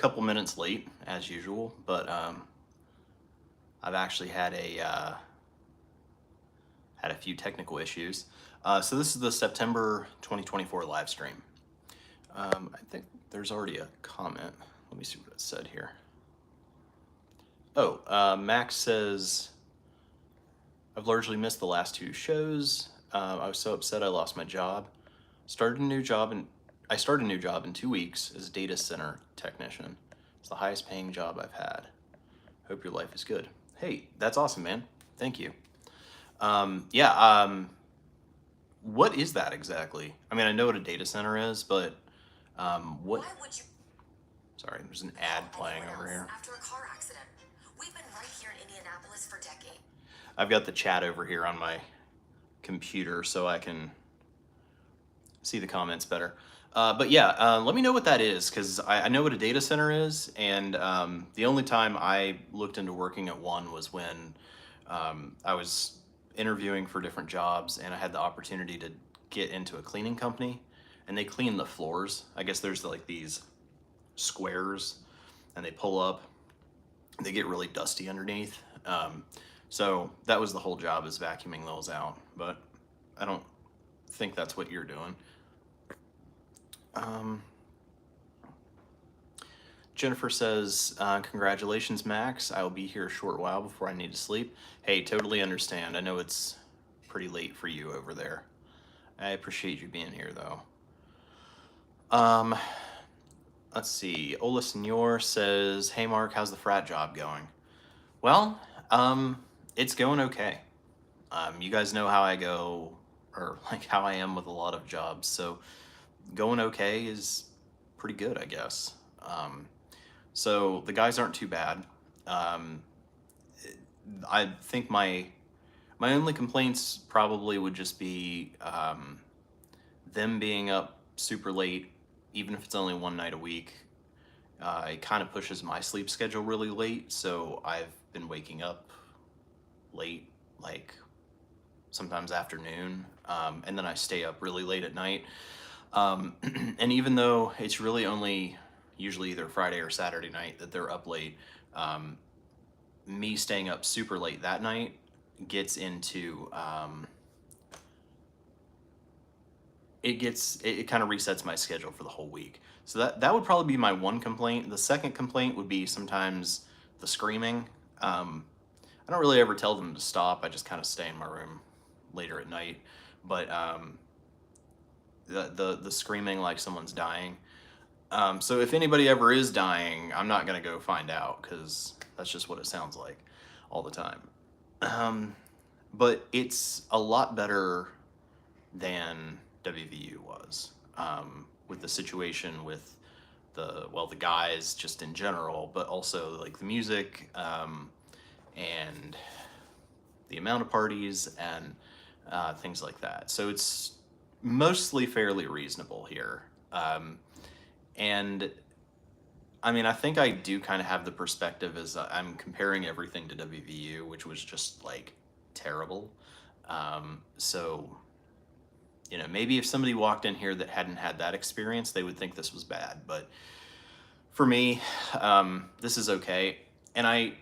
couple minutes late as usual, but I've actually had a few technical issues. So this is the September 2024 live stream. I think there's already a comment. Let me see what it said here. Oh, Max says, I've largely missed the last two shows. I was so upset I lost my job. I started a new job in 2 weeks as a data center technician. It's the highest paying job I've had. Hope your life is good. Hey, that's awesome, man. Thank you. What is that exactly? I mean, I know what a data center is, but what? Why would you? Sorry, there's an ad playing over here. After a car accident. We've been right here in Indianapolis for decades. I've got the chat over here on my computer so I can see the comments better. Let me know what that is, because I know what a data center is, and the only time I looked into working at one was when I was interviewing for different jobs, and I had the opportunity to get into a cleaning company, and they clean the floors. I guess there's like these squares, and they pull up, and they get really dusty underneath. So that was the whole job, is vacuuming those out, but I don't think that's what you're doing. Jennifer says, congratulations, Max. I will be here a short while before I need to sleep. Hey, totally understand. I know it's pretty late for you over there. I appreciate you being here, though. Let's see. Ola Senor says, hey, Mark, how's the frat job going? Well, it's going okay. You guys know how I go, or like how I am with a lot of jobs, so going okay is pretty good, I guess. So the guys aren't too bad. I think my only complaints probably would just be them being up super late, even if it's only one night a week. It kind of pushes my sleep schedule really late, so I've been waking up late, like sometimes afternoon, and then I stay up really late at night. And even though it's really only usually either Friday or Saturday night that they're up late, me staying up super late that night gets into it kind of resets my schedule for the whole week. So that would probably be my one complaint. The second complaint would be sometimes the screaming. I don't really ever tell them to stop. I just kind of stay in my room later at night. But the screaming like someone's dying. So if anybody ever is dying, I'm not gonna go find out, because that's just what it sounds like all the time. But it's a lot better than WVU was, with the situation with the guys just in general, but also like the music, and the amount of parties and things like that. So it's mostly fairly reasonable here. And I mean, I think I do kind of have the perspective as I'm comparing everything to WVU, which was just like terrible. So, you know, maybe if somebody walked in here that hadn't had that experience, they would think this was bad. But for me, this is okay. And I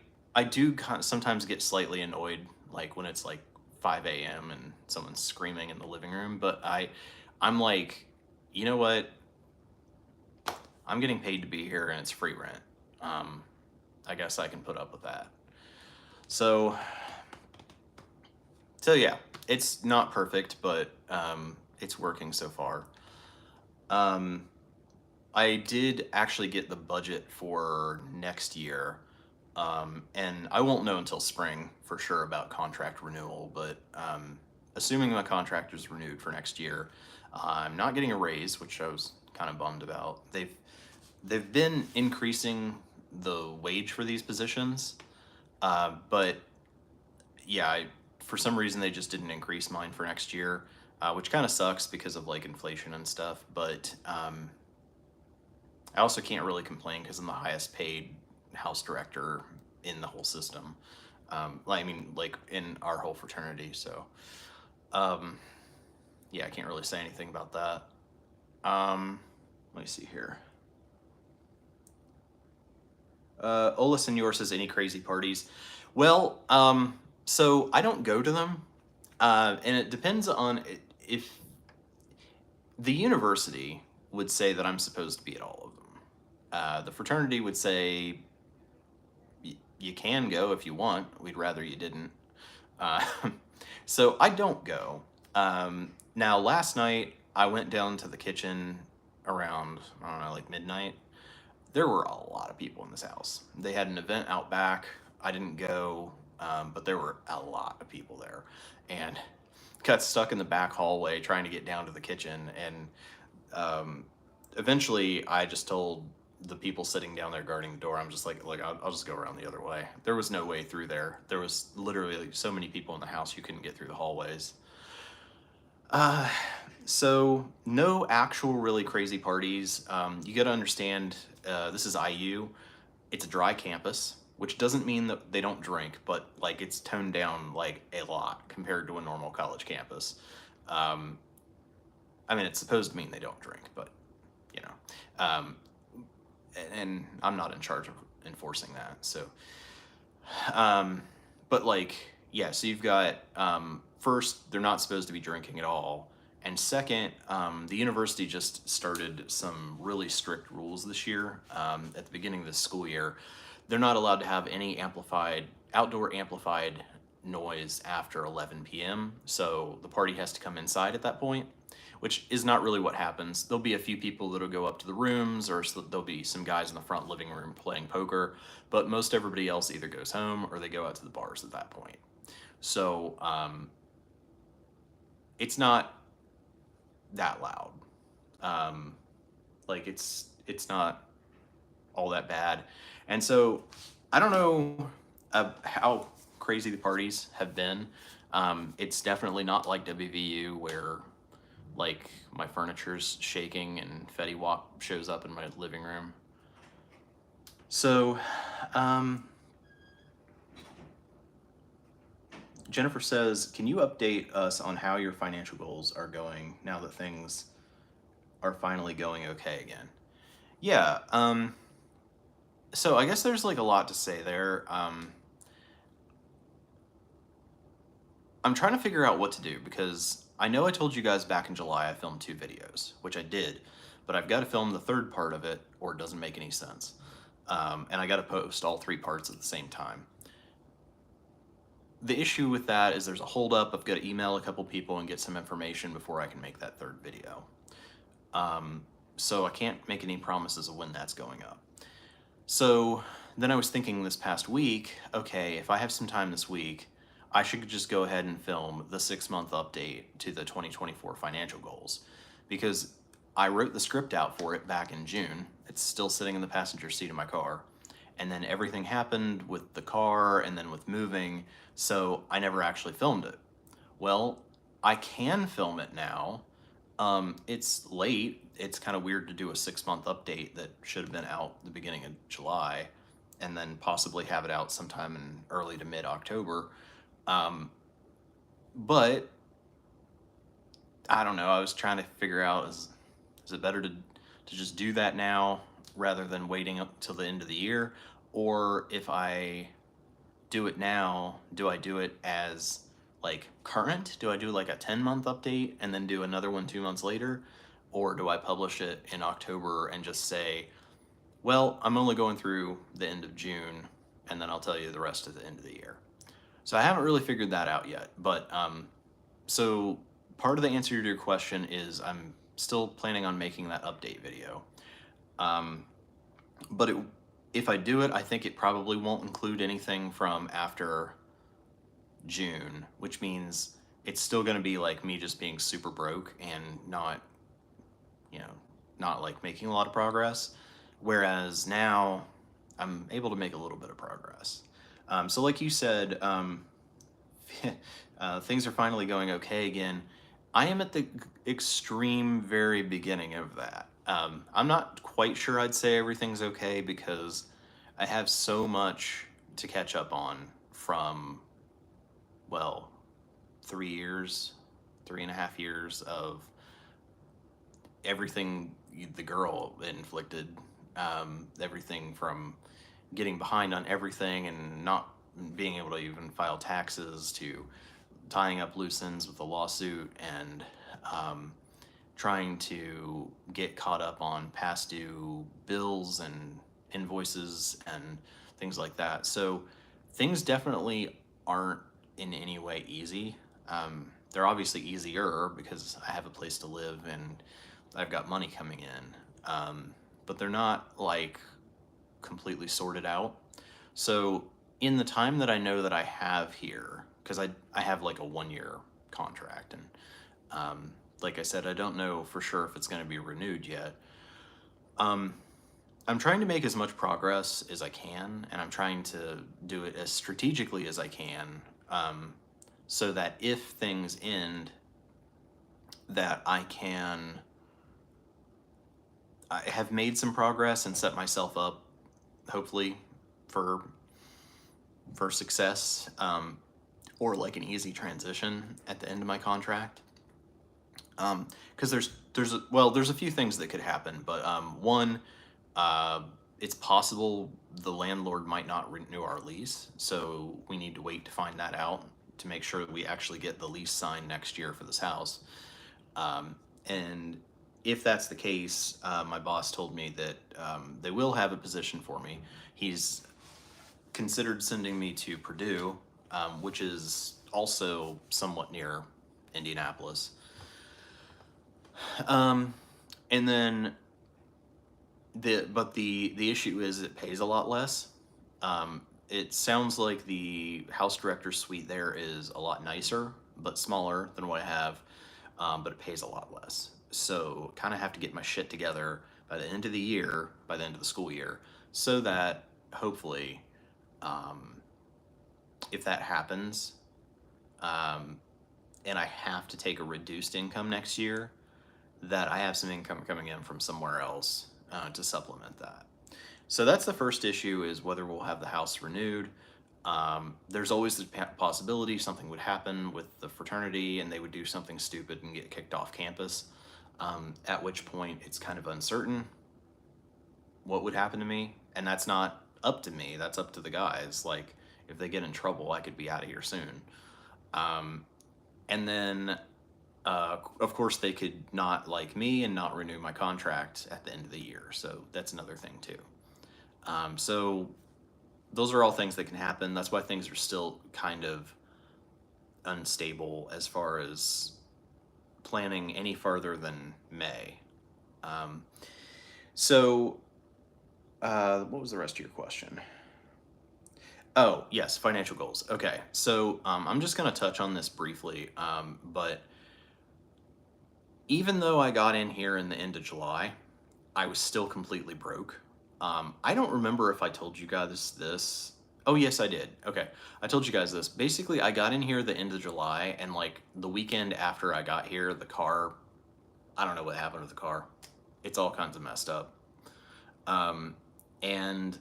do sometimes get slightly annoyed, like when it's like 5 a.m. and someone's screaming in the living room. But I'm like, you know what? I'm getting paid to be here and it's free rent. I guess I can put up with that. So yeah, it's not perfect, but it's working so far. I did actually get the budget for next year, and I won't know until spring for sure about contract renewal, but assuming my contract is renewed for next year, I'm not getting a raise, which I was kind of bummed about. They've been increasing the wage for these positions, but yeah, for some reason they just didn't increase mine for next year, which kind of sucks because of like inflation and stuff. But I also can't really complain because I'm the highest paid house director in the whole system. I mean, like in our whole fraternity. So yeah, I can't really say anything about that. Let me see here. Ola Senor says, any crazy parties? Well, so I don't go to them, and it depends on if the university would say that I'm supposed to be at all of them. The fraternity would say you can go if you want. We'd rather you didn't. Uh, so I don't go. Now, last night I went down to the kitchen around, I don't know, like midnight. There were a lot of people in this house. They had an event out back. I didn't go, but there were a lot of people there. And got stuck in the back hallway trying to get down to the kitchen. And eventually I just told the people sitting down there guarding the door, I'm just like, look, I'll just go around the other way. There was no way through there. There was literally like so many people in the house you couldn't get through the hallways. So no actual really crazy parties. You got to understand, this is IU. It's a dry campus, which doesn't mean that they don't drink, but like it's toned down like a lot compared to a normal college campus. I mean, it's supposed to mean they don't drink, but you know, and I'm not in charge of enforcing that. So, but like, yeah, so you've got, first, they're not supposed to be drinking at all. And second, the university just started some really strict rules this year. At the beginning of this school year, they're not allowed to have any outdoor amplified noise after 11 p.m. So the party has to come inside at that point, which is not really what happens. There'll be a few people that'll go up to the rooms, or there'll be some guys in the front living room playing poker, but most everybody else either goes home or they go out to the bars at that point. So it's not that loud. Like it's not all that bad. And so I don't know how crazy the parties have been. It's definitely not like WVU where like my furniture's shaking and Fetty Wap shows up in my living room. So, Jennifer says, can you update us on how your financial goals are going now that things are finally going okay again? Yeah, so I guess there's like a lot to say there. I'm trying to figure out what to do because I know I told you guys back in July I filmed 2 videos, which I did, but I've got to film the third part of it or it doesn't make any sense. And I got to post all 3 parts at the same time. The issue with that is there's a holdup. I've got to email a couple people and get some information before I can make that 3rd video. So I can't make any promises of when that's going up. So then I was thinking this past week, okay, if I have some time this week, I should just go ahead and film the 6-month update to the 2024 financial goals, because I wrote the script out for it back in June. It's still sitting in the passenger seat of my car. And then everything happened with the car and then with moving, so I never actually filmed it. Well, I can film it now. It's late. It's kind of weird to do a 6-month update that should have been out the beginning of July and then possibly have it out sometime in early to mid-October. But I don't know. I was trying to figure out, is it better to just do that now rather than waiting up till the end of the year? Or if I do it now, do I do it as like current? Do I do like a 10-month update and then do another one 2 months later? Or do I publish it in October and just say, well, I'm only going through the end of June and then I'll tell you the rest at the end of the year. So I haven't really figured that out yet, but so part of the answer to your question is I'm still planning on making that update video. But if I do it, I think it probably won't include anything from after June, which means it's still going to be like me just being super broke and not, not like making a lot of progress. Whereas now I'm able to make a little bit of progress. So like you said, things are finally going okay again. I am at the extreme very beginning of that. I'm not quite sure I'd say everything's okay because I have so much to catch up on from, well, 3.5 years of everything the girl inflicted, everything from getting behind on everything and not being able to even file taxes to tying up loose ends with a lawsuit and trying to get caught up on past due bills and invoices and things like that. So things definitely aren't in any way easy. They're obviously easier because I have a place to live and I've got money coming in. But they're not like completely sorted out. So in the time that I know that I have here, because I have like a 1 year contract, and like I said, I don't know for sure if it's going to be renewed yet. I'm trying to make as much progress as I can, and I'm trying to do it as strategically as I can, so that if things end, that I have made some progress and set myself up, hopefully, for success, or like an easy transition at the end of my contract. Because there's a few things that could happen, but one, it's possible the landlord might not renew our lease, so we need to wait to find that out to make sure that we actually get the lease signed next year for this house. And if that's the case, my boss told me that they will have a position for me. He's considered sending me to Purdue, which is also somewhat near Indianapolis. And then the issue is it pays a lot less. It sounds like the house director suite there is a lot nicer, but smaller than what I have, but it pays a lot less. So kind of have to get my shit together by the end of the year, by the end of the school year, so that hopefully, if that happens, and I have to take a reduced income next year, that I have some income coming in from somewhere else to supplement that. So that's the first issue, is whether we'll have the house renewed. There's always the possibility something would happen with the fraternity and they would do something stupid and get kicked off campus, at which point it's kind of uncertain what would happen to me. And that's not up to me, that's up to the guys. Like, if they get in trouble, I could be out of here soon. And then, of course, they could not like me and not renew my contract at the end of the year. So that's another thing too. So those are all things that can happen. That's why things are still kind of unstable as far as planning any farther than May. What was the rest of your question? Oh, yes, financial goals. Okay, so I'm just going to touch on this briefly, but even though I got in here in the end of July, I was still completely broke. I don't remember if I told you guys this. Oh, yes, I did. Okay, I told you guys this. Basically, I got in here the end of July, and like the weekend after I got here, the car, I don't know what happened with the car. It's all kinds of messed up. And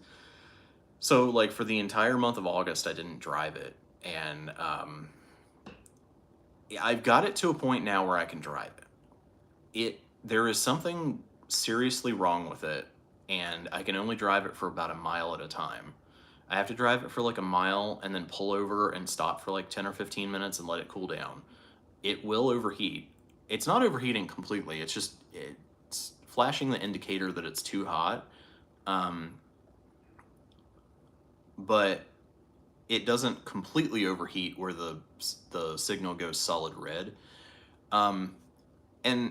so, like, for the entire month of August, I didn't drive it. And I've got it to a point now where I can drive it. There is something seriously wrong with it, and I can only drive it for about a mile at a time. I have to drive it for like a mile and then pull over and stop for like 10 or 15 minutes and let it cool down. It will overheat. It's not overheating completely, it's flashing the indicator that it's too hot. But it doesn't completely overheat where the signal goes solid red. And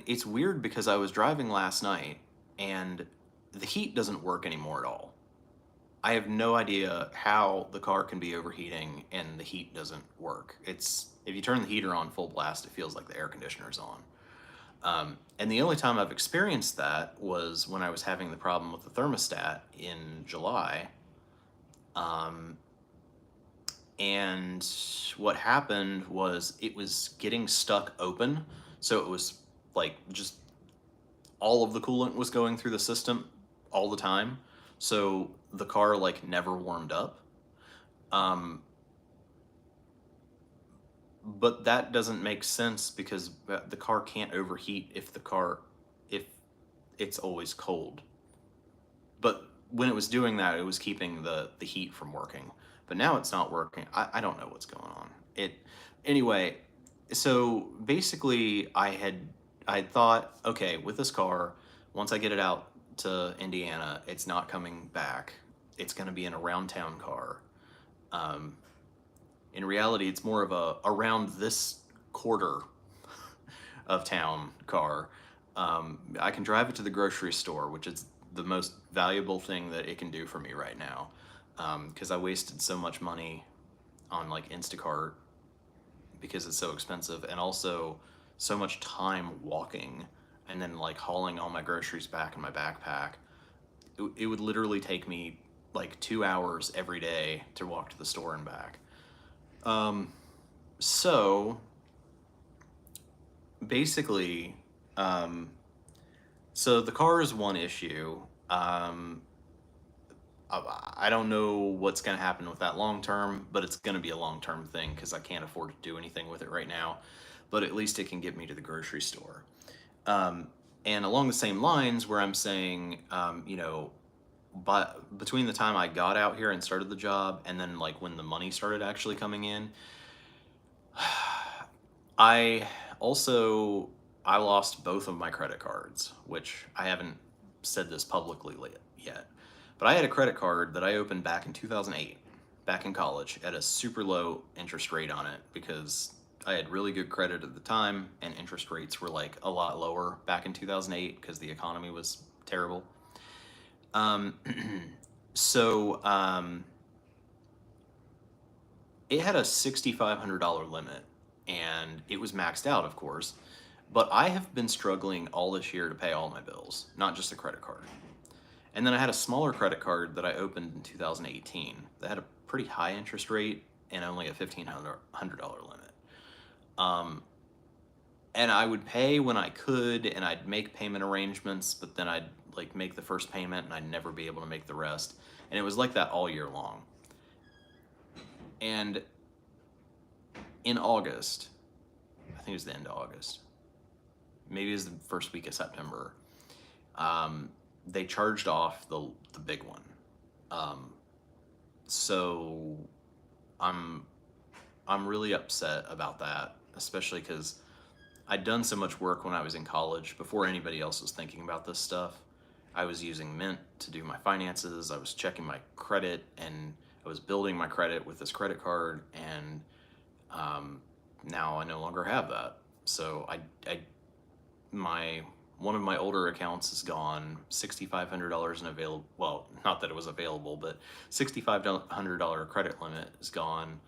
it's weird because I was driving last night and the heat doesn't work anymore at all. I have no idea how the car can be overheating and the heat doesn't work. It's, if you turn the heater on full blast, it feels like the air conditioner's on. And the only time I've experienced that was when I was having the problem with the thermostat in July. And what happened was it was getting stuck open. So it was like just all of the coolant was going through the system all the time. So the car like never warmed up. But that doesn't make sense because the car can't overheat if if it's always cold. But when it was doing that, it was keeping the heat from working. But now it's not working. I don't know what's going on. Anyway, so basically I thought, okay, with this car, once I get it out to Indiana, it's not coming back. It's going to be an around town car. Um, in reality, it's more of a around this quarter of town car. I can drive it to the grocery store, which is the most valuable thing that it can do for me right now. Because I wasted so much money on like Instacart because it's so expensive, and also so much time walking and then like hauling all my groceries back in my backpack. It would literally take me like 2 hours every day to walk to the store and back. So basically, um, so the car is one issue. I don't know what's going to happen with that long term, but it's going to be a long term thing because I can't afford to do anything with it right now. But at least it can get me to the grocery store. Um, and along the same lines, where I'm saying, but between the time I got out here and started the job, and then like when the money started actually coming in, I also I lost both of my credit cards, which I haven't said this publicly yet. But I had a credit card that I opened back in 2008, back in college, at a super low interest rate on it because I had really good credit at the time and interest rates were like a lot lower back in 2008 because the economy was terrible. Um, so it had a $6,500 limit and it was maxed out, of course. But I have been struggling all this year to pay all my bills, not just the credit card. And then I had a smaller credit card that I opened in 2018 that had a pretty high interest rate and only a $1,500 limit. Um, and I would pay when I could, and I'd make payment arrangements, but then I'd like make the first payment and I'd never be able to make the rest. And it was like that all year long. And in August, I think it was the end of August, maybe it was the first week of September, they charged off the big one. Um, so I'm really upset about that, especially because I'd done so much work when I was in college before anybody else was thinking about this stuff. I was using Mint to do my finances. I was checking my credit, and I was building my credit with this credit card, and now I no longer have that. So my one of my older accounts is gone. $6,500 in available. Well, not that it was available, but $6,500 credit limit is gone.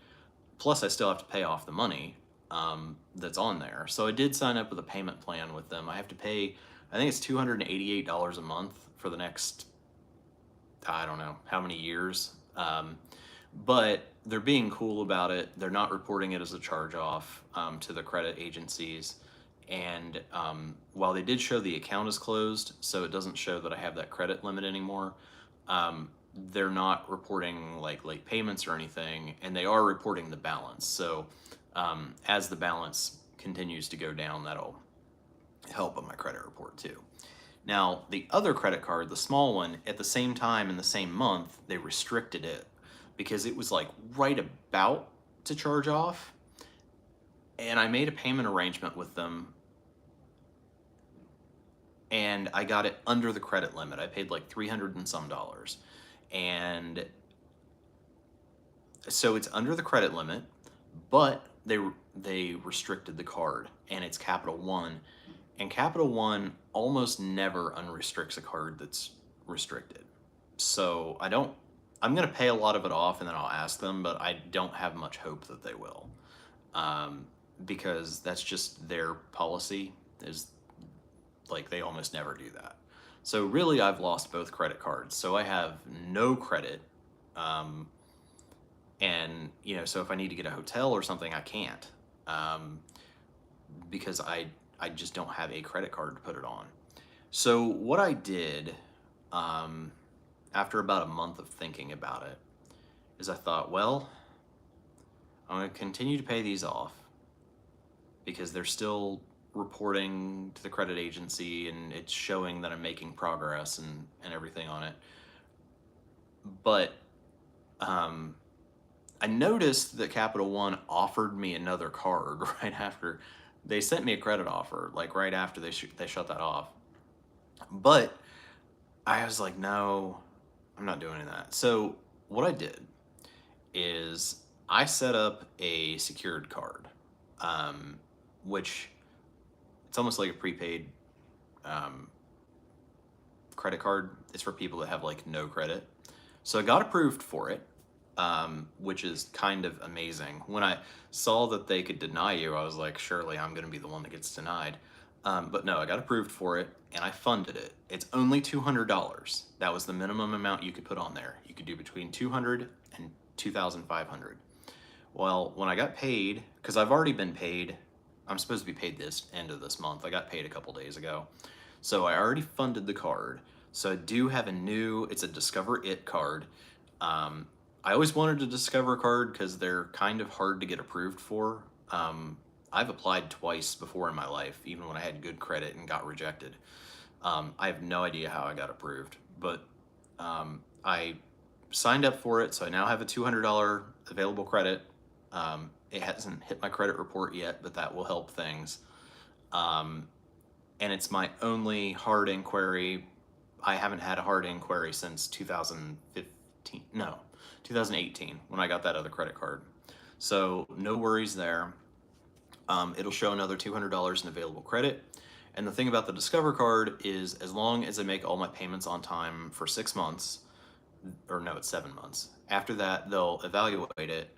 Plus, I still have to pay off the money that's on there. So I did sign up with a payment plan with them. I have to pay, I think it's $288 a month for the next, I don't know how many years. But they're being cool about it. They're not reporting it as a charge off to the credit agencies. And while they did show the account is closed, so it doesn't show that I have that credit limit anymore, they're not reporting like late payments or anything, and they are reporting the balance. So as the balance continues to go down, that'll help on my credit report too. Now, the other credit card, the small one, at the same time in the same month, they restricted it because it was like right about to charge off. And I made a payment arrangement with them and I got it under the credit limit. I paid like 300 and some dollars. And so it's under the credit limit, but they restricted the card, and it's Capital One. And Capital One almost never unrestricts a card that's restricted. So I'm going to pay a lot of it off and then I'll ask them, but I don't have much hope that they will. Because that's just their policy, is like they almost never do that. So really, I've lost both credit cards. So I have no credit. And, so if I need to get a hotel or something, I can't. Because I just don't have a credit card to put it on. So what I did, after about a month of thinking about it, is I thought, well, I'm going to continue to pay these off because they're still reporting to the credit agency and it's showing that I'm making progress and everything on it. but um, I noticed that Capital One offered me another card right after they sent me a credit offer, like right after they shut that off. But I was like, no, I'm not doing that. So what I did is I set up a secured card, um, which it's almost like a prepaid um, credit card. It's for people that have like no credit. So I got approved for it, which is kind of amazing. When I saw that they could deny you, I was like, surely I'm going to be the one that gets denied. But no, I got approved for it and I funded it. It's only $200. That was the minimum amount you could put on there. You could do between 200 and 2,500. Well, when I got paid, because I've already been paid, I'm supposed to be paid this end of this month. I got paid a couple days ago. So I already funded the card. So I do have it's a Discover It card. I always wanted a Discover card because they're kind of hard to get approved for. I've applied twice before in my life, even when I had good credit and got rejected. I have no idea how I got approved, but I signed up for it, so I now have a $200 available credit. It hasn't hit my credit report yet, but that will help things. And it's my only hard inquiry. I haven't had a hard inquiry since 2018, when I got that other credit card. So no worries there. It'll show another $200 in available credit. And the thing about the Discover card is, as long as I make all my payments on time for 6 months, or no, it's 7 months. After that, they'll evaluate it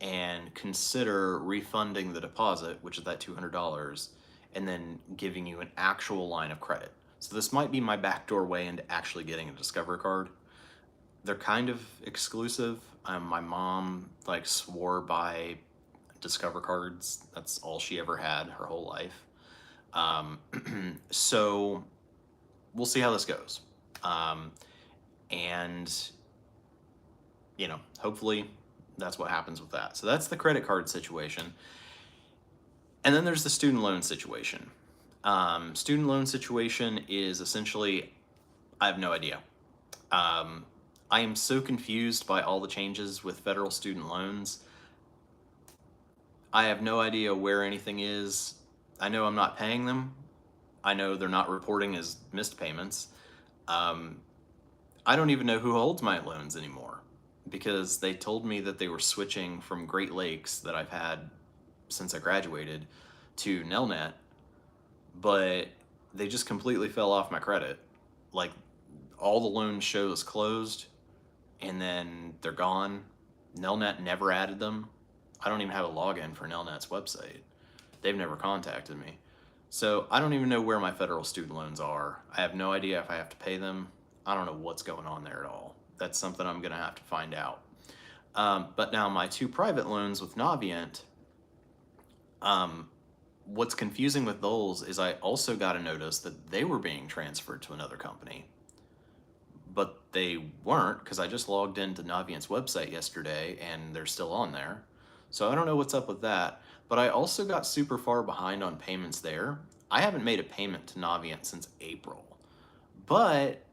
and consider refunding the deposit, which is that $200, and then giving you an actual line of credit. So this might be my backdoor way into actually getting a Discover card. They're kind of exclusive. My mom like swore by Discover cards. That's all she ever had her whole life. So we'll see how this goes. And hopefully that's what happens with that. So that's the credit card situation. And then there's the student loan situation. Student loan situation is essentially, I have no idea. I am so confused by all the changes with federal student loans. I have no idea where anything is. I know I'm not paying them. I know they're not reporting as missed payments. I don't even know who holds my loans anymore, because they told me that they were switching from Great Lakes, that I've had since I graduated, to Nelnet, but they just completely fell off my credit. Like, all the loans show is closed, and then they're gone. Nelnet never added them. I don't even have a login for Nelnet's website. They've never contacted me. So I don't even know where my federal student loans are. I have no idea if I have to pay them. I don't know what's going on there at all. That's something I'm gonna have to find out. But now my two private loans with Navient, what's confusing with those is I also got a notice that they were being transferred to another company, but they weren't, because I just logged into Navient's website yesterday and they're still on there. So I don't know what's up with that. But I also got super far behind on payments there. I haven't made a payment to Navient since April, but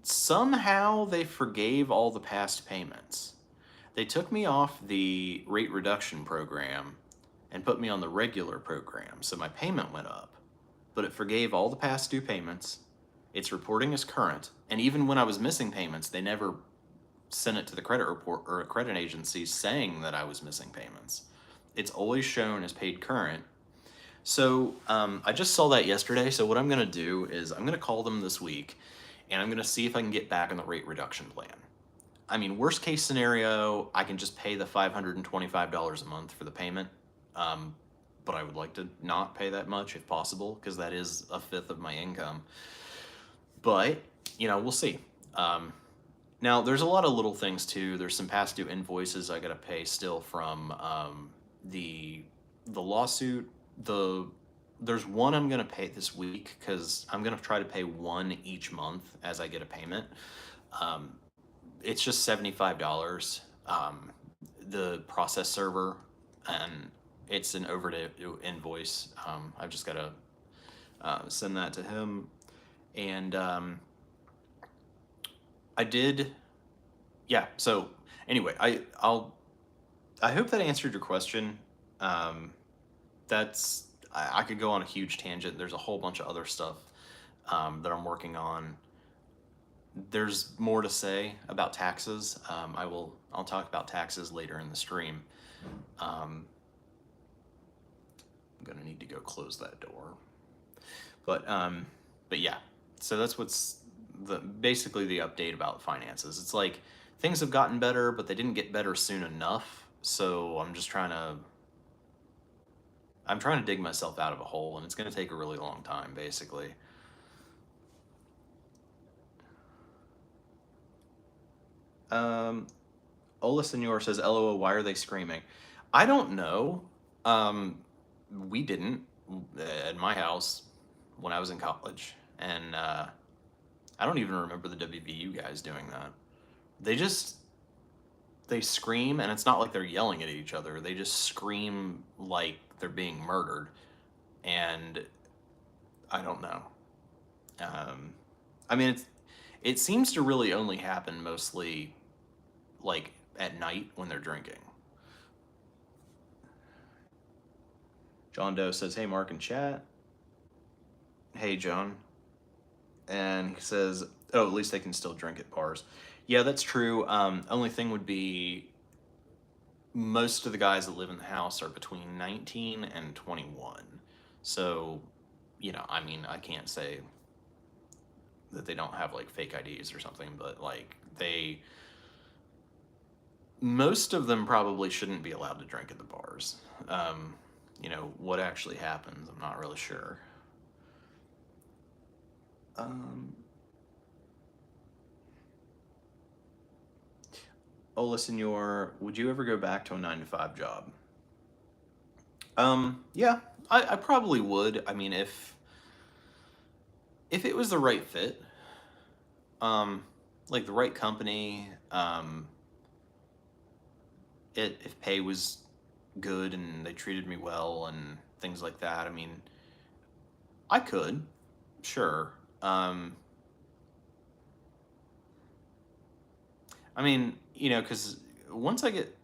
somehow they forgave all the past payments. They took me off the rate reduction program and put me on the regular program, so my payment went up, but it forgave all the past due payments. It's reporting as current, and even when I was missing payments, they never sent it to the credit report or a credit agency saying that I was missing payments. It's always shown as paid current. So I just saw that yesterday. So what I'm going to do is I'm going to call them this week, and I'm going to see if I can get back on the rate reduction plan. I mean, worst case scenario, I can just pay the $525 a month for the payment. But I would like to not pay that much if possible, because that is a fifth of my income. But, we'll see. Now, there's a lot of little things too. There's some past due invoices I got to pay still from the lawsuit. There's one I'm going to pay this week, because I'm going to try to pay one each month as I get a payment. It's just $75, the process server, and it's an overdue invoice. I've just got to send that to him. And I did, yeah. So anyway, I hope that answered your question. Um, that's I could go on a huge tangent. There's a whole bunch of other stuff that I'm working on. There's more to say about taxes. I'll talk about taxes later in the stream. Um, I'm gonna need to go close that door. But yeah. So that's what's basically the update about finances. It's like things have gotten better, but they didn't get better soon enough. So I'm trying to dig myself out of a hole, and it's going to take a really long time, basically. Ola Senor says, "LOL, why are they screaming?" I don't know. We didn't at my house when I was in college, and I don't even remember the WVU guys doing that. They just they scream, and it's not like they're yelling at each other. They just scream like they're being murdered, and I don't know. I mean, it seems to really only happen mostly like at night when they're drinking. John Doe says, "Hey, Mark in chat." Hey, John. And he says, "Oh, at least they can still drink at bars." Yeah, that's true. Only thing would be most of the guys that live in the house are between 19 and 21. So, I mean, I can't say that they don't have like fake IDs or something, but like most of them probably shouldn't be allowed to drink at the bars. What actually happens, I'm not really sure. Ola Senor, would you ever go back to a 9 to 5 job? Yeah, I probably would. I mean, if it was the right fit, like the right company, if pay was good and they treated me well and things like that, I mean, I could, sure. I mean, because once I get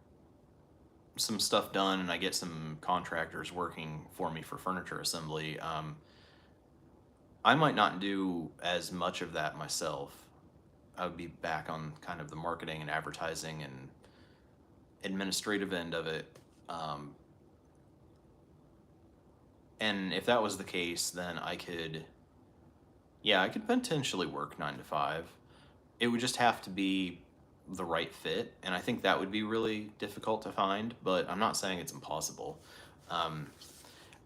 some stuff done and I get some contractors working for me for furniture assembly, I might not do as much of that myself. I would be back on kind of the marketing and advertising and administrative end of it. And if that was the case, then I could potentially work 9 to 5. It would just have to be the right fit, and I think that would be really difficult to find, but I'm not saying it's impossible.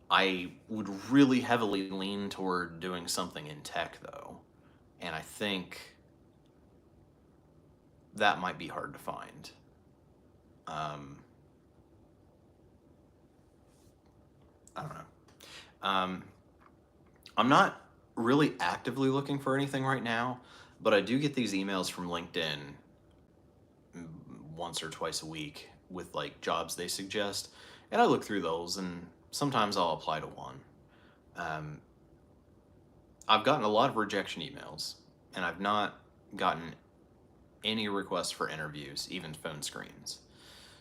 I would really heavily lean toward doing something in tech, though, and I think that might be hard to find. I don't know. I'm not really actively looking for anything right now, but I do get these emails from LinkedIn once or twice a week with like jobs they suggest, and I look through those, and sometimes I'll apply to one. I've gotten a lot of rejection emails, and I've not gotten any requests for interviews, even phone screens.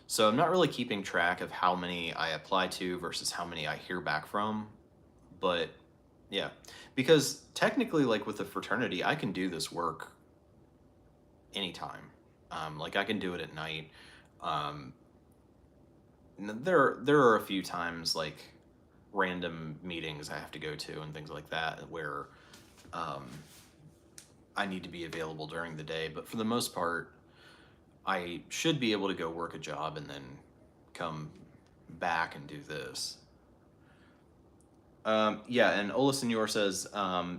So I'm not really keeping track of how many I apply to versus how many I hear back from. But yeah, because technically, like with the fraternity, I can do this work anytime. Like I can do it at night. There are a few times like random meetings I have to go to and things like that where I need to be available during the day. But for the most part, I should be able to go work a job and then come back and do this. Yeah, and Ola Senor says,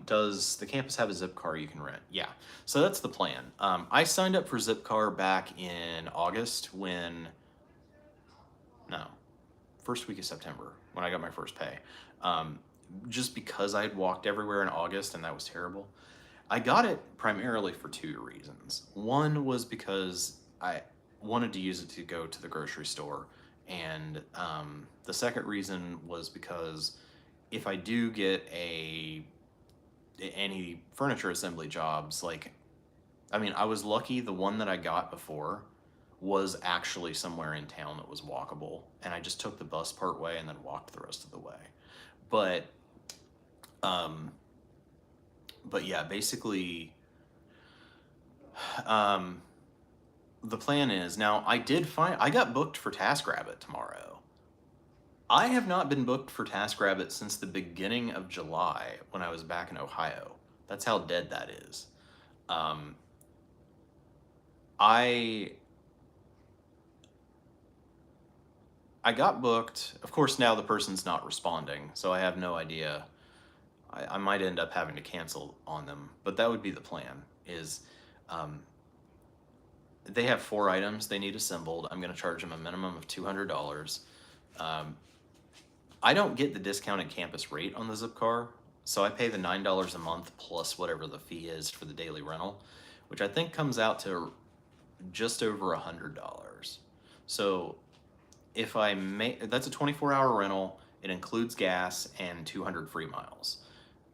does the campus have a Zipcar you can rent? Yeah, so that's the plan. I signed up for Zipcar back in August first week of September when I got my first pay. Just because I had walked everywhere in August and that was terrible. I got it primarily for 2 reasons. One was because I wanted to use it to go to the grocery store, and the second reason was because if I do get any furniture assembly jobs, like I mean, I was lucky the one that I got before was actually somewhere in town that was walkable, and I just took the bus part way and then walked the rest of the way. But um but yeah, basically um the plan is now I got booked for TaskRabbit tomorrow. I have not been booked for TaskRabbit since the beginning of July when I was back in Ohio. That's how dead that is. Um, I I got booked. Of course, now the person's not responding, so I have no idea. I might end up having to cancel on them, but that would be the plan. Is um, they have 4 items they need assembled. I'm going to charge them a minimum of $200. Um, I don't get the discounted campus rate on the Zipcar, so I pay the $9 a month plus whatever the fee is for the daily rental, which I think comes out to just over $100. So if I make that's a 24-hour rental, it includes gas and 200 free miles.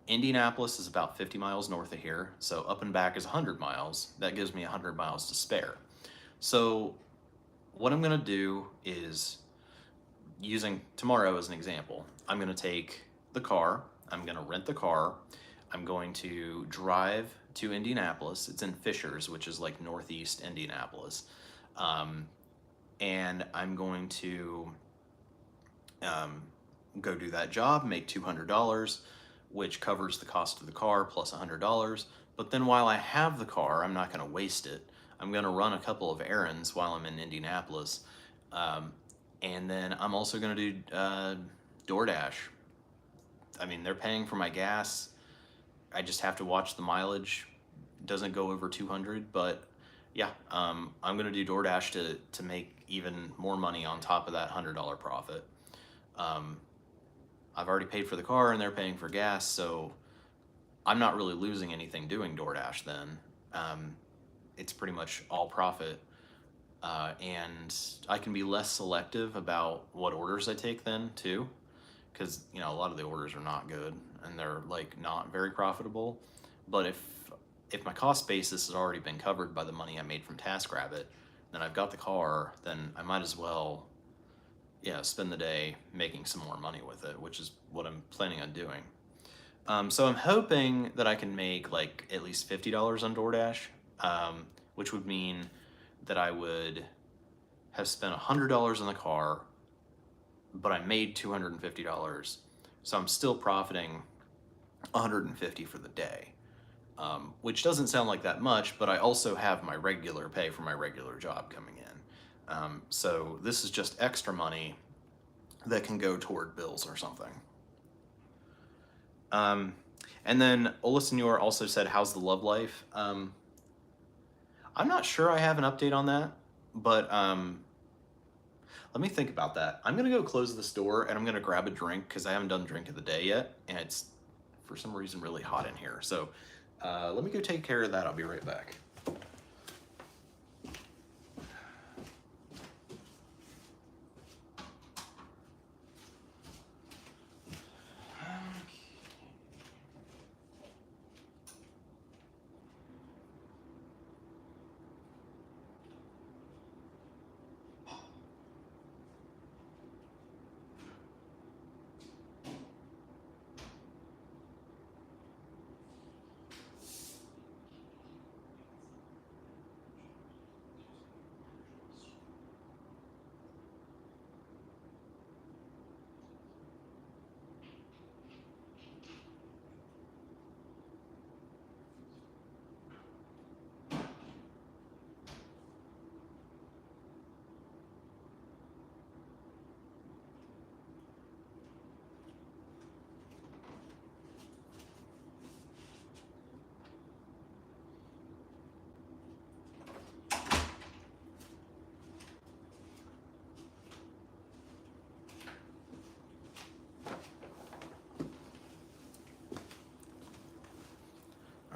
Indianapolis is about 50 miles north of here, so up and back is 100 miles. That gives me 100 miles to spare. So what I'm going to do is, using tomorrow as an example, I'm going to take the car, I'm going to rent the car, I'm going to drive to Indianapolis. It's in Fishers, which is like northeast Indianapolis. And I'm going to go do that job, make $200, which covers the cost of the car plus $100. But then while I have the car, I'm not going to waste it. I'm going to run a couple of errands while I'm in Indianapolis. And then I'm also going to do DoorDash. I mean, they're paying for my gas. I just have to watch the mileage. Doesn't go over 200, but yeah, I'm going to do DoorDash to make even more money on top of that $100 profit. I've already paid for the car and they're paying for gas, so I'm not really losing anything doing DoorDash then. It's pretty much all profit. And I can be less selective about what orders I take then too, because a lot of the orders are not good and they're like not very profitable. But if my cost basis has already been covered by the money I made from TaskRabbit, then I've got the car, then I might as well spend the day making some more money with it, which is what I'm planning on doing. So I'm hoping that I can make like at least $50 on DoorDash, which would mean that I would have spent $100 on the car, but I made $250. So I'm still profiting $150 for the day, which doesn't sound like that much, but I also have my regular pay for my regular job coming in. So this is just extra money that can go toward bills or something. And then Ola Senor also said, how's the love life? I'm not sure I have an update on that, but let me think about that. I'm going to go close this door and I'm going to grab a drink because I haven't done drink of the day yet, and it's for some reason really hot in here. So let me go take care of that. I'll be right back.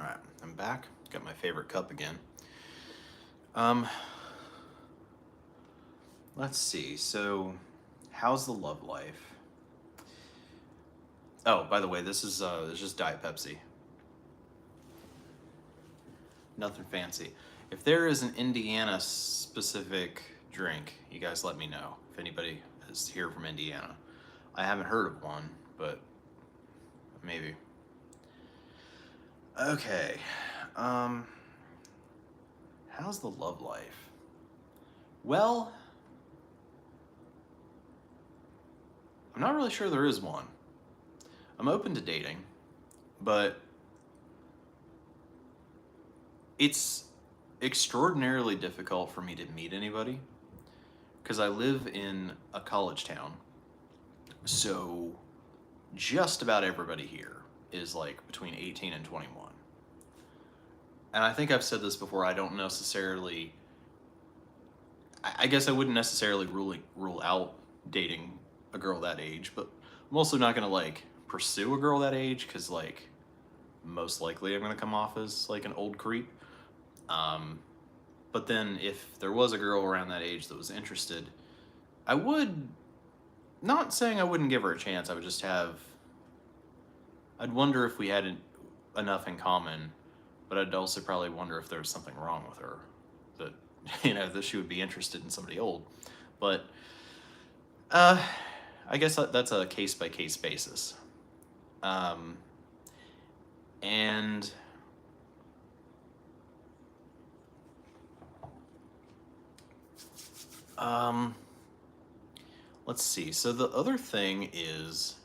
All right, I'm back. Got my favorite cup again. Let's see. So, how's the love life? Oh, by the way, this is just Diet Pepsi. Nothing fancy. If there is an Indiana specific drink, you guys let me know. If anybody is here from Indiana, I haven't heard of one, but maybe. Okay. How's the love life? Well, I'm not really sure there is one. I'm open to dating, but it's extraordinarily difficult for me to meet anybody because I live in a college town. So just about everybody here is like between 18 and 21. And I think I've said this before, I don't necessarily, I guess I wouldn't necessarily rule out dating a girl that age, but I'm also not gonna like pursue a girl that age because like most likely I'm gonna come off as like an old creep. But then if there was a girl around that age that was interested, I would, not saying I wouldn't give her a chance, I would just have, I'd wonder if we had enough in common, but I'd also probably wonder if there was something wrong with her that, you know, that she would be interested in somebody old. But I guess that's a case by case basis. And let's see. So the other thing is,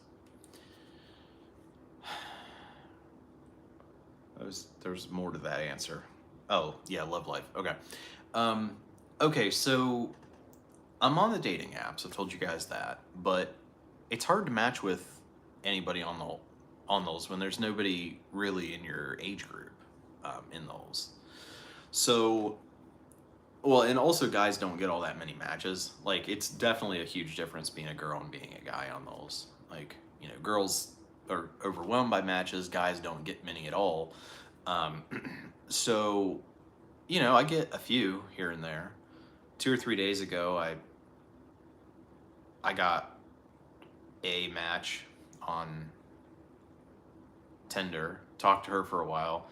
there's more to that answer. Oh, yeah, love life. Okay. Okay, so I'm on the dating apps. I've told you guys that, but it's hard to match with anybody on those when there's nobody really in your age group in those. So, well, and also guys don't get all that many matches. Like, it's definitely a huge difference being a girl and being a guy on those. Like, you know, girls are overwhelmed by matches. Guys don't get many at all. So, you know, I get a few here and there. 2 or 3 days ago, I got a match on Tinder. Talked to her for a while.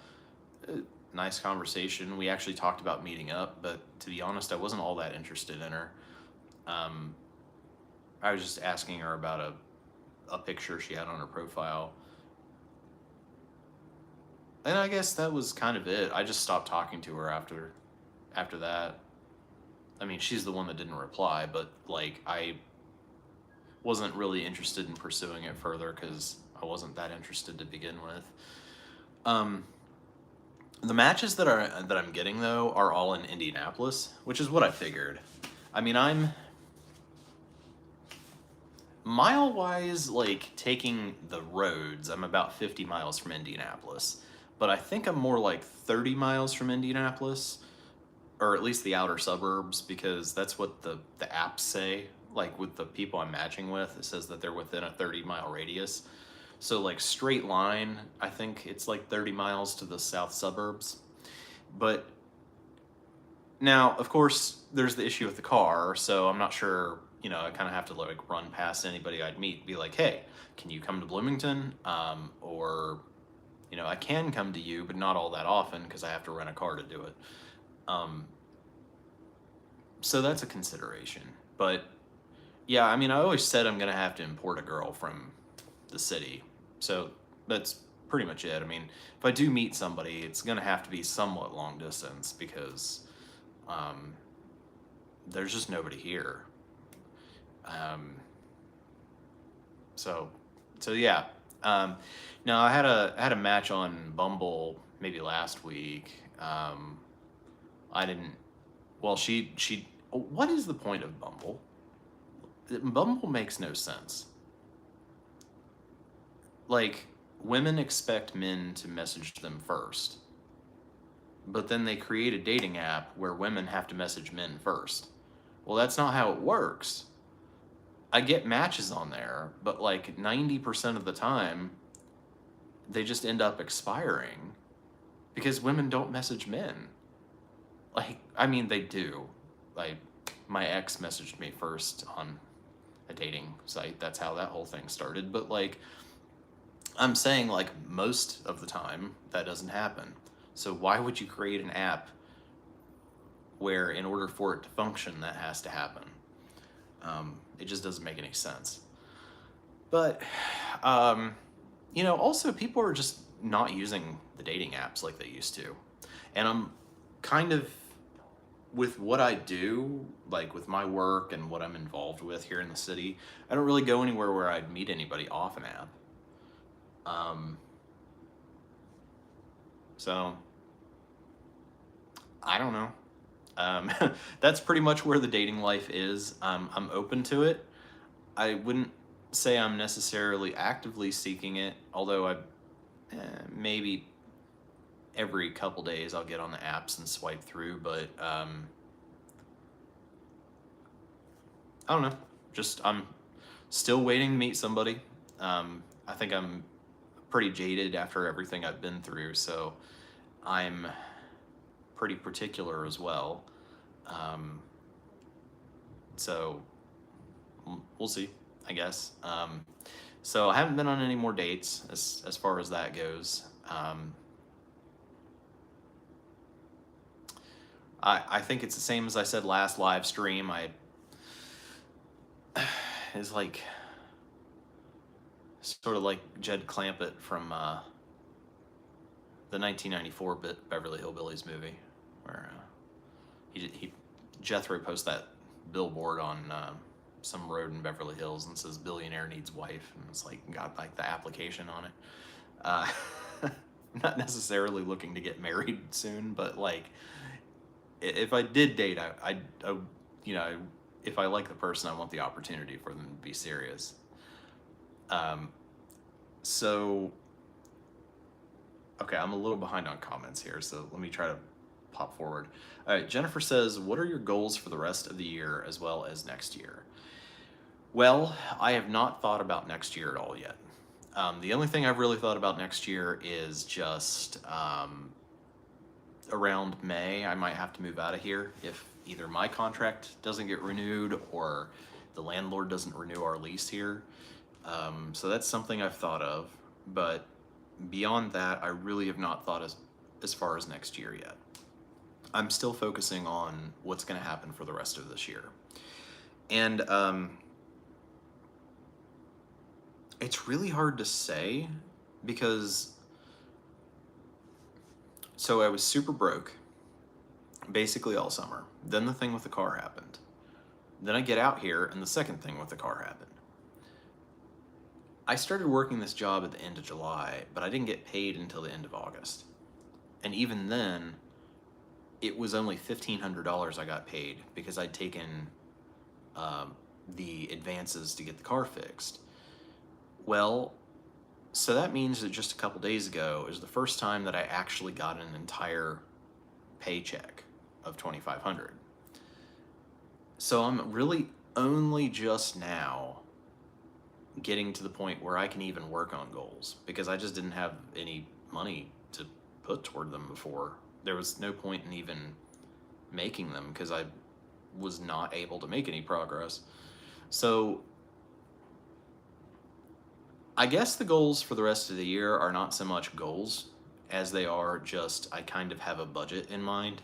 Nice conversation. We actually talked about meeting up, but to be honest, I wasn't all that interested in her. I was just asking her about a picture she had on her profile. And I guess that was kind of it. I just stopped talking to her after that. I mean, she's the one that didn't reply, but like I wasn't really interested in pursuing it further because I wasn't that interested to begin with. The matches that I'm getting though are all in Indianapolis, which is what I figured. I mean, I'm mile wise, like taking the roads, I'm about 50 miles from Indianapolis, but I think I'm more like 30 miles from Indianapolis, or at least the outer suburbs, because that's what the apps say. Like with the people I'm matching with, it says that they're within a 30-mile radius. So like straight line, I think it's like 30 miles to the south suburbs. But now, of course, there's the issue with the car, so I'm not sure, you know, I kind of have to like run past anybody I'd meet, be like, hey, can you come to Bloomington? Or, you know, I can come to you, but not all that often because I have to rent a car to do it. So that's a consideration. But yeah, I mean, I always said I'm going to have to import a girl from the city. So that's pretty much it. I mean, if I do meet somebody, it's going to have to be somewhat long distance because there's just nobody here. So yeah. Now I had a match on Bumble maybe last week. I didn't. Well, she. What is the point of Bumble? Bumble makes no sense. Like, women expect men to message them first, but then they create a dating app where women have to message men first. Well, that's not how it works. I get matches on there, but like 90% of the time, they just end up expiring because women don't message men. Like, I mean, they do. Like, my ex messaged me first on a dating site. That's how that whole thing started. But like, I'm saying like most of the time that doesn't happen. So why would you create an app where in order for it to function, that has to happen? It just doesn't make any sense. But, also people are just not using the dating apps like they used to. And I'm kind of, with what I do, like with my work and what I'm involved with here in the city, I don't really go anywhere where I'd meet anybody off an app. So, I don't know. That's pretty much where the dating life is. I'm open to it. I wouldn't say I'm necessarily actively seeking it, although maybe every couple days I'll get on the apps and swipe through, but I don't know. Just I'm still waiting to meet somebody. I think I'm pretty jaded after everything I've been through, so I'm pretty particular as well. So we'll see, I guess. So I haven't been on any more dates as far as that goes. I think it's the same as I said last live stream. It's like sort of like Jed Clampett from the 1994 Beverly Hillbillies movie, where Jethro posts that billboard on some road in Beverly Hills and says "billionaire needs wife," and it's like got like the application on it. Not necessarily looking to get married soon, but like if I did date, I if I like the person, I want the opportunity for them to be serious. So, okay, I'm a little behind on comments here, so let me try to pop forward. All right, Jennifer says, what are your goals for the rest of the year as well as next year? Well, I have not thought about next year at all yet. The only thing I've really thought about next year is just around May, I might have to move out of here if either my contract doesn't get renewed or the landlord doesn't renew our lease here. So that's something I've thought of, but beyond that, I really have not thought as far as next year yet. I'm still focusing on what's going to happen for the rest of this year. And it's really hard to say because, so I was super broke basically all summer. Then the thing with the car happened. Then I get out here and the second thing with the car happened. I started working this job at the end of July, but I didn't get paid until the end of August. And even then, it was only $1,500 I got paid because I'd taken the advances to get the car fixed. Well, so that means that just a couple days ago is the first time that I actually got an entire paycheck of $2,500. So I'm really only just now getting to the point where I can even work on goals because I just didn't have any money to put toward them before. There was no point in even making them because I was not able to make any progress. So I guess the goals for the rest of the year are not so much goals as they are just I kind of have a budget in mind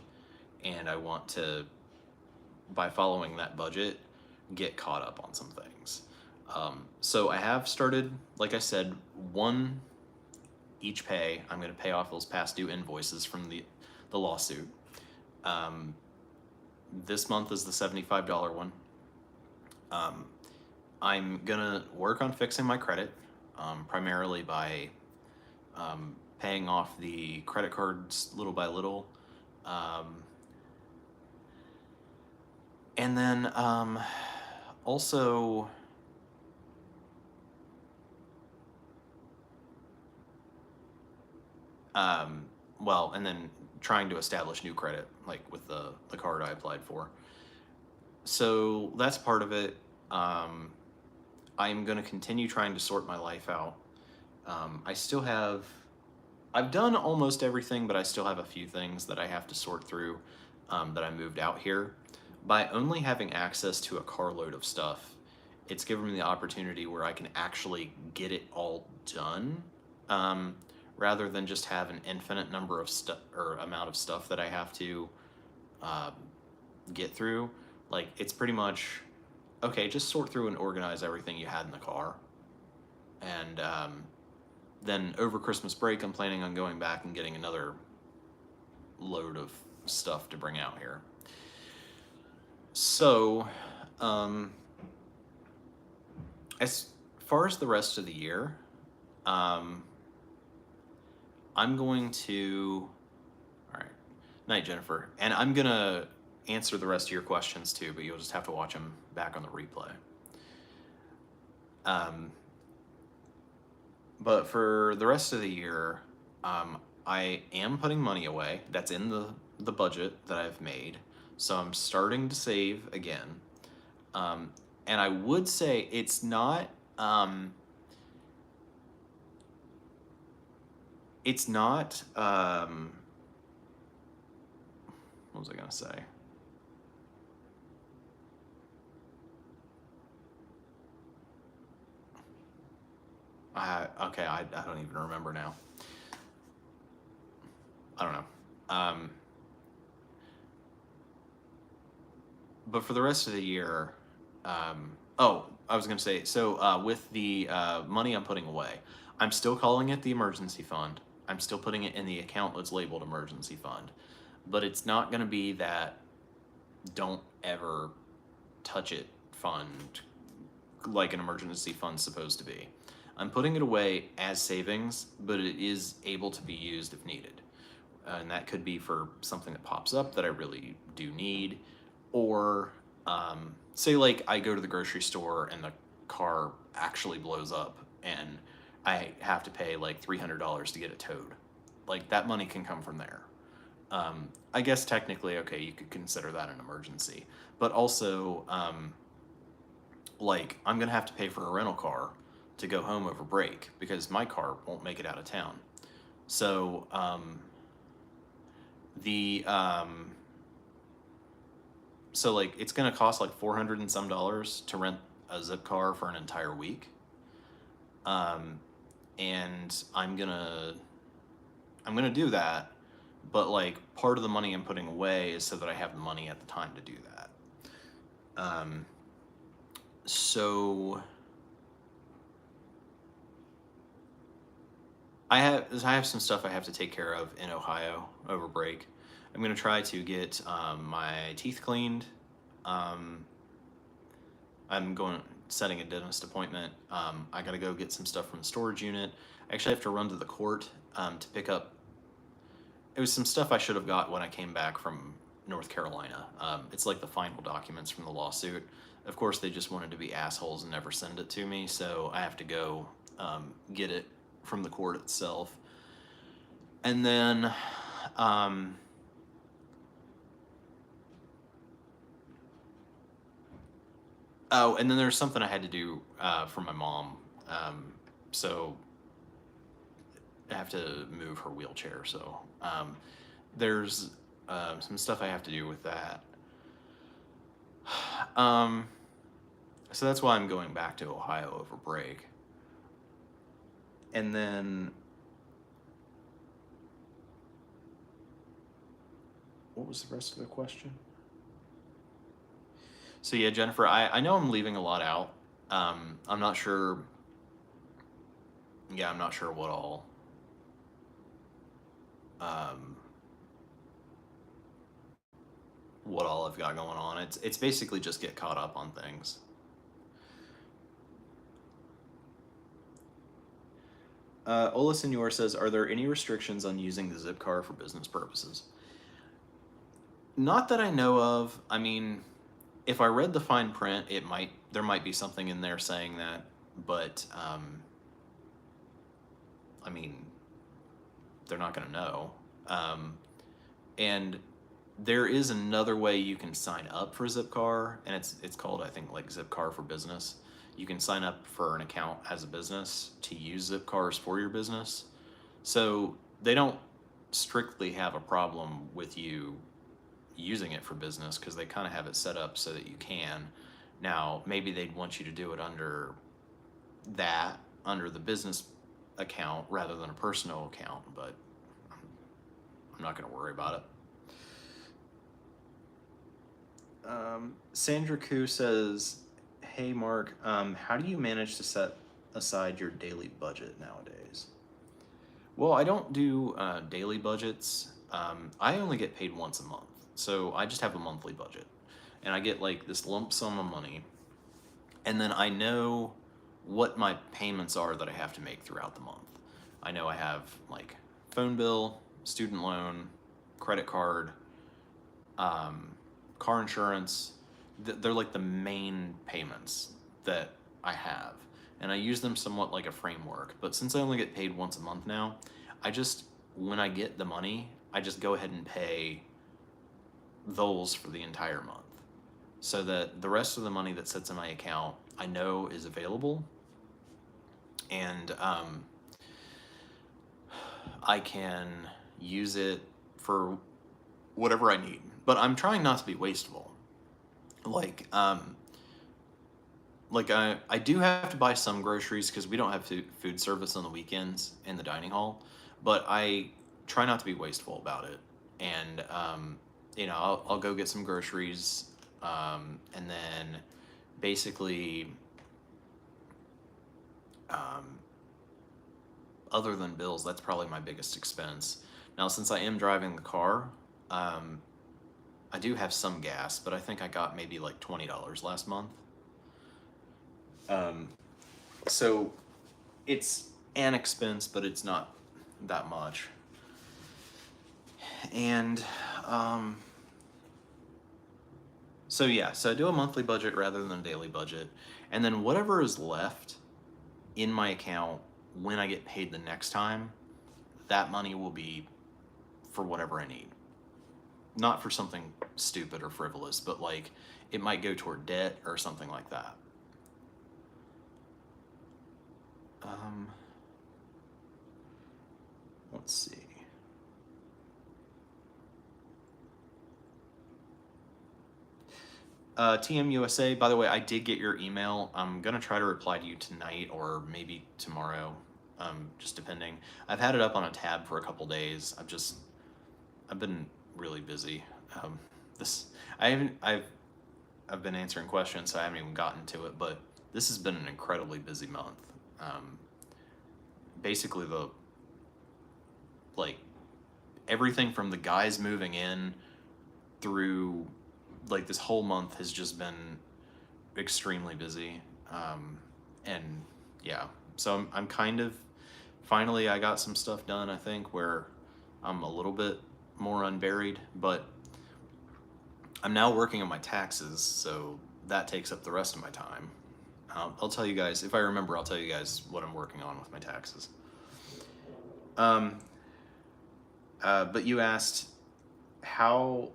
and I want to, by following that budget, get caught up on some things. So I have started, like I said, one each pay. I'm going to pay off those past due invoices from the lawsuit. This month is the $75 one. I'm going to work on fixing my credit, primarily by paying off the credit cards little by little. And then also and then trying to establish new credit, like with the card I applied for. So that's part of it. I'm going to continue trying to sort my life out. I've done almost everything, but I still have a few things that I have to sort through that I moved out here. By only having access to a carload of stuff, it's given me the opportunity where I can actually get it all done. rather than just have an infinite number of stuff or amount of stuff that I have to get through. Like, it's pretty much, okay, just sort through and organize everything you had in the car. And then over Christmas break, I'm planning on going back and getting another load of stuff to bring out here. So, as far as the rest of the year, I'm going to, all right, night, Jennifer, and I'm gonna answer the rest of your questions too, but you'll just have to watch them back on the replay. But for the rest of the year, I am putting money away. That's in the budget that I've made. So I'm starting to save again. And I would say it's not, what was I gonna say? Okay, I don't even remember now. I don't know. But for the rest of the year, oh, I was going to say, so with the money I'm putting away, I'm still calling it the emergency fund. I'm still putting it in the account that's labeled emergency fund. But it's not going to be that don't ever touch it fund like an emergency fund's supposed to be. I'm putting it away as savings, but it is able to be used if needed. And that could be for something that pops up that I really do need, or say like I go to the grocery store and the car actually blows up and I have to pay like $300 to get it towed. Like, that money can come from there. I guess technically, okay, you could consider that an emergency, but also like, I'm gonna have to pay for a rental car to go home over break because my car won't make it out of town. So so like, it's gonna cost like $400 and some to rent a zip car for an entire week. And I'm gonna do that, but like, part of the money I'm putting away is so that I have the money at the time to do that. So I have some stuff I have to take care of in Ohio over break. I'm gonna try to get my teeth cleaned. I'm setting a dentist appointment. I gotta go get some stuff from the storage unit. I actually have to run to the court to pick up. It was some stuff I should have got when I came back from North Carolina. It's like the final documents from the lawsuit. Of course, they just wanted to be assholes and never send it to me, so I have to go get it from the court itself. And then oh, and then there's something I had to do for my mom. So I have to move her wheelchair. So there's some stuff I have to do with that. So that's why I'm going back to Ohio over break. And then, what was the rest of the question? So yeah, Jennifer, I know I'm leaving a lot out. I'm not sure. Yeah, I'm not sure what all. What all I've got going on. It's basically just get caught up on things. Ola Senor says, are there any restrictions on using the zip car for business purposes? Not that I know of. I mean, if I read the fine print, there might be something in there saying that, but I mean, they're not gonna know. And there is another way you can sign up for Zipcar, and it's called, I think, like Zipcar for Business. You can sign up for an account as a business to use Zipcars for your business. So they don't strictly have a problem with you using it for business because they kind of have it set up so that you can. Now, maybe they'd want you to do it under the business account rather than a personal account, but I'm not going to worry about it. Sandra Koo says, "Hey Mark, how do you manage to set aside your daily budget nowadays?" Well, I don't do daily budgets. I only get paid once a month, so I just have a monthly budget, and I get like this lump sum of money, and then I know what my payments are that I have to make throughout the month. I know I have like phone bill, student loan, credit card, car insurance. They're like the main payments that I have. And I use them somewhat like a framework. But since I only get paid once a month now, when I get the money, I just go ahead and pay those for the entire month. So that the rest of the money that sits in my account, I know is available. And I can use it for whatever I need. But I'm trying not to be wasteful. Like I do have to buy some groceries because we don't have food service on the weekends in the dining hall, but I try not to be wasteful about it. And I'll go get some groceries, and then basically, other than bills, that's probably my biggest expense. Now, since I am driving the car, I do have some gas, but I think I got maybe like $20 last month. So it's an expense, but it's not that much. And so I do a monthly budget rather than a daily budget. And then whatever is left in my account when I get paid the next time, that money will be for whatever I need. Not for something stupid or frivolous, but like it might go toward debt or something like that. Let's see. TMUSA, by the way, I did get your email. I'm going to try to reply to you tonight or maybe tomorrow, just depending. I've had it up on a tab for a couple days. I've been really busy. I've been answering questions, so I haven't even gotten to it, but this has been an incredibly busy month. Basically everything from the guys moving in through like this whole month has just been extremely busy. And yeah, so I'm kind of, finally I got some stuff done, I think, where I'm a little bit more unburied, but I'm now working on my taxes, so that takes up the rest of my time. I'll tell you guys, if I remember, I'll tell you guys what I'm working on with my taxes. But you asked, how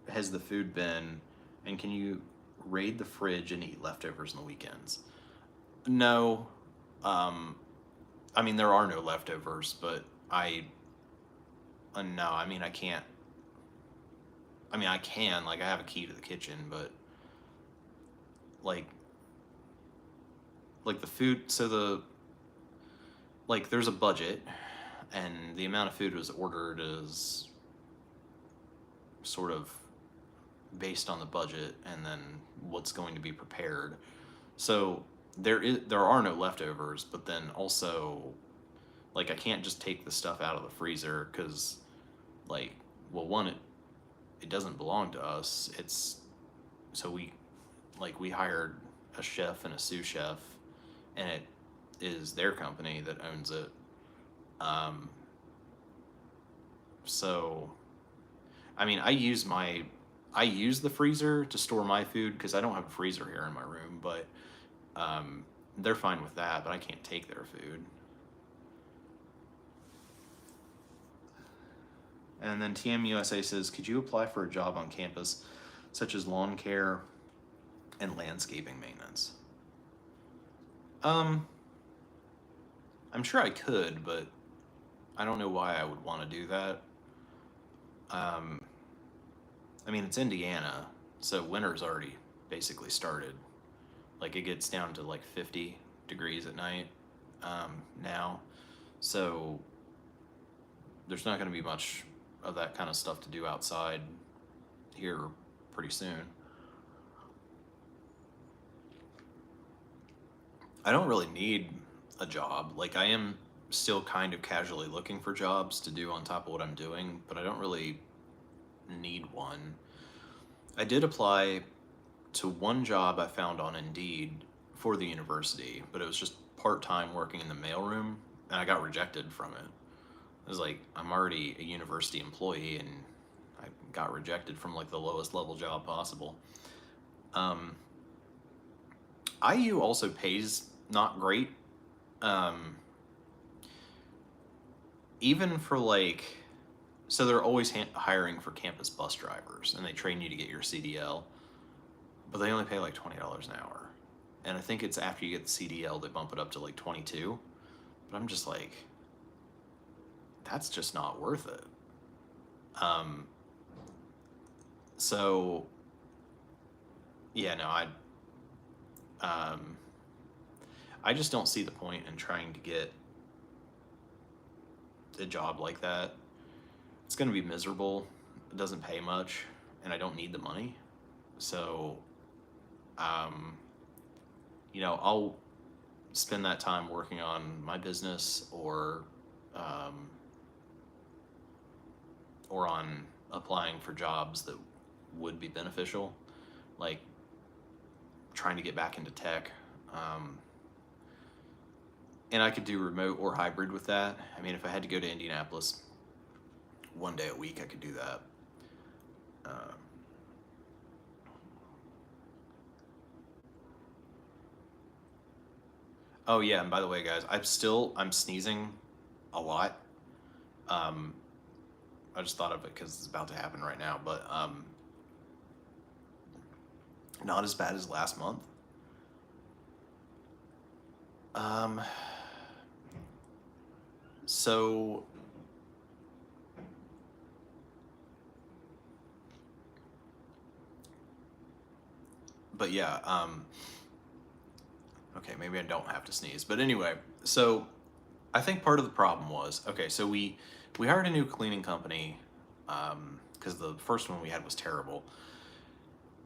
has the food been, and can you raid the fridge and eat leftovers on the weekends? No. I mean, there are no leftovers, but no, I mean, I can't. I mean, I can, like, I have a key to the kitchen, but like the food, there's a budget, and the amount of food was ordered is sort of based on the budget and then what's going to be prepared. So there are no leftovers, but then also, like, I can't just take the stuff out of the freezer because, like, well, one, it doesn't belong to us. So we hired a chef and a sous chef, and it is their company that owns it. So, I mean, I use the freezer to store my food because I don't have a freezer here in my room, but they're fine with that, but I can't take their food. And then TMUSA says, could you apply for a job on campus, such as lawn care and landscaping maintenance? I'm sure I could, but I don't know why I would want to do that. I mean, it's Indiana, so winter's already basically started. Like, it gets down to like 50 degrees at night now. So there's not going to be much of that kind of stuff to do outside here pretty soon. I don't really need a job. Like, I am still kind of casually looking for jobs to do on top of what I'm doing, but I don't really need one. I did apply to one job I found on Indeed for the university, but it was just part-time working in the mailroom, and I got rejected from it. It was like, I'm already a university employee, and I got rejected from like the lowest level job possible. IU also pays not great. Um, Even for like, so they're always hiring for campus bus drivers, and they train you to get your CDL, but they only pay like $20 an hour. And I think it's after you get the CDL, they bump it up to like 22. But I'm just like, that's just not worth it. Um, so yeah, no, I just don't see the point in trying to get a job like that. It's going to be miserable. It doesn't pay much, and I don't need the money. So, I'll spend that time working on my business um, or on applying for jobs that would be beneficial, like trying to get back into tech. And I could do remote or hybrid with that. I mean, if I had to go to Indianapolis one day a week, I could do that. Oh yeah, and by the way, guys, I'm sneezing a lot. Um, I just thought of it because it's about to happen right now, but not as bad as last month. Um, so but yeah, okay, maybe I don't have to sneeze. But anyway, so I think part of the problem was, okay, so we hired a new cleaning company because the first one we had was terrible.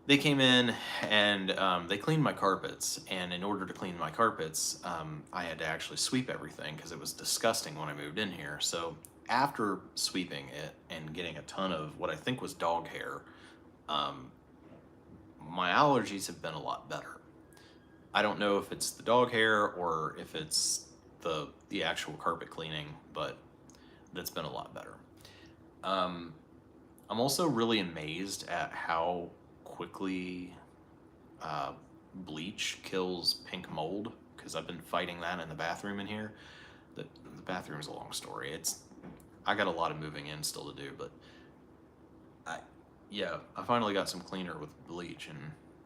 They came in and they cleaned my carpets, and in order to clean my carpets, I had to actually sweep everything because it was disgusting when I moved in here. So after sweeping it and getting a ton of what I think was dog hair, um, my allergies have been a lot better. I don't know if it's the dog hair or if it's the actual carpet cleaning, but that's been a lot better. Um, I'm also really amazed at how quickly bleach kills pink mold, because I've been fighting that in the bathroom in here. The bathroom is a long story. I got a lot of moving in still to do, but I finally got some cleaner with bleach, and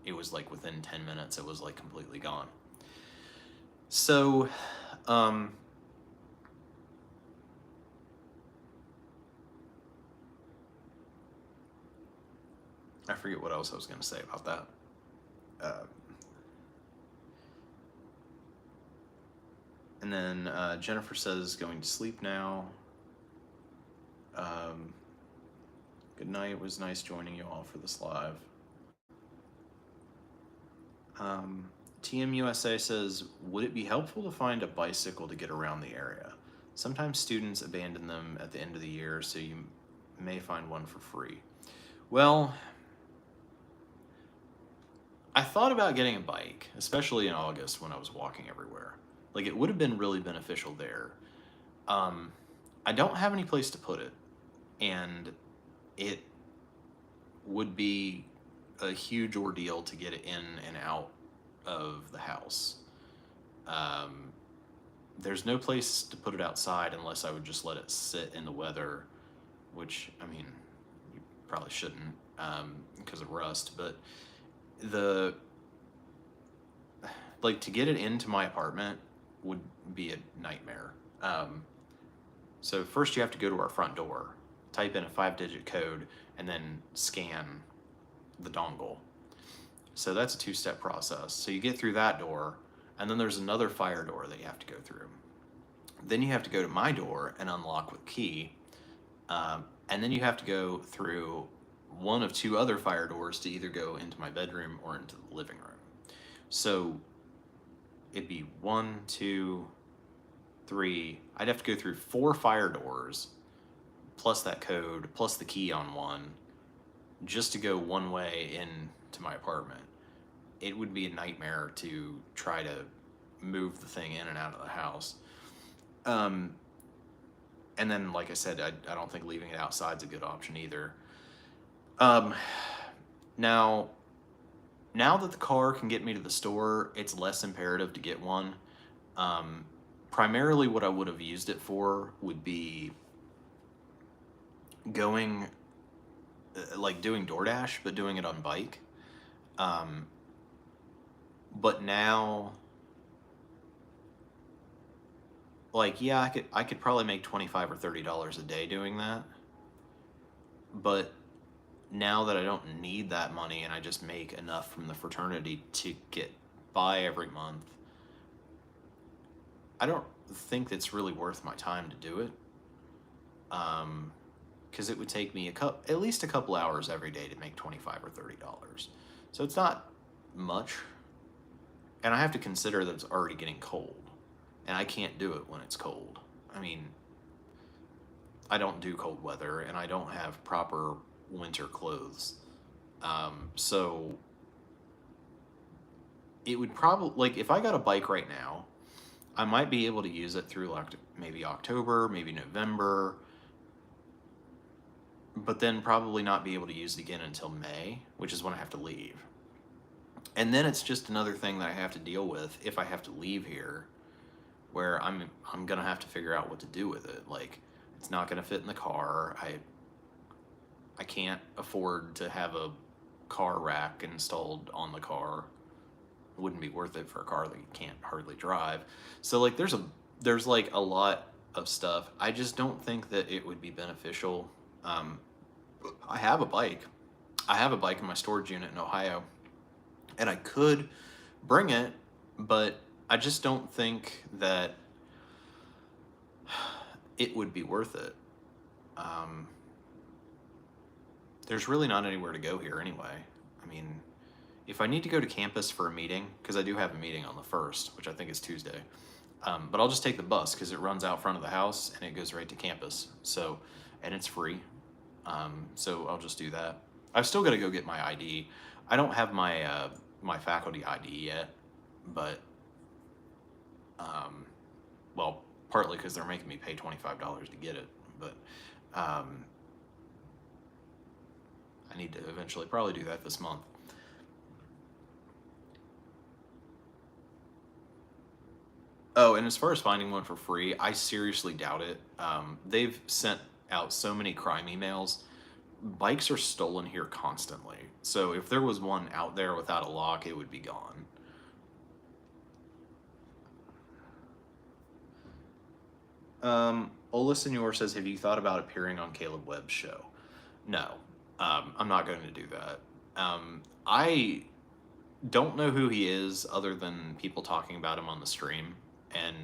it was like within 10 minutes it was like completely gone. So I forget what else I was going to say about that. And then Jennifer says going to sleep now. Good night. It was nice joining you all for this live. TMUSA says, would it be helpful to find a bicycle to get around the area? Sometimes students abandon them at the end of the year, so you may find one for free. Well, I thought about getting a bike, especially in August when I was walking everywhere. Like, it would have been really beneficial there. I don't have any place to put it, and it would be a huge ordeal to get it in and out of the house. There's no place to put it outside unless I would just let it sit in the weather, which, I mean, you probably shouldn't because of rust, but to get it into my apartment would be a nightmare. So first you have to go to our front door, type in a 5-digit code, and then scan the dongle. So that's a 2-step process. So you get through that door, and then there's another fire door that you have to go through. Then you have to go to my door and unlock with key. And then you have to go through one of two other fire doors to either go into my bedroom or into the living room. So it'd be 1, 2, 3. I'd have to go through 4 fire doors, plus that code, plus the key on one, just to go one way into my apartment. It would be a nightmare to try to move the thing in and out of the house. And then, like I said, I don't think leaving it outside is a good option either. Now that the car can get me to the store, it's less imperative to get one. Primarily what I would have used it for would be going, like doing DoorDash, but doing it on bike. But now, like, yeah, I could probably make $25 or $30 a day doing that. But now that I don't need that money and I just make enough from the fraternity to get by every month, I don't think it's really worth my time to do it. Because it would take me at least a couple hours every day to make $25 or $30. So it's not much. And I have to consider that it's already getting cold. And I can't do it when it's cold. I mean, I don't do cold weather and I don't have proper winter clothes. So it would probably, like, if I got a bike right now, I might be able to use it through like maybe October, maybe November, but then probably not be able to use it again until May, which is when I have to leave. And then it's just another thing that I have to deal with if I have to leave here, where I'm gonna have to figure out what to do with it. Like, it's not gonna fit in the car. I can't afford to have a car rack installed on the car. It wouldn't be worth it for a car that you can't hardly drive. So like there's like a lot of stuff. I just don't think that it would be beneficial. I have a bike. I have a bike in my storage unit in Ohio, and I could bring it, but I just don't think that it would be worth it. There's really not anywhere to go here anyway. I mean, if I need to go to campus for a meeting, because I do have a meeting on the 1st, which I think is Tuesday, but I'll just take the bus because it runs out front of the house and it goes right to campus. So, and it's free. So I'll just do that. I've still got to go get my ID. I don't have my my faculty ID yet, but well, partly because they're making me pay $25 to get it, but I need to eventually probably do that this month. Oh, and as far as finding one for free, I seriously doubt it. They've sent out so many crime emails. Bikes are stolen here constantly. So if there was one out there without a lock, it would be gone. Ola Senor says, have you thought about appearing on Caleb Webb's show? No, I'm not going to do that. I don't know who he is other than people talking about him on the stream. And,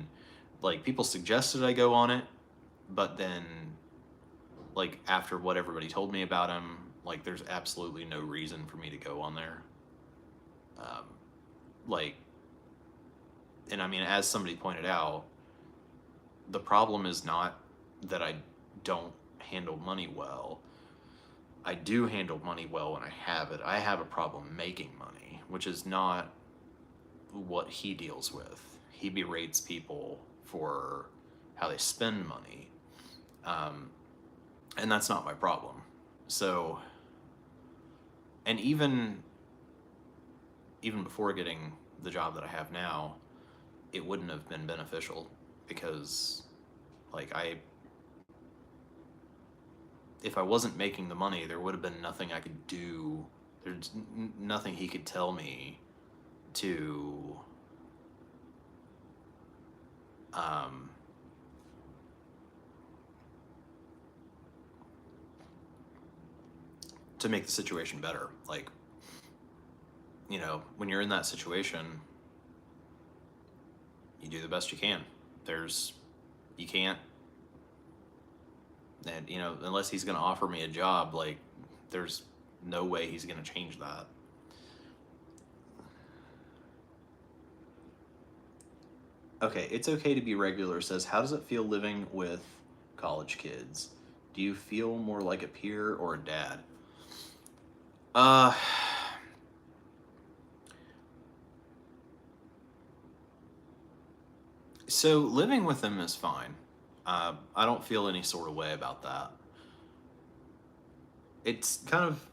like, people suggested I go on it, but then, like, after what everybody told me about him, like, there's absolutely no reason for me to go on there. Like, and I mean, as somebody pointed out, the problem is not that I don't handle money well. I do handle money well when I have it. I have a problem making money, which is not what he deals with. He berates people for how they spend money. And that's not my problem. So, and even before getting the job that I have now, it wouldn't have been beneficial because, like, if I wasn't making the money, there would have been nothing I could do. There's nothing he could tell me to make the situation better. Like, you know, when you're in that situation, you do the best you can. There's You can't. And, you know, unless he's going to offer me a job, like, there's no way he's going to change that. Okay, It's Okay to Be Regular says, how does it feel living with college kids? Do you feel more like a peer or a dad? So living with them is fine. I don't feel any sort of way about that. It's kind of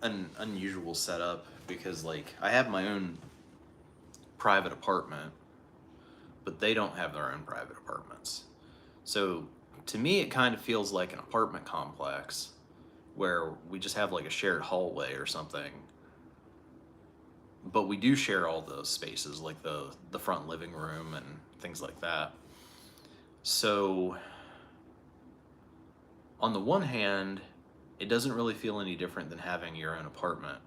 an unusual setup because, like, I have my own private apartment, but they don't have their own private apartments. So to me, it kind of feels like an apartment complex where we just have like a shared hallway or something. But we do share all those spaces, like the front living room and things like that. So on the one hand, it doesn't really feel any different than having your own apartment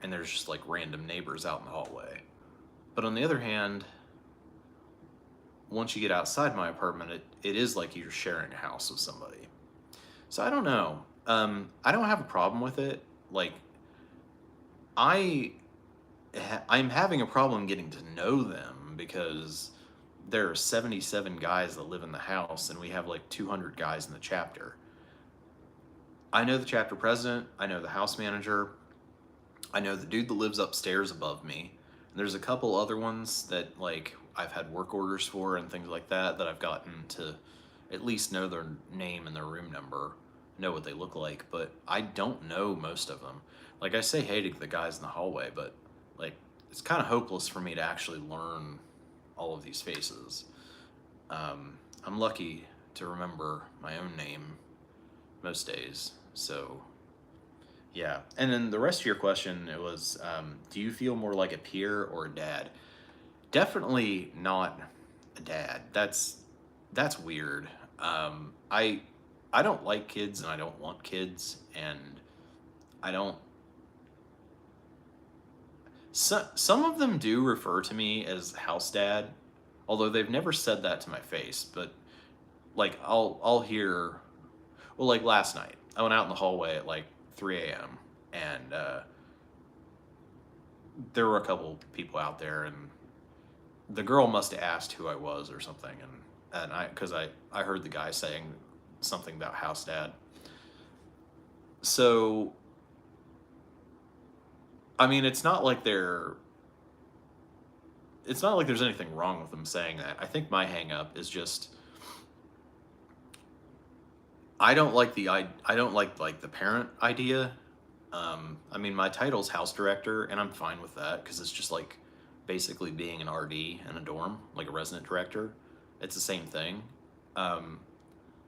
and there's just like random neighbors out in the hallway. But on the other hand, once you get outside my apartment, it is like you're sharing a house with somebody. So I don't know. I don't have a problem with it. Like, I'm having a problem getting to know them because there are 77 guys that live in the house and we have like 200 guys in the chapter. I know the chapter president, I know the house manager, I know the dude that lives upstairs above me. And there's a couple other ones that like I've had work orders for and things like that I've gotten to at least know their name and their room number, know what they look like, but I don't know most of them. Like, I say hey to the guys in the hallway, but like it's kind of hopeless for me to actually learn all of these faces. I'm lucky to remember my own name most days, so yeah. And then the rest of your question, it was, do you feel more like a peer or a dad? Definitely not a dad. That's weird. I don't like kids and I don't want kids and I don't. Some of them do refer to me as house dad, although they've never said that to my face. But like I'll hear, well, like last night I went out in the hallway at like 3 a.m. and there were a couple people out there and the girl must have asked who I was or something, and I heard the guy saying something about house dad. So I mean, it's not like there's anything wrong with them saying that. I think my hang up is just I don't like the parent idea. I mean, my title's house director, and I'm fine with that because it's just like basically being an RD in a dorm, like a resident director. It's the same thing. I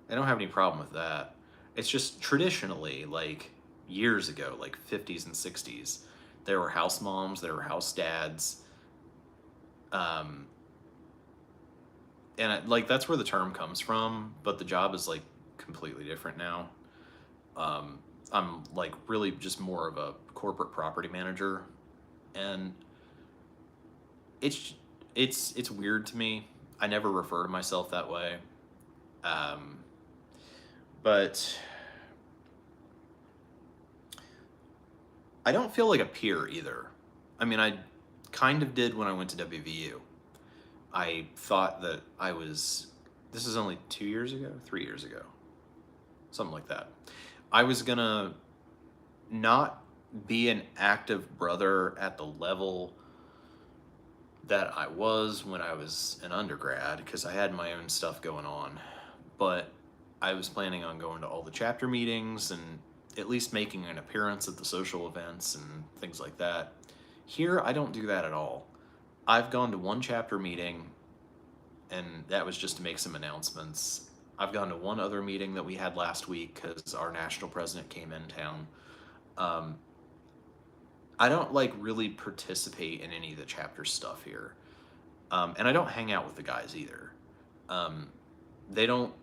don't have any problem with that. It's just traditionally, like years ago, like 50s and 60s, there were house moms, there were house dads, and like that's where the term comes from. But the job is like completely different now. I'm like really just more of a corporate property manager, and it's it's weird to me. I never refer to myself that way, but I don't feel like a peer either. I mean, I kind of did when I went to WVU. I thought that I was. This is only 2 years ago, 3 years ago, something like that. I was gonna not be an active brother at the level that I was when I was an undergrad because I had my own stuff going on. But I was planning on going to all the chapter meetings and at least making an appearance at the social events and things like that. Here, I don't do that at all. I've gone to one chapter meeting, and that was just to make some announcements. I've gone to one other meeting that we had last week because our national president came in town. I don't like really participate in any of the chapter stuff here. And I don't hang out with the guys either. They don't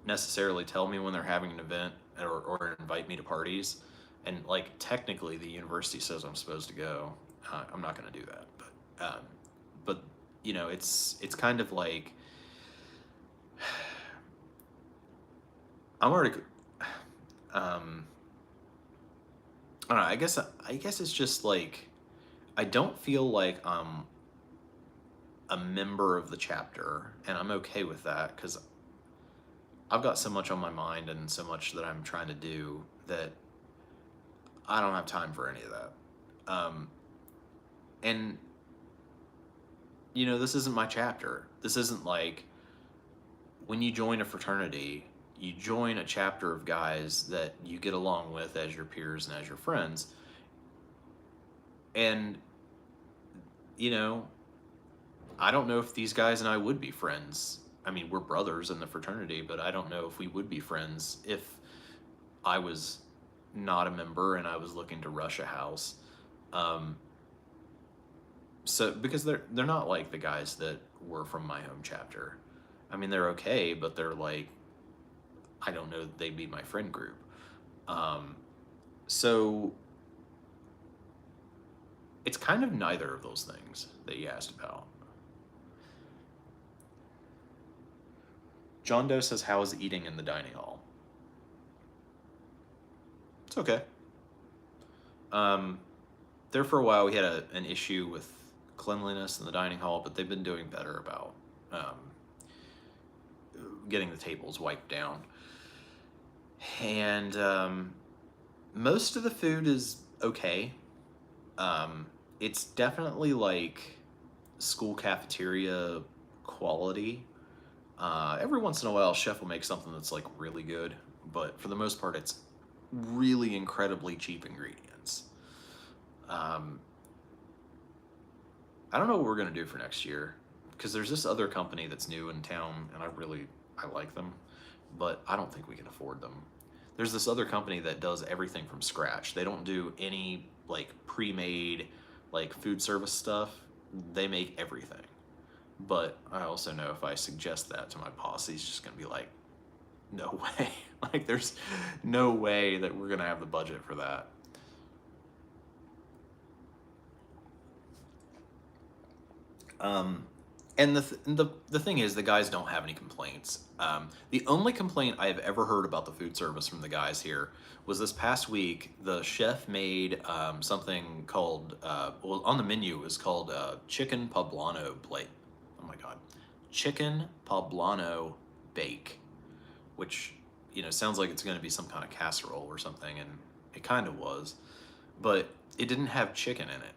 necessarily tell me when they're having an event or invite me to parties. And like technically the university says I'm supposed to go. I'm not going to do that. But you know, it's kind of like I'm already. Um, I don't know. I guess it's just like I don't feel like I'm a member of the chapter, and I'm okay with that because I've got so much on my mind and so much that I'm trying to do that I don't have time for any of that. And this isn't my chapter. This isn't like when you join a fraternity, you join a chapter of guys that you get along with as your peers and as your friends. And, you know, I don't know if these guys and I would be friends. I mean, we're brothers in the fraternity, but I don't know if we would be friends if I was not a member and I was looking to rush a house. Um, so because they're not like the guys that were from my home chapter. I mean, they're okay, but they're like I don't know that they'd be my friend group. Um, so it's kind of neither of those things that you asked about. John Doe says, "How is eating in the dining hall?" It's okay. There for a while we had an issue with cleanliness in the dining hall, but they've been doing better about um, getting the tables wiped down. And most of the food is okay. It's definitely like school cafeteria quality. Every once in a while, a chef will make something that's like really good, but for the most part, it's really incredibly cheap ingredients. Um, I don't know what we're gonna do for next year because there's this other company that's new in town, and I like them, but I don't think we can afford them. There's this other company that does everything from scratch. They don't do any like pre-made like food service stuff. They make everything. But I also know if I suggest that to my boss, he's just gonna be like, "No way!" Like, there's no way that we're gonna have the budget for that. Um, and the thing is, the guys don't have any complaints. The only complaint I have ever heard about the food service from the guys here was this past week. The chef made something called well, on the menu it was called chicken poblano plate. Oh my god, chicken poblano bake, which sounds like it's going to be some kind of casserole or something, and it kind of was, but it didn't have chicken in it.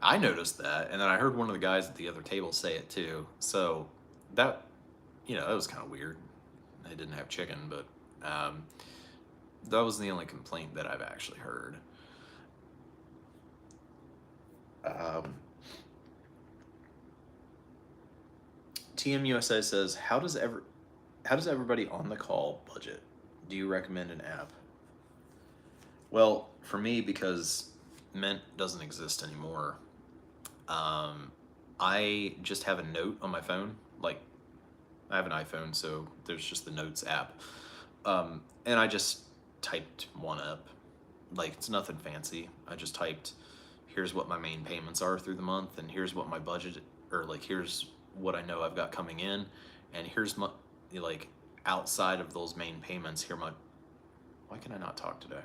I noticed that, and then I heard one of the guys at the other table say it too. So that that was kind of weird. They didn't have chicken, but that was the only complaint that I've actually heard. Um, TMUSA says, how does everybody on the call budget? Do you recommend an app? Well, for me, because Mint doesn't exist anymore, I just have a note on my phone. Like, I have an iPhone, so there's just the Notes app. And I just typed one up. Like, it's nothing fancy. I just typed, here's what my main payments are through the month, and here's what my budget, or like, here's what I know I've got coming in, and here's my, like, outside of those main payments, why can I not talk today?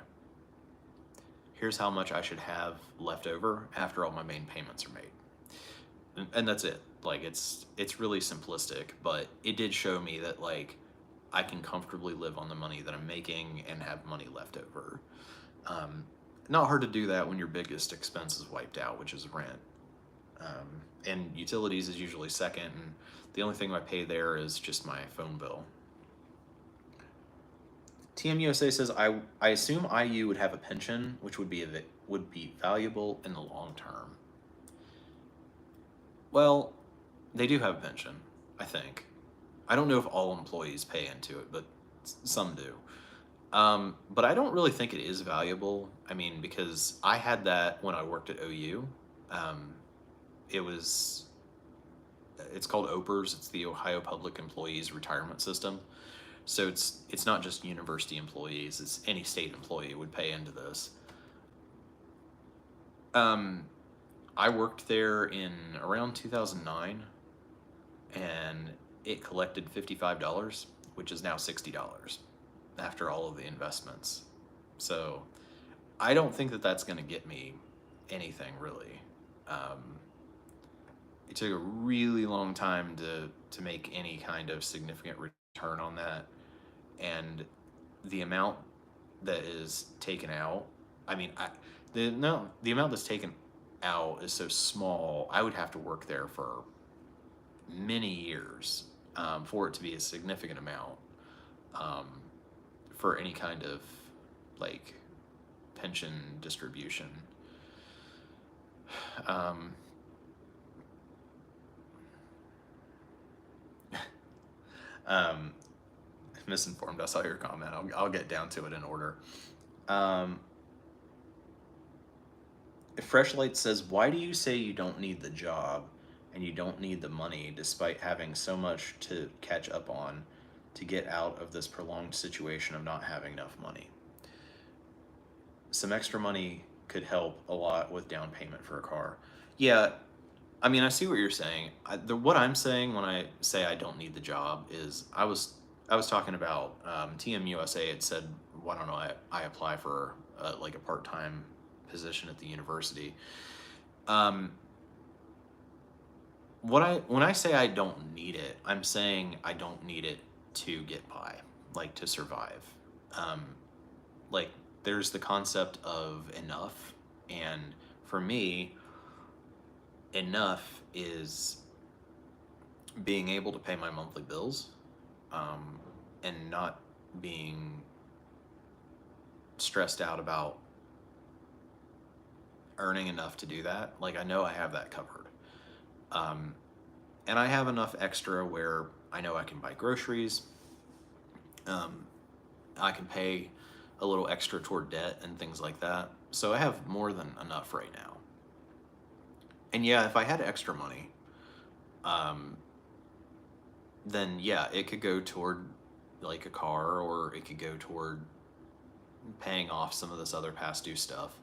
Here's how much I should have left over after all my main payments are made. And that's it. Like, it's really simplistic, but it did show me that like I can comfortably live on the money that I'm making and have money left over. Not hard to do that when your biggest expense is wiped out, which is rent. And utilities is usually second, and the only thing I pay there is just my phone bill. TMUSA says, I assume IU would have a pension, which would be valuable in the long term. Well, they do have a pension, I think. I don't know if all employees pay into it, but some do. But I don't really think it is valuable. I mean, because I had that when I worked at OU. It's called OPERS. It's the Ohio Public Employees Retirement System. So it's not just university employees. It's any state employee would pay into this. I worked there in around 2009, and it collected $55, which is now $60 after all of the investments. So I don't think that that's going to get me anything really. It took a really long time to make any kind of significant return on that, and the amount that is taken out. I mean, the amount that's taken out is so small. I would have to work there for many years for it to be a significant amount for any kind of like pension distribution. Misinformed. I saw your comment. I'll get down to it in order. Freshlight says, "Why do you say you don't need the job and you don't need the money, despite having so much to catch up on to get out of this prolonged situation of not having enough money? Some extra money could help a lot with down payment for a car." Yeah, I mean, I see what you're saying. What I'm saying when I say I don't need the job is I was talking about TM USA had said, why don't I apply for like a part-time position at the university. When I say I don't need it, I'm saying I don't need it to get by, like to survive. Like there's the concept of enough, and for me, enough is being able to pay my monthly bills, and not being stressed out about earning enough to do that. Like I know I have that covered. And I have enough extra where I know I can buy groceries. I can pay a little extra toward debt and things like that. So I have more than enough right now. And yeah, if I had extra money, then yeah, it could go toward like a car, or it could go toward paying off some of this other past due stuff.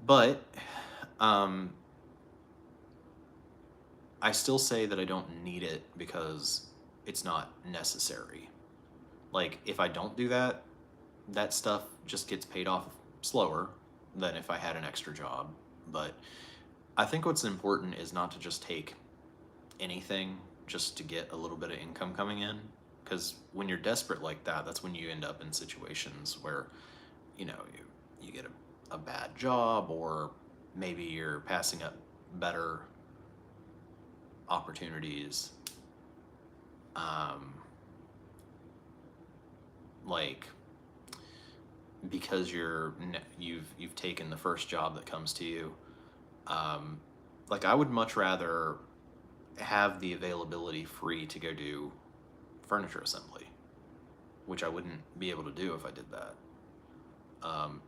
But I still say that I don't need it because it's not necessary. Like if I don't do that, that stuff just gets paid off slower than if I had an extra job. But I think what's important is not to just take anything just to get a little bit of income coming in, because when you're desperate like that, that's when you end up in situations where you get a bad job, or maybe you're passing up better opportunities, like because you've taken the first job that comes to you. Like I would much rather have the availability free to go do furniture assembly, which I wouldn't be able to do if I did that.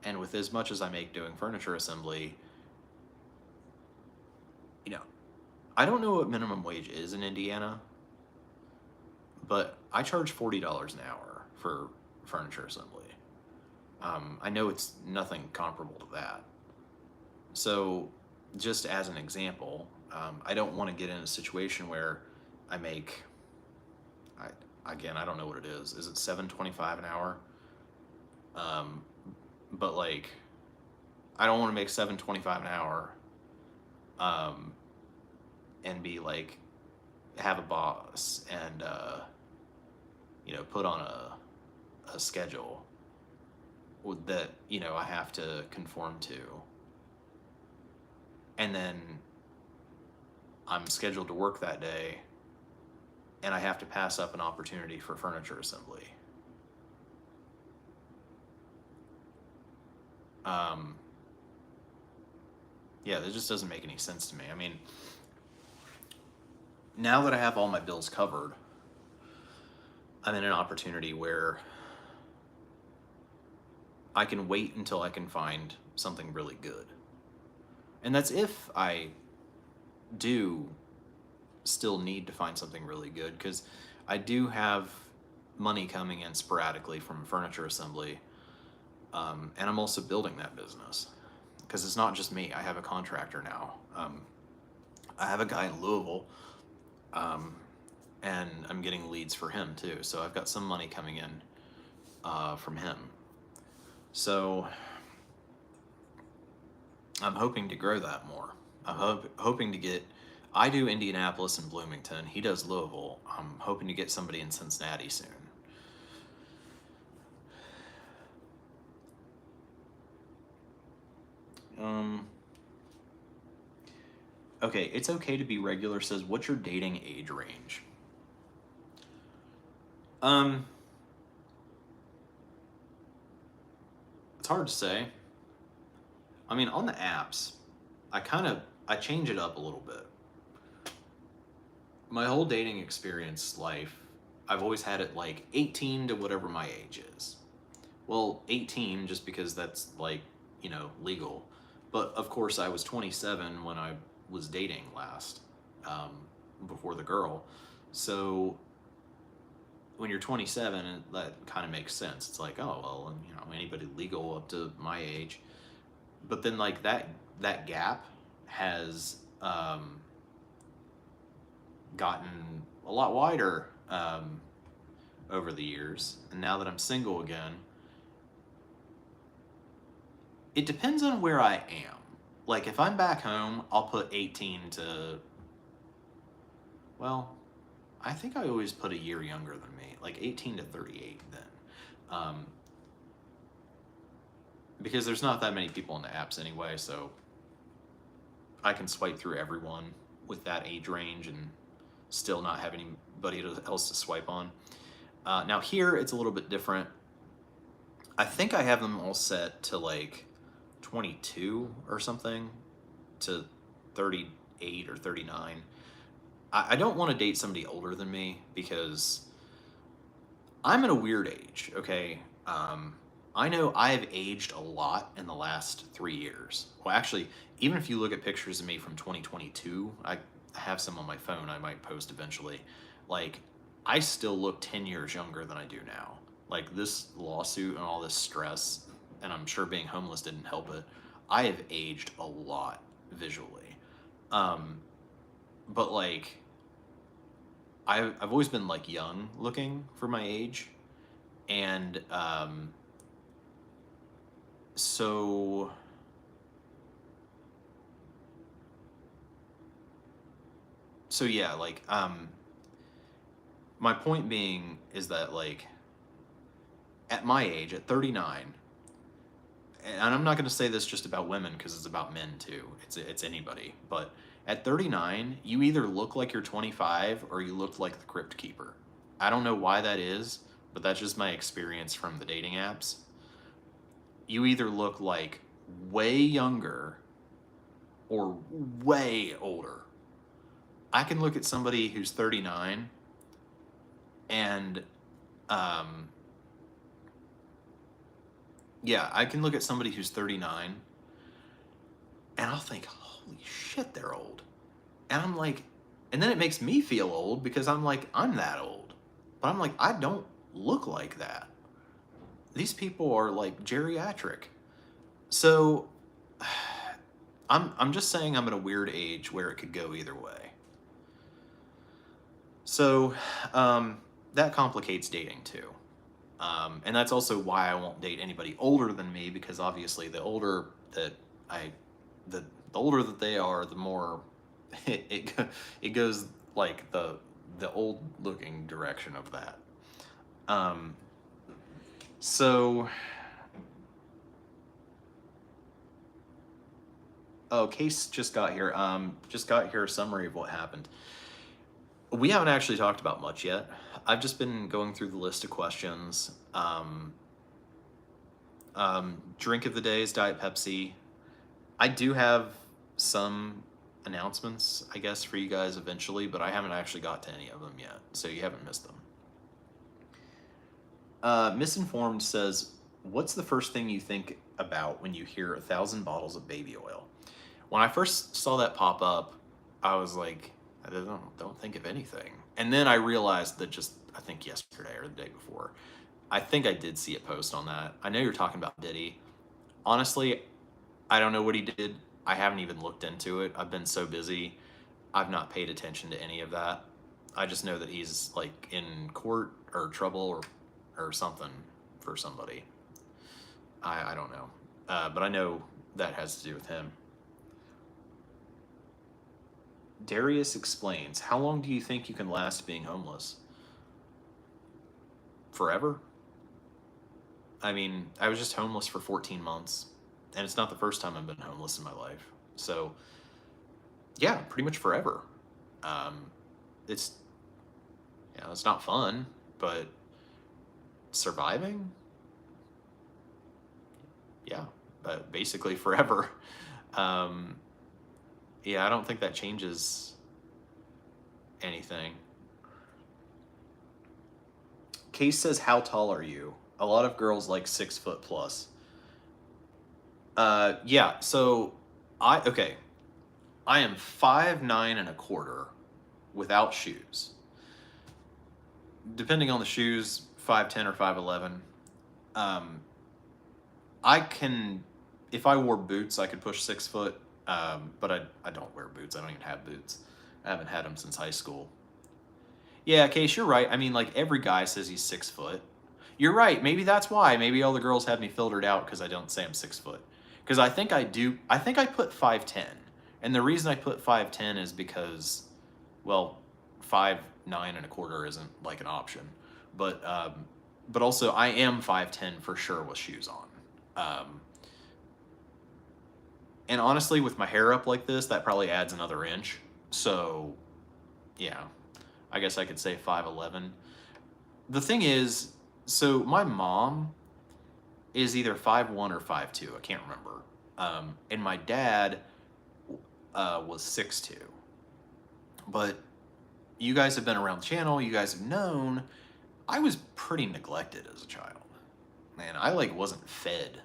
And with as much as I make doing furniture assembly, I don't know what minimum wage is in Indiana, but I charge $40 an hour for furniture assembly. I know it's nothing comparable to that. So just as an example, I don't want to get in a situation where I make, I don't know what it is. Is it $7.25 an hour? But like, I don't want to make $7.25 an hour, and be like, have a boss and put on a schedule that I have to conform to, and then I'm scheduled to work that day and I have to pass up an opportunity for furniture assembly. Yeah, that just doesn't make any sense to me. I mean, now that I have all my bills covered, I'm in an opportunity where I can wait until I can find something really good. And that's if I do still need to find something really good, because I do have money coming in sporadically from furniture assembly, and I'm also building that business, because it's not just me. I have a contractor now. I have a guy in Louisville, and I'm getting leads for him too. So I've got some money coming in from him. So I'm hoping to grow that more. I'm hoping to get. I do Indianapolis and Bloomington. He does Louisville. I'm hoping to get somebody in Cincinnati soon. Okay, it's okay to be regular says, what's your dating age range? It's hard to say. I mean, on the apps, I change it up a little bit. My whole dating experience life, I've always had it like 18 to whatever my age is. Well, 18 just because that's like, legal. But of course, I was 27 when I was dating last, before the girl. So when you're 27, that kind of makes sense. It's like, oh, well, anybody legal up to my age. But then like that gap has gotten a lot wider over the years. And now that I'm single again, it depends on where I am. Like if I'm back home, I'll put 18 to, well, I think I always put a year younger than me, like 18 to 38 then. Because there's not that many people on the apps anyway, so I can swipe through everyone with that age range and still not have anybody else to swipe on. Now here, it's a little bit different. I think I have them all set to like 22 or something to 38 or 39. I don't want to date somebody older than me because I'm in a weird age, okay? I know I've aged a lot in the last 3 years. Well, actually, even if you look at pictures of me from 2022, I have some on my phone I might post eventually. Like, I still look 10 years younger than I do now. Like, this lawsuit and all this stress, and I'm sure being homeless didn't help it, I have aged a lot visually. But, like, I've always been, like, young looking for my age. And, so yeah, like, my point being is that, like, at my age, at 39, and I'm not going to say this just about women because it's about men too. It's anybody. But at 39, you either look like you're 25 or you look like the Crypt Keeper. I don't know why that is, but that's just my experience from the dating apps. You either look like way younger or way older. I can look at somebody who's 39 and yeah, I can look at somebody who's 39 and I'll think, holy shit, they're old. And I'm like, and then it makes me feel old because I'm like, I'm that old. But I'm like, I don't look like that. These people are like geriatric. So I'm just saying I'm at a weird age where it could go either way. So that complicates dating too. And that's also why I won't date anybody older than me, because obviously the older that the older that they are, the more it goes like the old looking direction of that. So, oh, Case just got here. Just got here a summary of what happened. We haven't actually talked about much yet. I've just been going through the list of questions. Drink of the day is Diet Pepsi. I do have some announcements, I guess, for you guys eventually, but I haven't actually got to any of them yet, so you haven't missed them. Misinformed says, what's the first thing you think about when you hear 1,000 bottles of baby oil? When I first saw that pop up, I was like, I don't think of anything. And then I realized that just, I think yesterday or the day before, I think I did see a post on that. I know you're talking about Diddy. Honestly, I don't know what he did. I haven't even looked into it. I've been so busy. I've not paid attention to any of that. I just know that he's like in court or trouble or something for somebody. I don't know. But I know that has to do with him. Darius explains, how long do you think you can last being homeless? Forever? I mean, I was just homeless for 14 months, and it's not the first time I've been homeless in my life. So, yeah, pretty much forever. Um, it's, it's not fun, but surviving? Yeah, but basically forever. Um, yeah, I don't think that changes anything. Case says, how tall are you? A lot of girls like 6 foot plus. Yeah, so okay. I am 5'9 1/4" without shoes. Depending on the shoes, 5'10 or 5'11. Um, I can, if I wore boots, I could push 6 foot. But I don't wear boots. I don't even have boots. I haven't had them since high school. Yeah, Case, you're right. I mean, like, every guy says he's 6 foot. You're right. Maybe that's why. Maybe all the girls have me filtered out because I don't say I'm 6 foot. Because I think I do. I think I put 5'10", and the reason I put 5'10" is because, well, 5'9 1/4" isn't like an option, but also I am 5'10" for sure with shoes on. And honestly, with my hair up like this, that probably adds another inch. So, yeah, I guess I could say 5'11". The thing is, so my mom is either 5'1" or 5'2". I can't remember. And my dad was 6'2". But you guys have been around the channel. You guys have known I was pretty neglected as a child. Man, I like wasn't fed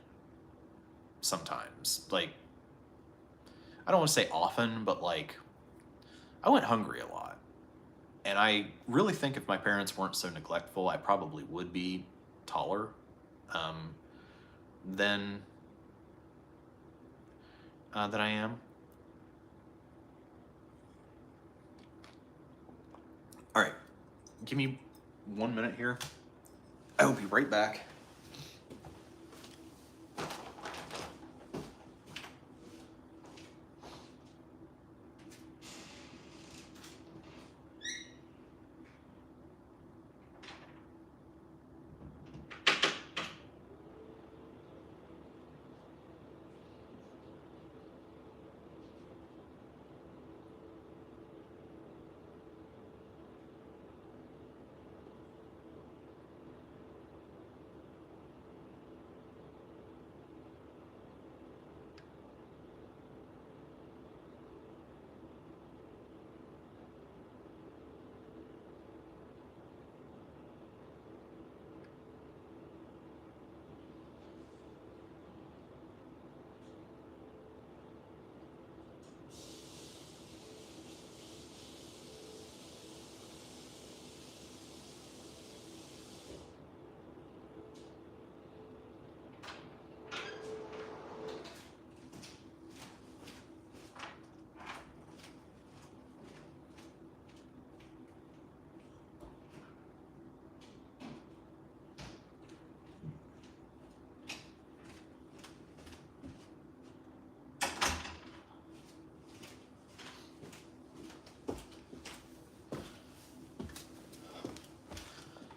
sometimes. Like, I don't want to say often, but like I went hungry a lot. And I really think if my parents weren't so neglectful, I probably would be taller than I am. All right, give me 1 minute here. I will be right back.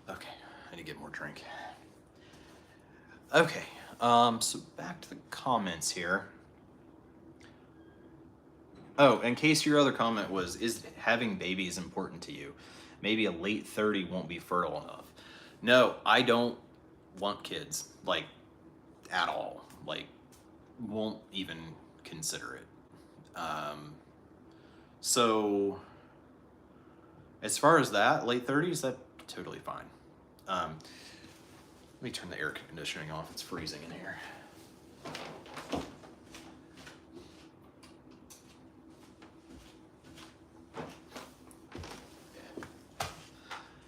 Okay, I need to get more drink. Okay, so back to the comments here. Oh, in case your other comment was, is having babies important to you? Maybe a late 30 won't be fertile enough. No, I don't want kids, like, at all. Like, won't even consider it. So, as far as that, late 30s, that's totally fine. Let me turn the air conditioning off. It's freezing in here.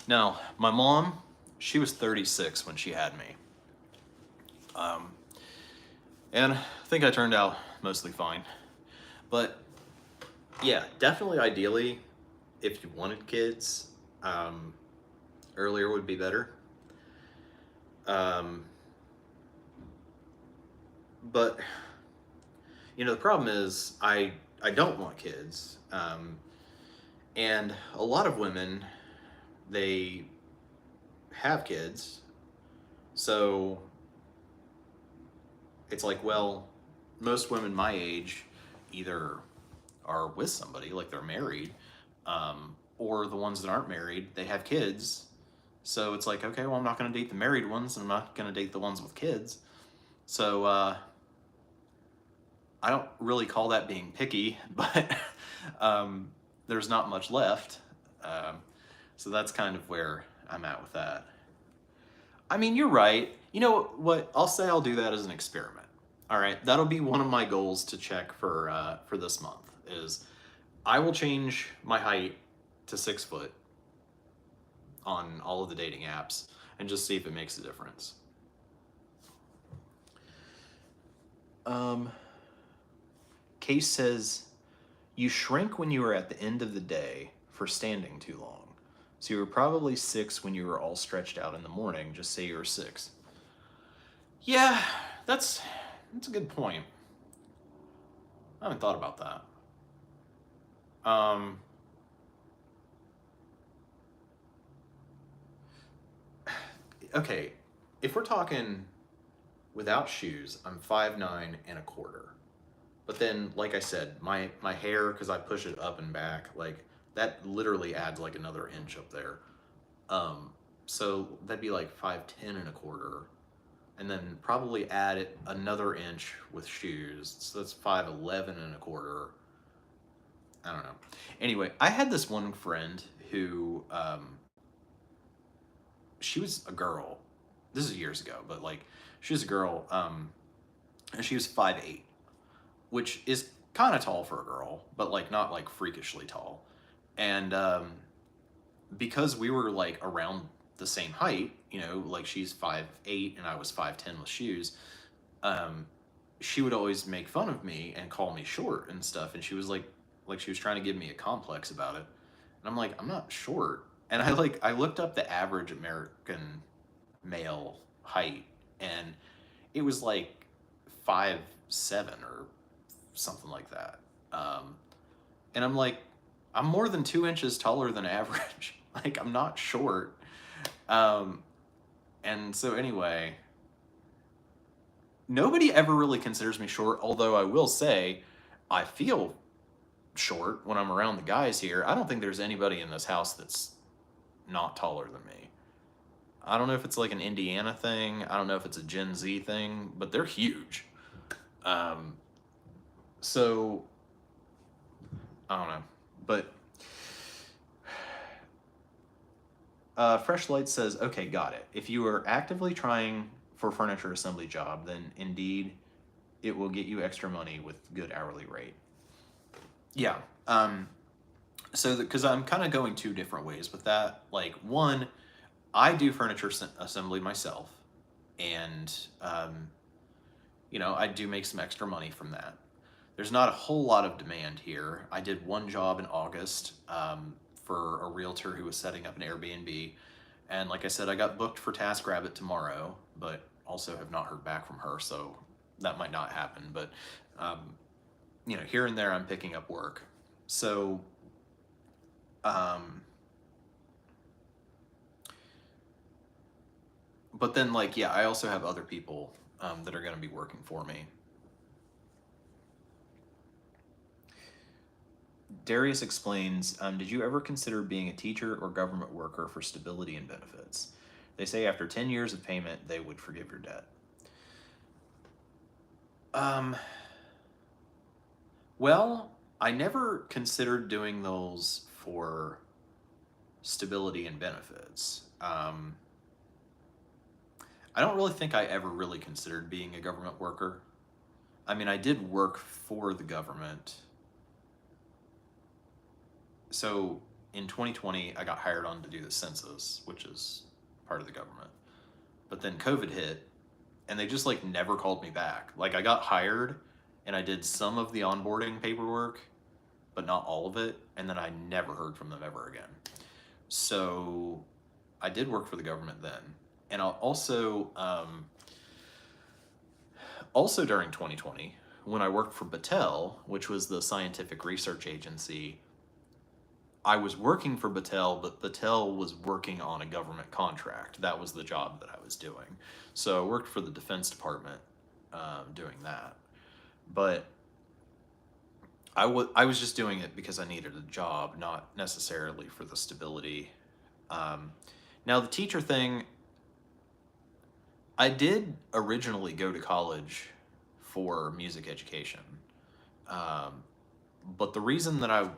Now, my mom, she was 36 when she had me. And I think I turned out mostly fine. But yeah, definitely ideally, if you wanted kids, Earlier would be better. But the problem is I don't want kids. And a lot of women, they have kids. So it's like, well, most women my age either are with somebody, like they're married, or the ones that aren't married, they have kids. So it's like, okay, well, I'm not going to date the married ones, and I'm not going to date the ones with kids. So I don't really call that being picky, but there's not much left. So that's kind of where I'm at with that. I mean, you're right. You know what? I'll say I'll do that as an experiment. All right, that'll be one of my goals to check for this month. Is I will change my height to 6 foot on all of the dating apps and just see if it makes a difference. Case says, you shrink when you are at the end of the day for standing too long. So you were probably 6 when you were all stretched out in the morning. Just say you were 6. Yeah, that's a good point. I haven't thought about that. Okay, if we're talking without shoes, I'm 5'9.25". But then, like I said, my hair, because I push it up and back, like that literally adds like another inch up there. So that'd be like 5'10.25", and then probably add it another inch with shoes. So that's 5'11.25". I don't know. Anyway, I had this one friend who, she was a girl. This is years ago, but like she was a girl, and she was 5'8", which is kind of tall for a girl, but like not like freakishly tall. And because we were like around the same height, like she's 5'8" and I was 5'10" with shoes, she would always make fun of me and call me short and stuff. And she was like she was trying to give me a complex about it. And I'm like, I'm not short. And I looked up the average American male height, and it was like 5'7" or something like that. And I'm like, I'm more than 2 inches taller than average. Like, I'm not short. And so anyway, nobody ever really considers me short, although I will say I feel short when I'm around the guys here. I don't think there's anybody in this house that's not taller than me. I don't know if it's like an Indiana thing. I don't know if it's a Gen Z thing, but they're huge. So I don't know, but Fresh Light says, okay, got it. If you are actively trying for a furniture assembly job, then indeed it will get you extra money with good hourly rate. Yeah. So because I'm kind of going 2 different ways with that. Like, one, I do furniture assembly myself, and I do make some extra money from that. There's not a whole lot of demand here. I did one job in August for a realtor who was setting up an Airbnb, and like I said, I got booked for TaskRabbit tomorrow, but also have not heard back from her, so that might not happen. But here and there, I'm picking up work. So but then, like, yeah, I also have other people that are going to be working for me. Darius explains, did you ever consider being a teacher or government worker for stability and benefits? They say after 10 years of payment, they would forgive your debt. Well, I never considered doing those for stability and benefits. I don't really think I ever really considered being a government worker. I mean, I did work for the government. So in 2020, I got hired on to do the census, which is part of the government. But then COVID hit, and they just like never called me back. Like, I got hired and I did some of the onboarding paperwork, but not all of it. And then I never heard from them ever again, So I did work for the government then. And I'll also, also during 2020, when I worked for Battelle, which was the scientific research agency, I was working for Battelle, but Battelle was working on a government contract. That was the job that I was doing. So I worked for the Defense Department doing that. But I was just doing it because I needed a job, not necessarily for the stability. Um, Now, the teacher thing, I did originally go to college for music education. Um, but the reason that I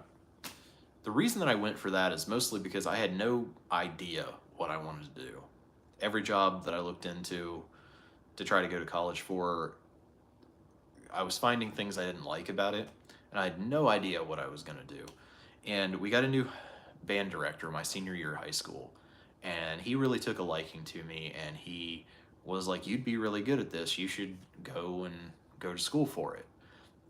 went for that is mostly because I had no idea what I wanted to do. Every job that I looked into to try to go to college for, I was finding things I didn't like about it, and I had no idea what I was going to do. And we got a new band director my senior year of high school, and he really took a liking to me, and he was like, "You'd be really good at this. You should go to school for it."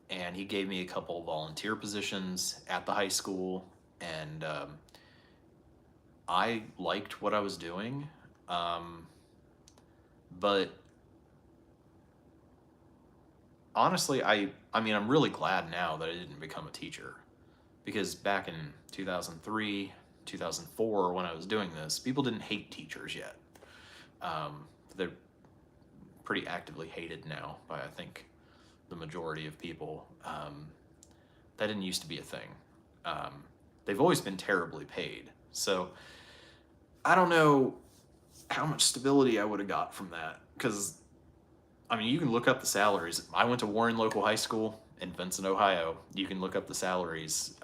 And he gave me a couple volunteer positions at the high school, and I liked what I was doing. But honestly, I mean, I'm really glad now that I didn't become a teacher, because back in 2003, 2004, when I was doing this, people didn't hate teachers yet. They're pretty actively hated now by, I think, the majority of people. That didn't used to be a thing. They've always been terribly paid. So I don't know how much stability I would have got from that, because I mean, you can look up the salaries. I went to Warren Local High School in Vincent, Ohio. You can look up the salaries.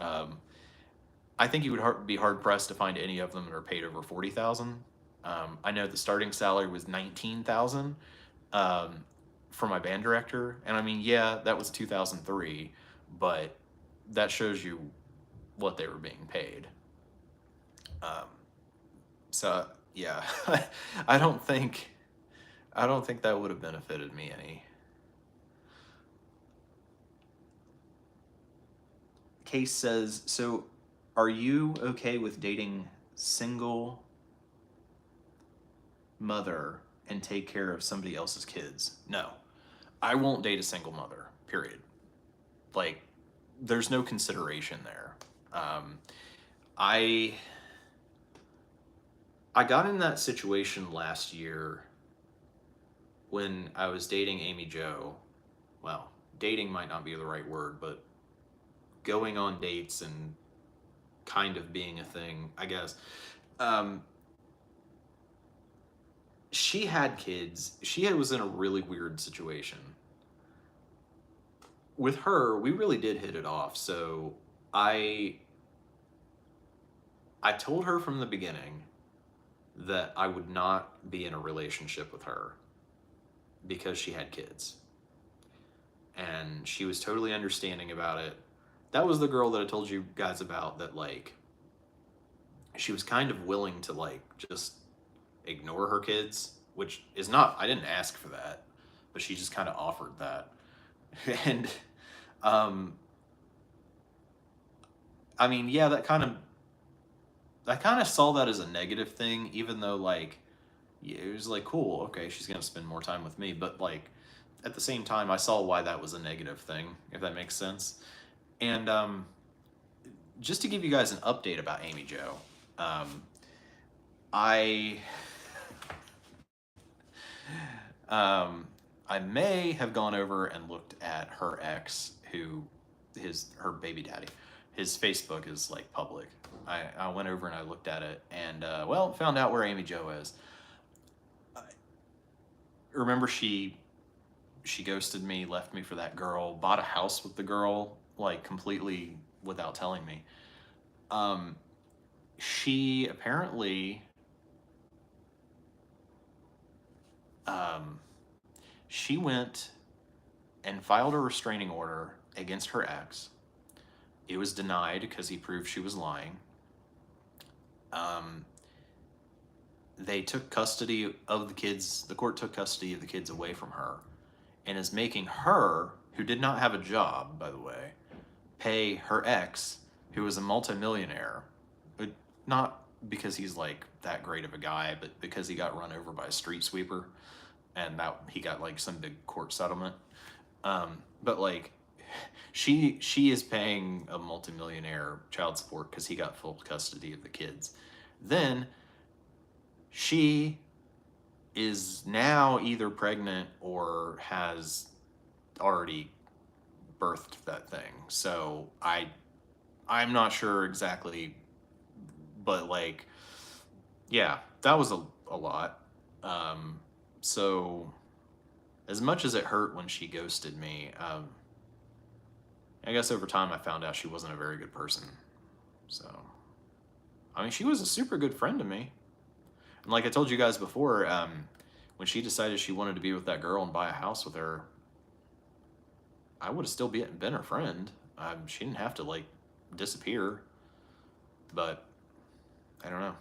I think you would be hard pressed to find any of them that are paid over 40,000. I know the starting salary was 19,000 for my band director, and I mean, yeah, that was 2003, but that shows you what they were being paid. Um, so yeah, I don't think I don't think that would have benefited me any. Case says, so are you okay with dating single mother and take care of somebody else's kids? No. I won't date a single mother, period. Like, there's no consideration there. Um, I I got in that situation last year when I was dating Amy Jo. Well, dating might not be the right word, but going on dates and kind of being a thing, I guess. Um, she had kids. Was in a really weird situation. With her, we really did hit it off. So I I told her from the beginning that I would not be in a relationship with her because she had kids. And she was totally understanding about it. That was the girl that I told you guys about, that like she was kind of willing to like just ignore her kids, which is not, I didn't ask for that, but she just kind of offered that. And um I mean, yeah, I kind of saw that as a negative thing, even though like yeah, it was like cool, okay, she's gonna spend more time with me, but like at the same time, I saw why that was a negative thing, if that makes sense. And just to give you guys an update about Amy Jo, I I may have gone over and looked at her ex, who her baby daddy. His Facebook is like public. I went over and I looked at it, and well, found out where Amy Jo is. Remember, she ghosted me, left me for that girl, bought a house with the girl, like completely without telling me. Um, she apparently um, she went and filed a restraining order against her ex. It was denied because he proved she was lying. Um, they took custody of the kids. The court took custody of the kids away from her, and is making her, who did not have a job, by the way, pay her ex, who was a multimillionaire, but not because he's like that great of a guy, but because he got run over by a street sweeper, and that he got like some big court settlement. But like, she is paying a multimillionaire child support because he got full custody of the kids. Then she is now either pregnant or has already birthed that thing. So I'm not sure exactly, but like, yeah, that was a lot. So as much as it hurt when she ghosted me, I guess over time I found out she wasn't a very good person. So, I mean, she was a super good friend to me. And like I told you guys before, when she decided she wanted to be with that girl and buy a house with her, I would have still been her friend. She didn't have to like disappear, but I don't know.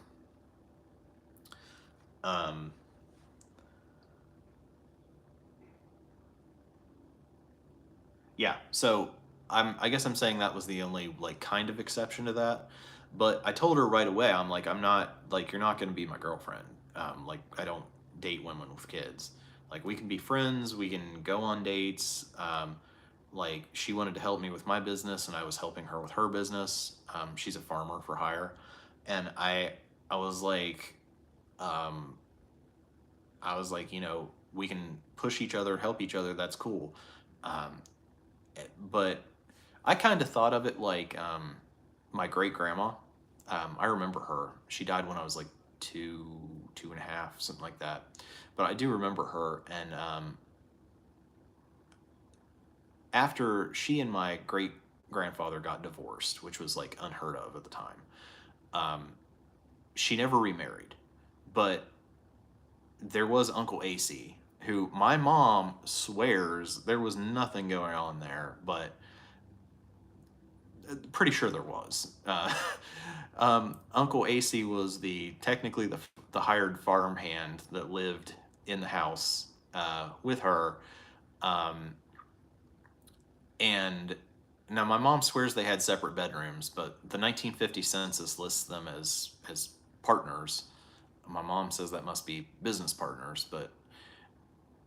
Yeah, so I guess I'm saying that was the only like kind of exception to that. But I told her right away, I'm like, I'm not like, you're not going to be my girlfriend. Like I don't date women with kids. Like we can be friends, we can go on dates. Like she wanted to help me with my business, and I was helping her with her business. She's a farmer for hire, and I was like, um, you know, we can push each other, help each other. That's cool. Um, but I kind of thought of it like my great grandma. I remember her. She died when I was like two and a half, something like that. But I do remember her. And after she and my great grandfather got divorced, which was like unheard of at the time, um, she never remarried. But there was Uncle AC, who my mom swears there was nothing going on there, but pretty sure there was. Uncle AC was technically the hired farmhand that lived in the house with her, um, and now my mom swears they had separate bedrooms, but the 1950 census lists them as partners. My mom says that must be business partners, but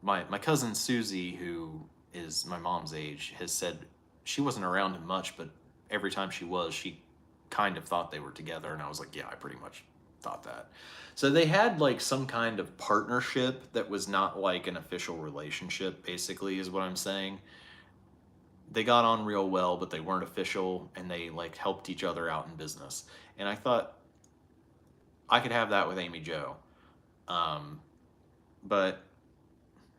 my cousin Susie, who is my mom's age, has said she wasn't around him much, but every time she was, she kind of thought they were together, and I was like, yeah, I pretty much thought that. So they had like some kind of partnership that was not like an official relationship, basically, is what I'm saying. They got on real well, but they weren't official, and they like helped each other out in business. And I thought I could have that with Amy Jo. But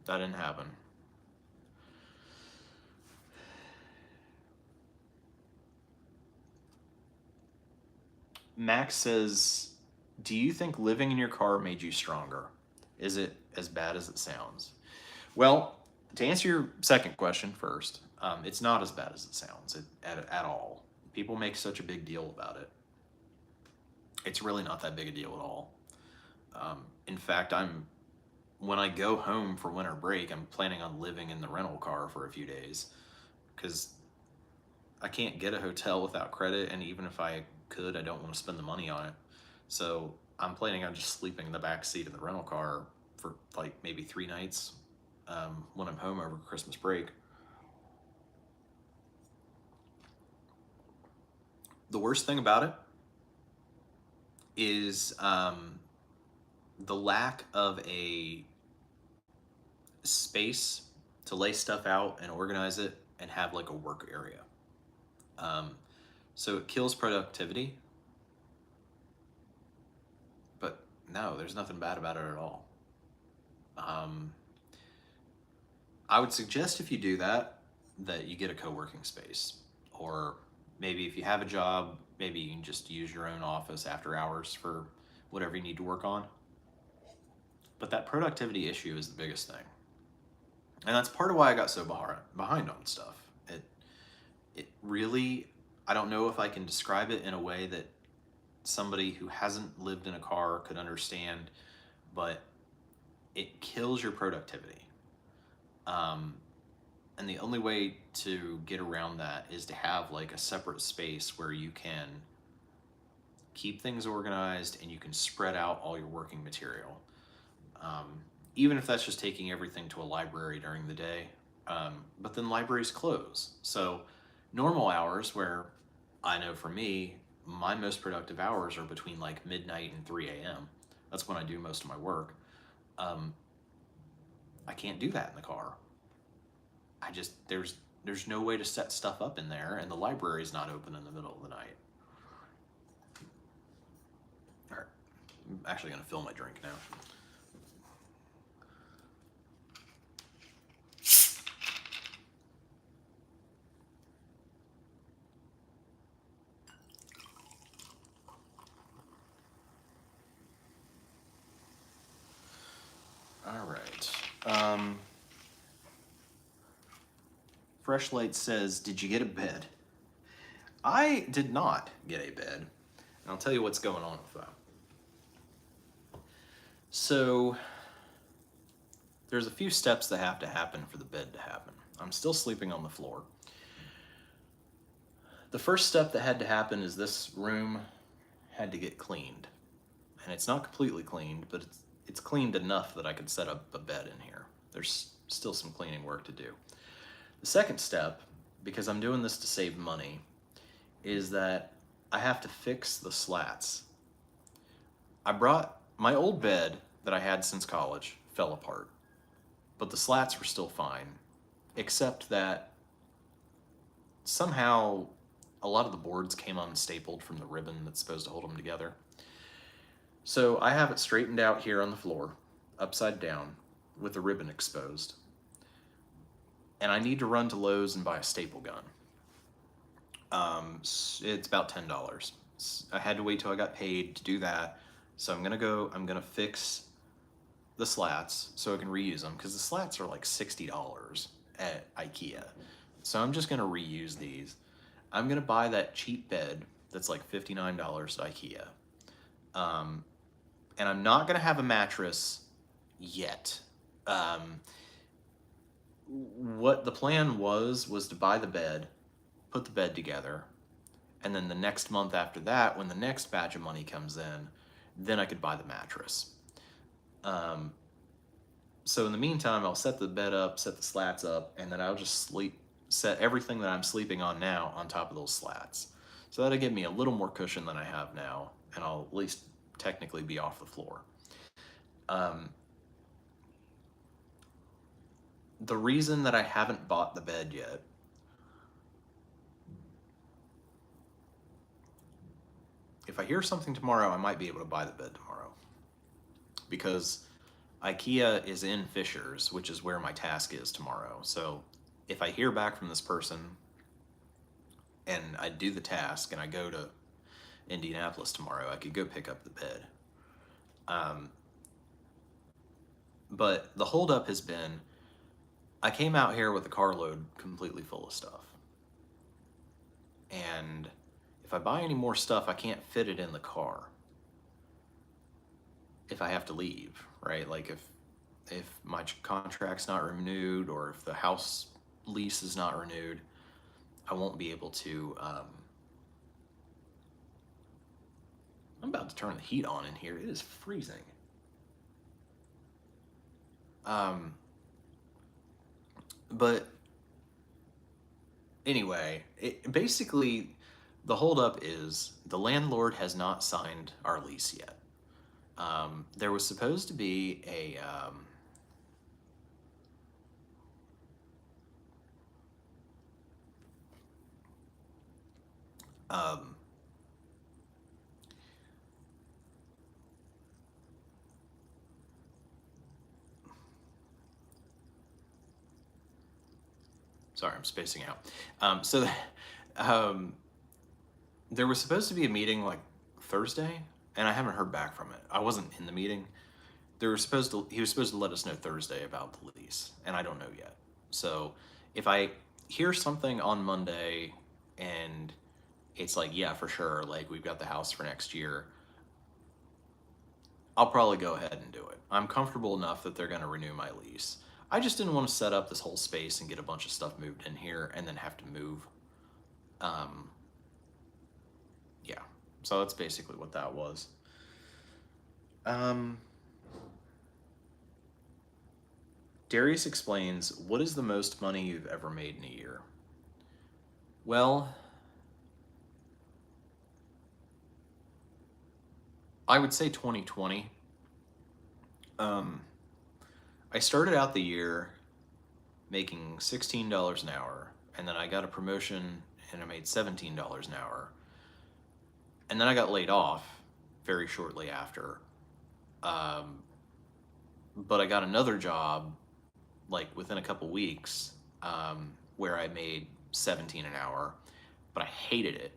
that didn't happen. Max says, do you think living in your car made you stronger? Is it as bad as it sounds? Well, to answer your second question first, it's not as bad as it sounds at all. People make such a big deal about it. It's really not that big a deal at all. In fact, when I go home for winter break, I'm planning on living in the rental car for a few days because I can't get a hotel without credit, and even if I could, I don't want to spend the money on it. So I'm planning on just sleeping in the back seat of the rental car for like maybe 3 nights when I'm home over Christmas break. The worst thing about it is the lack of a space to lay stuff out and organize it and have like a work area. So it kills productivity, but no, there's nothing bad about it at all. I would suggest if you do that you get a co-working space, or maybe if you have a job, maybe you can just use your own office after hours for whatever you need to work on. But that productivity issue is the biggest thing. And that's part of why I got so behind on stuff. It really, I don't know if I can describe it in a way that somebody who hasn't lived in a car could understand, but it kills your productivity. And the only way to get around that is to have like a separate space where you can keep things organized, and you can spread out all your working material. Even if that's just taking everything to a library during the day. But then libraries close. So normal hours, where I know for me, my most productive hours are between like midnight and 3 a.m. That's when I do most of my work. I can't do that in the car. There's no way to set stuff up in there, and the library's not open in the middle of the night. All right, I'm actually gonna fill my drink now. All right. Fresh Light says, did you get a bed? I did not get a bed. And I'll tell you what's going on with that. So there's a few steps that have to happen for the bed to happen. I'm still sleeping on the floor. The first step that had to happen is this room had to get cleaned. And it's not completely cleaned, but it's cleaned enough that I could set up a bed in here. There's still some cleaning work to do. The second step, because I'm doing this to save money, is that I have to fix the slats. I brought my old bed that I had since college, fell apart, but the slats were still fine, except that somehow a lot of the boards came unstapled from the ribbon that's supposed to hold them together. So I have it straightened out here on the floor, upside down, with the ribbon exposed. And I need to run to Lowe's and buy a staple gun. It's about $10. I had to wait till I got paid to do that. So I'm gonna fix the slats so I can reuse them, because the slats are like $60 at IKEA. So I'm just gonna reuse these. I'm gonna buy that cheap bed that's like $59 at IKEA. And I'm not gonna have a mattress yet. What the plan was to buy the bed, put the bed together, and then the next month after that, when the next batch of money comes in, then I could buy the mattress. So in the meantime, I'll set the bed up, set the slats up, and then I'll just set everything that I'm sleeping on now on top of those slats. So that'll give me a little more cushion than I have now, and I'll at least technically be off the floor. The reason that I haven't bought the bed yet if I hear something tomorrow, I might be able to buy the bed tomorrow, because IKEA is in Fishers, which is where my task is tomorrow. So if I hear back from this person and I do the task and I go to Indianapolis tomorrow, I could go pick up the bed. But the holdup has been, I came out here with a carload completely full of stuff. And if I buy any more stuff, I can't fit it in the car if I have to leave, right? Like if my contract's not renewed, or if the house lease is not renewed, I won't be able to, I'm about to turn the heat on in here. It is freezing. But anyway, basically the holdup is the landlord has not signed our lease yet. There was supposed to be a sorry, I'm spacing out. There was supposed to be a meeting like Thursday, and I haven't heard back from it. I wasn't in the meeting. He was supposed to let us know Thursday about the lease, and I don't know yet. So if I hear something on Monday and it's like, yeah, for sure, like we've got the house for next year, I'll probably go ahead and do it. I'm comfortable enough that they're going to renew my lease. I just didn't want to set up this whole space and get a bunch of stuff moved in here and then have to move. Yeah. So that's basically what that was. Darius explains, what is the most money you've ever made in a year? Well, I would say 2020. I started out the year making $16 an hour, and then I got a promotion and I made $17 an hour. And then I got laid off very shortly after. But I got another job like within a couple weeks, where I made 17 an hour, but I hated it.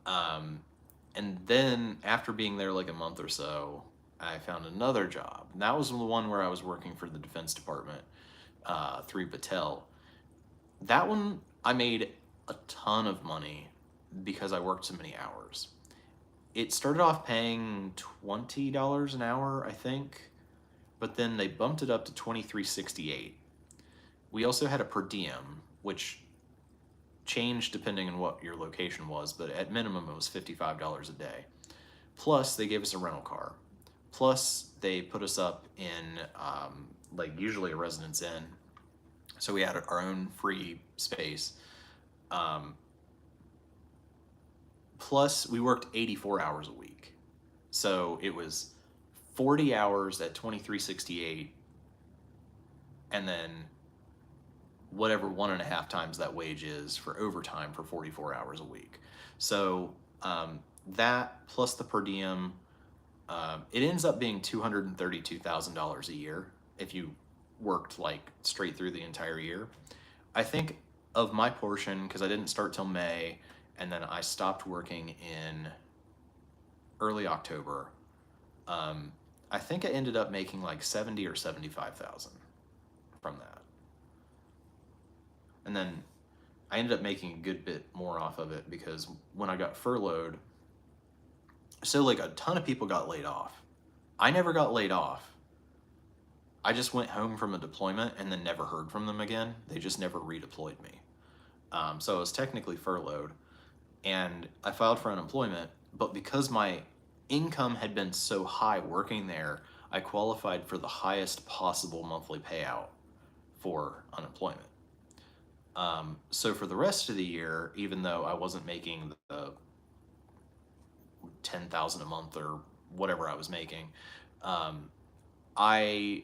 And then after being there like a month or so, I found another job. And that was the one where I was working for the Defense Department, through Battelle. That one, I made a ton of money because I worked so many hours. It started off paying $20 an hour, I think, but then they bumped it up to $23.68. We also had a per diem, which changed depending on what your location was, but at minimum it was $55 a day. Plus, they gave us a rental car. Plus, they put us up in like usually a Residence Inn, so we had our own free space. Plus, we worked 84 hours a week, so it was 40 hours at $23.68, and then whatever 1.5 times that wage is for overtime for 44 hours a week. So that plus the per diem, it ends up being $232,000 a year if you worked like straight through the entire year. I think of my portion, because I didn't start till May, and then I stopped working in early October. I think I ended up making like 70 or 75,000 from that. And then I ended up making a good bit more off of it because when I got furloughed, so like a ton of people got laid off. I never got laid off. I just went home from a deployment and then never heard from them again. They just never redeployed me. So I was technically furloughed, and I filed for unemployment, but because my income had been so high working there, I qualified for the highest possible monthly payout for unemployment. So for the rest of the year, even though I wasn't making the 10,000 a month or whatever I was making, I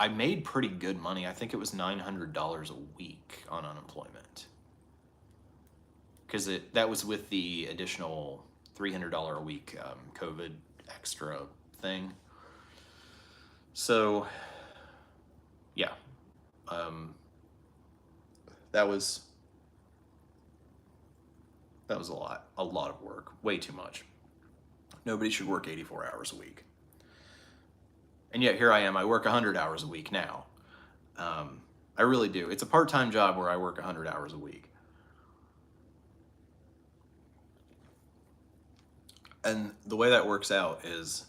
made pretty good money. I think it was $900 a week on unemployment, because that was with the additional $300 a week COVID extra thing. So yeah, that was a lot of work, way too much. Nobody should work 84 hours a week. And yet here I am, I work 100 hours a week now. I really do. It's a part-time job where I work 100 hours a week. And the way that works out is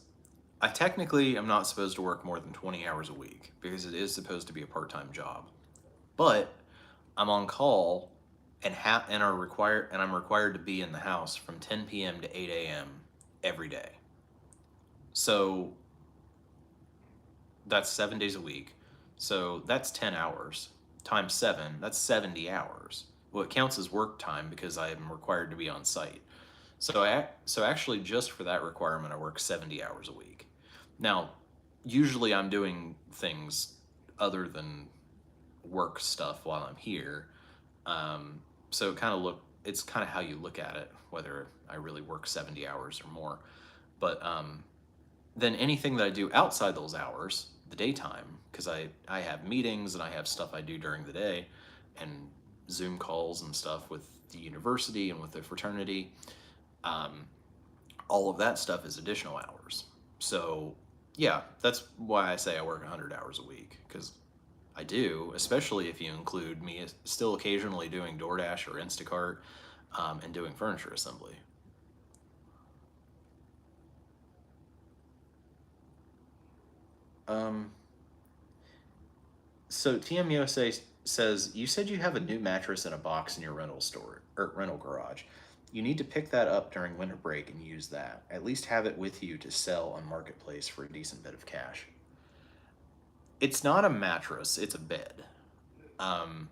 I technically am not supposed to work more than 20 hours a week because it is supposed to be a part-time job. But I'm on call and I'm required to be in the house from 10 p.m. to 8 a.m. every day. So that's 7 days a week. So that's 10 hours times 7. That's 70 hours. Well, it counts as work time because I am required to be on site. So actually just for that requirement, I work 70 hours a week. Now, usually I'm doing things other than work stuff while I'm here. So it's kind of how you look at it, whether I really work 70 hours or more. But then anything that I do outside those hours, the daytime, because I have meetings and I have stuff I do during the day and Zoom calls and stuff with the university and with the fraternity, all of that stuff is additional hours. So yeah, that's why I say I work 100 hours a week, because I do, especially if you include me still occasionally doing DoorDash or Instacart, and doing furniture assembly. So TMUSA says, you said you have a new mattress in a box in your rental store or rental garage. you need to pick that up during winter break and use that. At least have it with you to sell on Marketplace for a decent bit of cash. It's not a mattress, it's a bed. Um,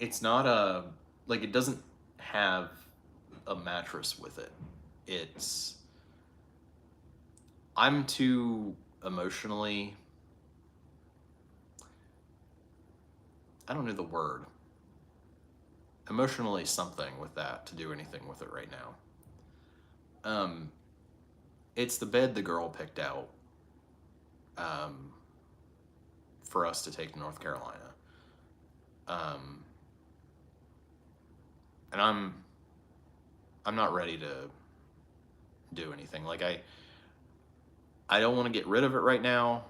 it's not a, like, it doesn't have a mattress with it. It's, I'm too emotionally, I don't know the word, emotionally something with that to do anything with it right now. It's the bed the girl picked out um, for us to take to North Carolina. Um, and I'm not ready to do anything. Like I don't want to get rid of it right now,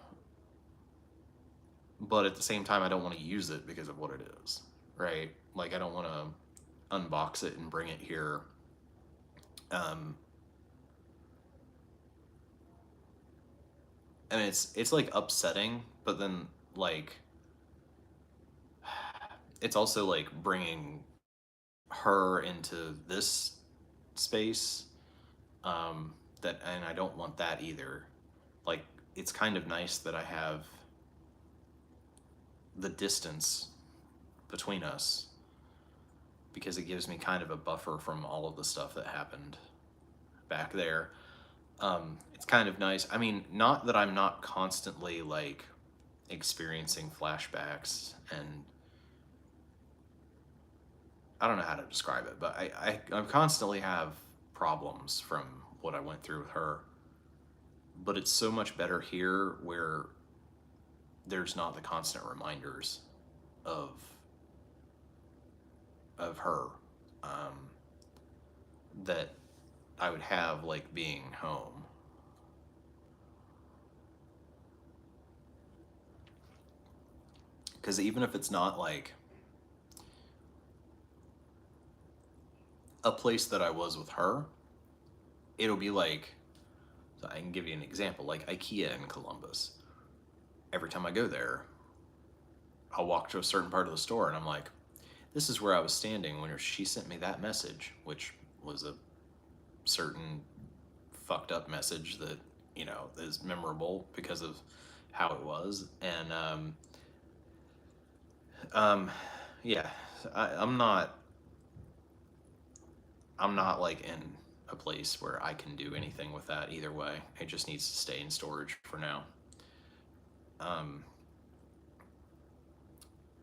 but at the same time I don't want to use it because of what it is, right? Like I don't want to unbox it and bring it here. Um, and it's like upsetting, but then like it's also like bringing her into this space, that, and I don't want that either. Like it's kind of nice that I have the distance between us because it gives me kind of a buffer from all of the stuff that happened back there. It's kind of nice. I mean, not that I'm not constantly like experiencing flashbacks, and I don't know how to describe it, but I constantly have problems from what I went through with her. But it's so much better here where there's not the constant reminders of her, um, that I would have like being home. Because even if it's not like a place that I was with her, it'll be like, so I can give you an example, like IKEA in Columbus. Every time I go there, I'll walk to a certain part of the store and I'm like, this is where I was standing when she sent me that message, which was a certain fucked up message that, you know, is memorable because of how it was. And yeah, I'm not like in a place where I can do anything with that either way. It just needs to stay in storage for now.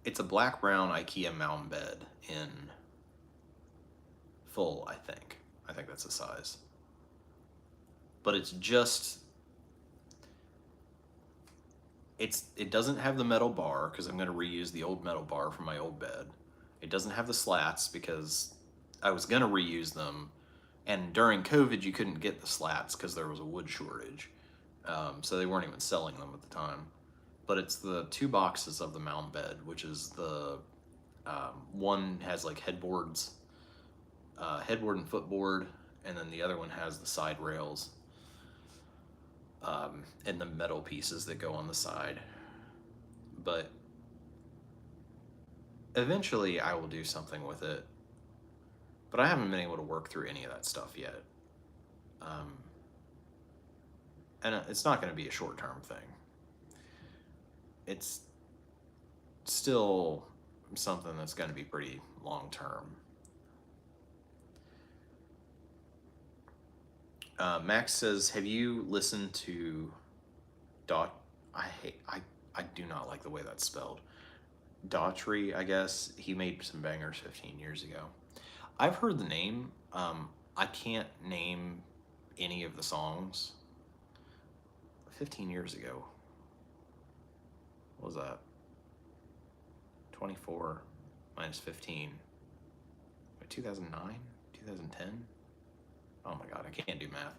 It's a black brown IKEA mound bed in full, I think. I think that's the size. But it's just, it doesn't have the metal bar because I'm going to reuse the old metal bar from my old bed. It doesn't have the slats because I was going to reuse them, and during COVID you couldn't get the slats because there was a wood shortage, so they weren't even selling them at the time. But it's the two boxes of the mound bed, which is the one has like headboards, headboard and footboard, and then the other one has the side rails, and the metal pieces that go on the side. But eventually I will do something with it, but I haven't been able to work through any of that stuff yet. And it's not going to be a short-term thing. It's still something that's going to be pretty long-term. Max says, have you listened to I do not like the way that's spelled. Daughtry, I guess. He made some bangers 15 years ago. I've heard the name. I can't name any of the songs. 15 years ago. What was that? 24 minus 15. Wait, 2009? 2010? Oh my god, I can't do math.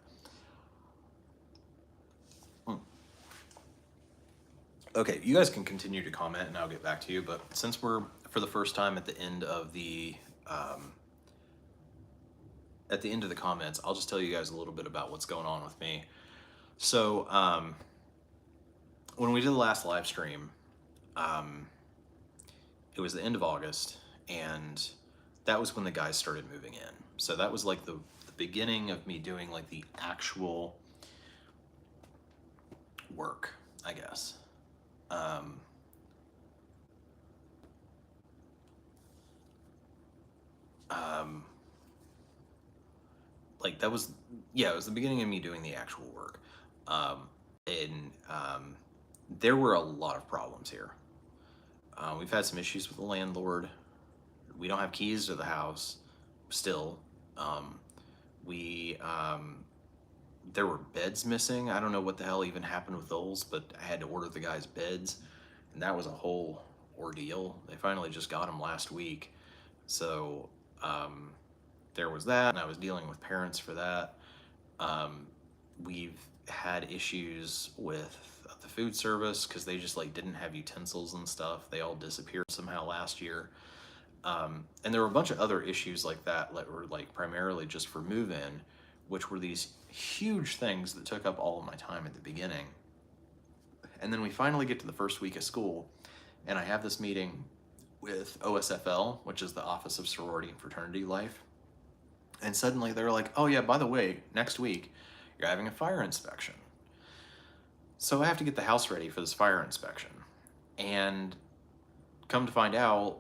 Okay, you guys can continue to comment and I'll get back to you, but since we're for the first time at the end of the comments, I'll just tell you guys a little bit about what's going on with me. So when we did the last live stream, it was the end of August, and that was when the guys started moving in. So that was like the beginning of me doing like the actual work, I guess. Um, um, like that was, yeah, it was the beginning of me doing the actual work. And there were a lot of problems here. We've had some issues with the landlord. We don't have keys to the house still. Um, we There were beds missing. I don't know what the hell even happened with those, but I had to order the guys beds, and that was a whole ordeal. They finally just got them last week. So there was that, and I was dealing with parents for that. We've had issues with the food service because they just like didn't have utensils and stuff. They all disappeared somehow last year. And there were a bunch of other issues like that were like primarily just for move-in, which were these huge things that took up all of my time at the beginning. And then we finally get to the first week of school, and I have this meeting with OSFL, which is the Office of Sorority and Fraternity Life. And suddenly they're like, oh yeah, by the way, next week you're having a fire inspection. So I have to get the house ready for this fire inspection. And come to find out,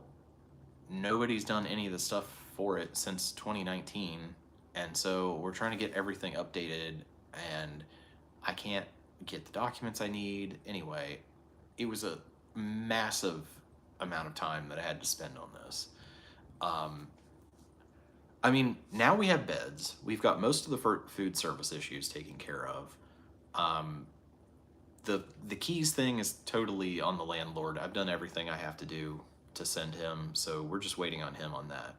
nobody's done any of the stuff for it since 2019. And so we're trying to get everything updated, and I can't get the documents I need. Anyway, it was a massive amount of time that I had to spend on this. I mean, now we have beds. We've got most of the food service issues taken care of. The keys thing is totally on the landlord. I've done everything I have to do to send him, so we're just waiting on him on that.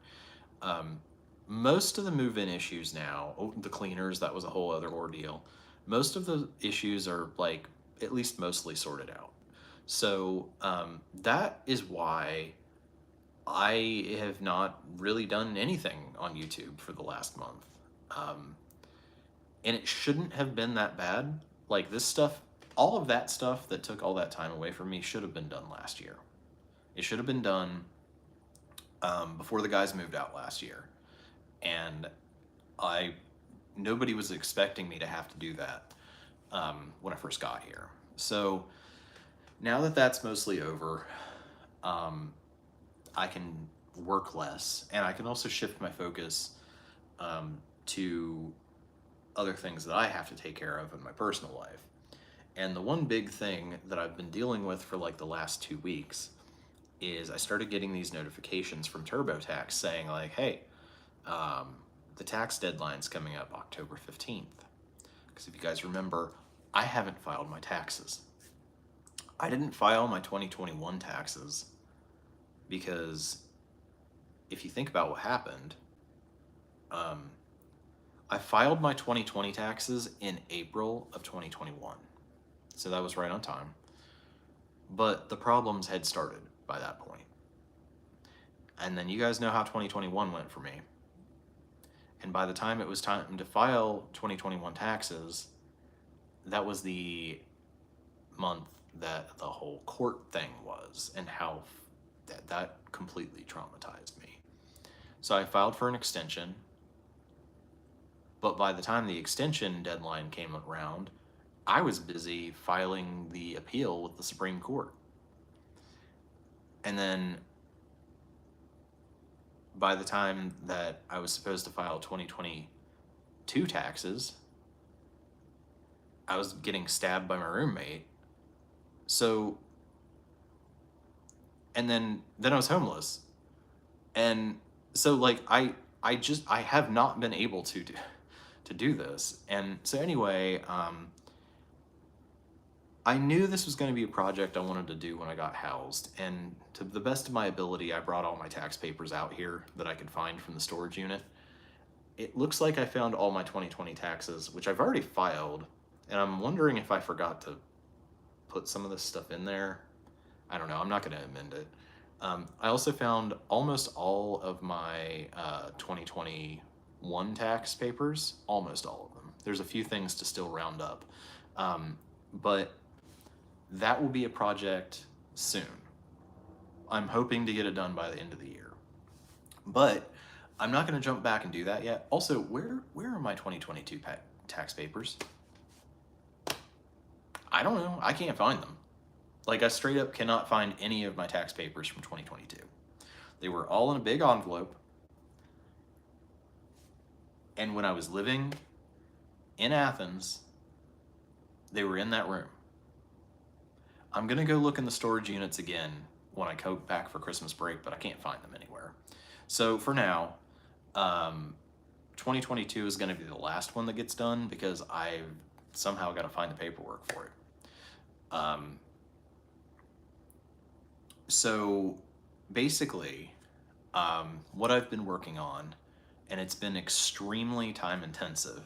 Most of the move-in issues now, the cleaners, that was a whole other ordeal. Most of the issues are like at least mostly sorted out. So that is why I have not really done anything on YouTube for the last month. And it shouldn't have been that bad. Like this stuff, all of that stuff that took all that time away from me should have been done last year. It should have been done before the guys moved out last year. And nobody was expecting me to have to do that when I first got here. So now that that's mostly over, I can work less, and I can also shift my focus to other things that I have to take care of in my personal life. And the one big thing that I've been dealing with for like the last 2 weeks is I started getting these notifications from TurboTax saying like, hey, the tax deadline's coming up October 15th. Because if you guys remember, I haven't filed my taxes. I didn't file my 2021 taxes because if you think about what happened, I filed my 2020 taxes in April of 2021. So that was right on time. But the problems had started by that point. And then you guys know how 2021 went for me. And by the time it was time to file 2021 taxes, that was the month that the whole court thing was, and how that completely traumatized me. So I filed for an extension, but by the time the extension deadline came around, I was busy filing the appeal with the Supreme Court. And then by the time that I was supposed to file 2022 taxes, I was getting stabbed by my roommate. So, and then I was homeless. And so like I have not been able to do this. And so anyway, I knew this was going to be a project I wanted to do when I got housed, and to the best of my ability, I brought all my tax papers out here that I could find from the storage unit. It looks like I found all my 2020 taxes, which I've already filed, and I'm wondering if I forgot to put some of this stuff in there. I don't know, I'm not going to amend it. I also found almost all of my 2021 tax papers, almost all of them. There's a few things to still round up, but that will be a project soon. I'm hoping to get it done by the end of the year. But I'm not going to jump back and do that yet. Also, where are my 2022 tax papers? I don't know. I can't find them. Like, I straight up cannot find any of my tax papers from 2022. They were all in a big envelope. And when I was living in Athens, they were in that room. I'm going to go look in the storage units again when I go back for Christmas break, but I can't find them anywhere. So for now, 2022 is going to be the last one that gets done because I've somehow got to find the paperwork for it. So basically, what I've been working on, and it's been extremely time intensive,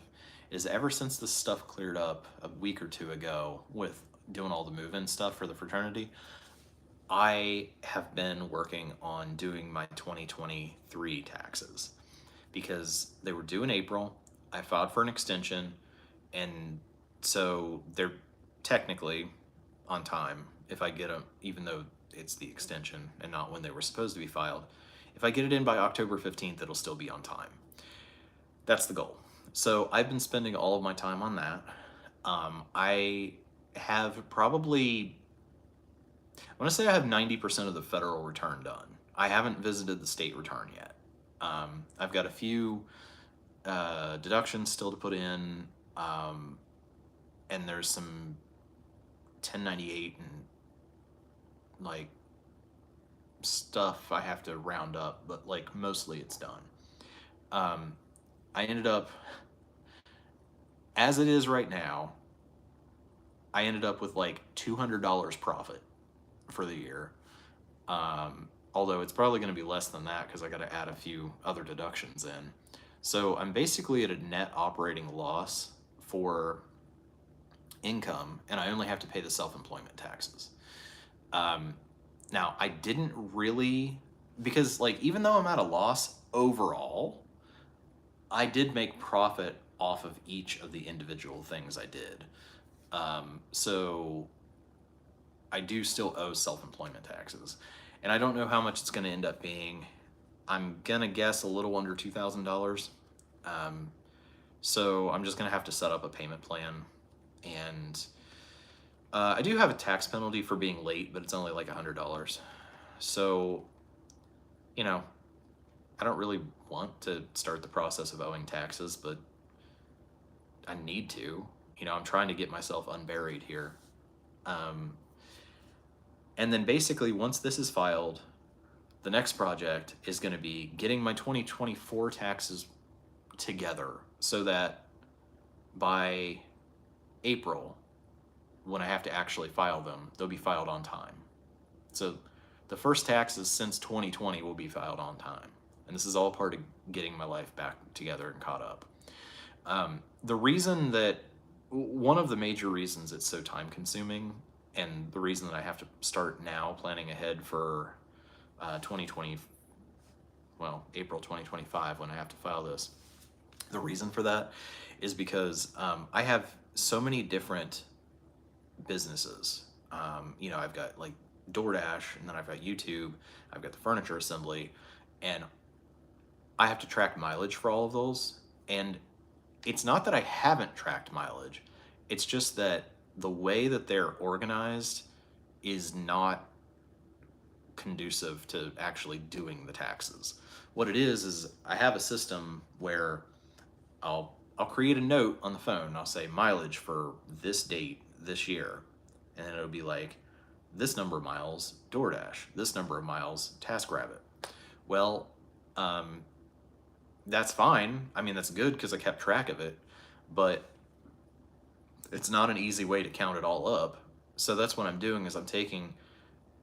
is ever since this stuff cleared up a week or two ago with doing all the move-in stuff for the fraternity, I have been working on doing my 2023 taxes because they were due in April. I filed for an extension, and so they're technically on time if I get them, even though it's the extension and not when they were supposed to be filed. If I get it in by October 15th, it'll still be on time. That's the goal. So I've been spending all of my time on that. I have probably, I want to say I have 90% of the federal return done. I haven't visited the state return yet. I've got a few deductions still to put in, and there's some 1098 and like stuff I have to round up, but like mostly it's done. I ended up, as it is right now, I ended up with like $200 profit for the year. Although it's probably going to be less than that because I got to add a few other deductions in. So I'm basically at a net operating loss for income, and I only have to pay the self-employment taxes. Now, I didn't really, because like even though I'm at a loss overall, I did make profit off of each of the individual things I did. So I do still owe self-employment taxes. And I don't know how much it's going to end up being. I'm going to guess a little under $2,000. So I'm just going to have to set up a payment plan. And I do have a tax penalty for being late, but it's only like $100. So, you know, I don't really want to start the process of owing taxes, but I need to. You know, I'm trying to get myself unburied here. And then basically once this is filed, the next project is going to be getting my 2024 taxes together so that by April, when I have to actually file them, they'll be filed on time. So the first taxes since 2020 will be filed on time. And this is all part of getting my life back together and caught up. The reason that, one of the major reasons it's so time consuming, and the reason that I have to start now planning ahead for 2020, well, April 2025 when I have to file this, the reason for that is because I have so many different businesses. You know, I've got like DoorDash, and then I've got YouTube, I've got the furniture assembly, and I have to track mileage for all of those. And it's not that I haven't tracked mileage, it's just that the way that they're organized is not conducive to actually doing the taxes. What it is I have a system where I'll create a note on the phone and I'll say mileage for this date this year, and then it'll be like this number of miles DoorDash, this number of miles TaskRabbit. Well, that's fine. I mean, that's good because I kept track of it, but it's not an easy way to count it all up. So that's what I'm doing is I'm taking,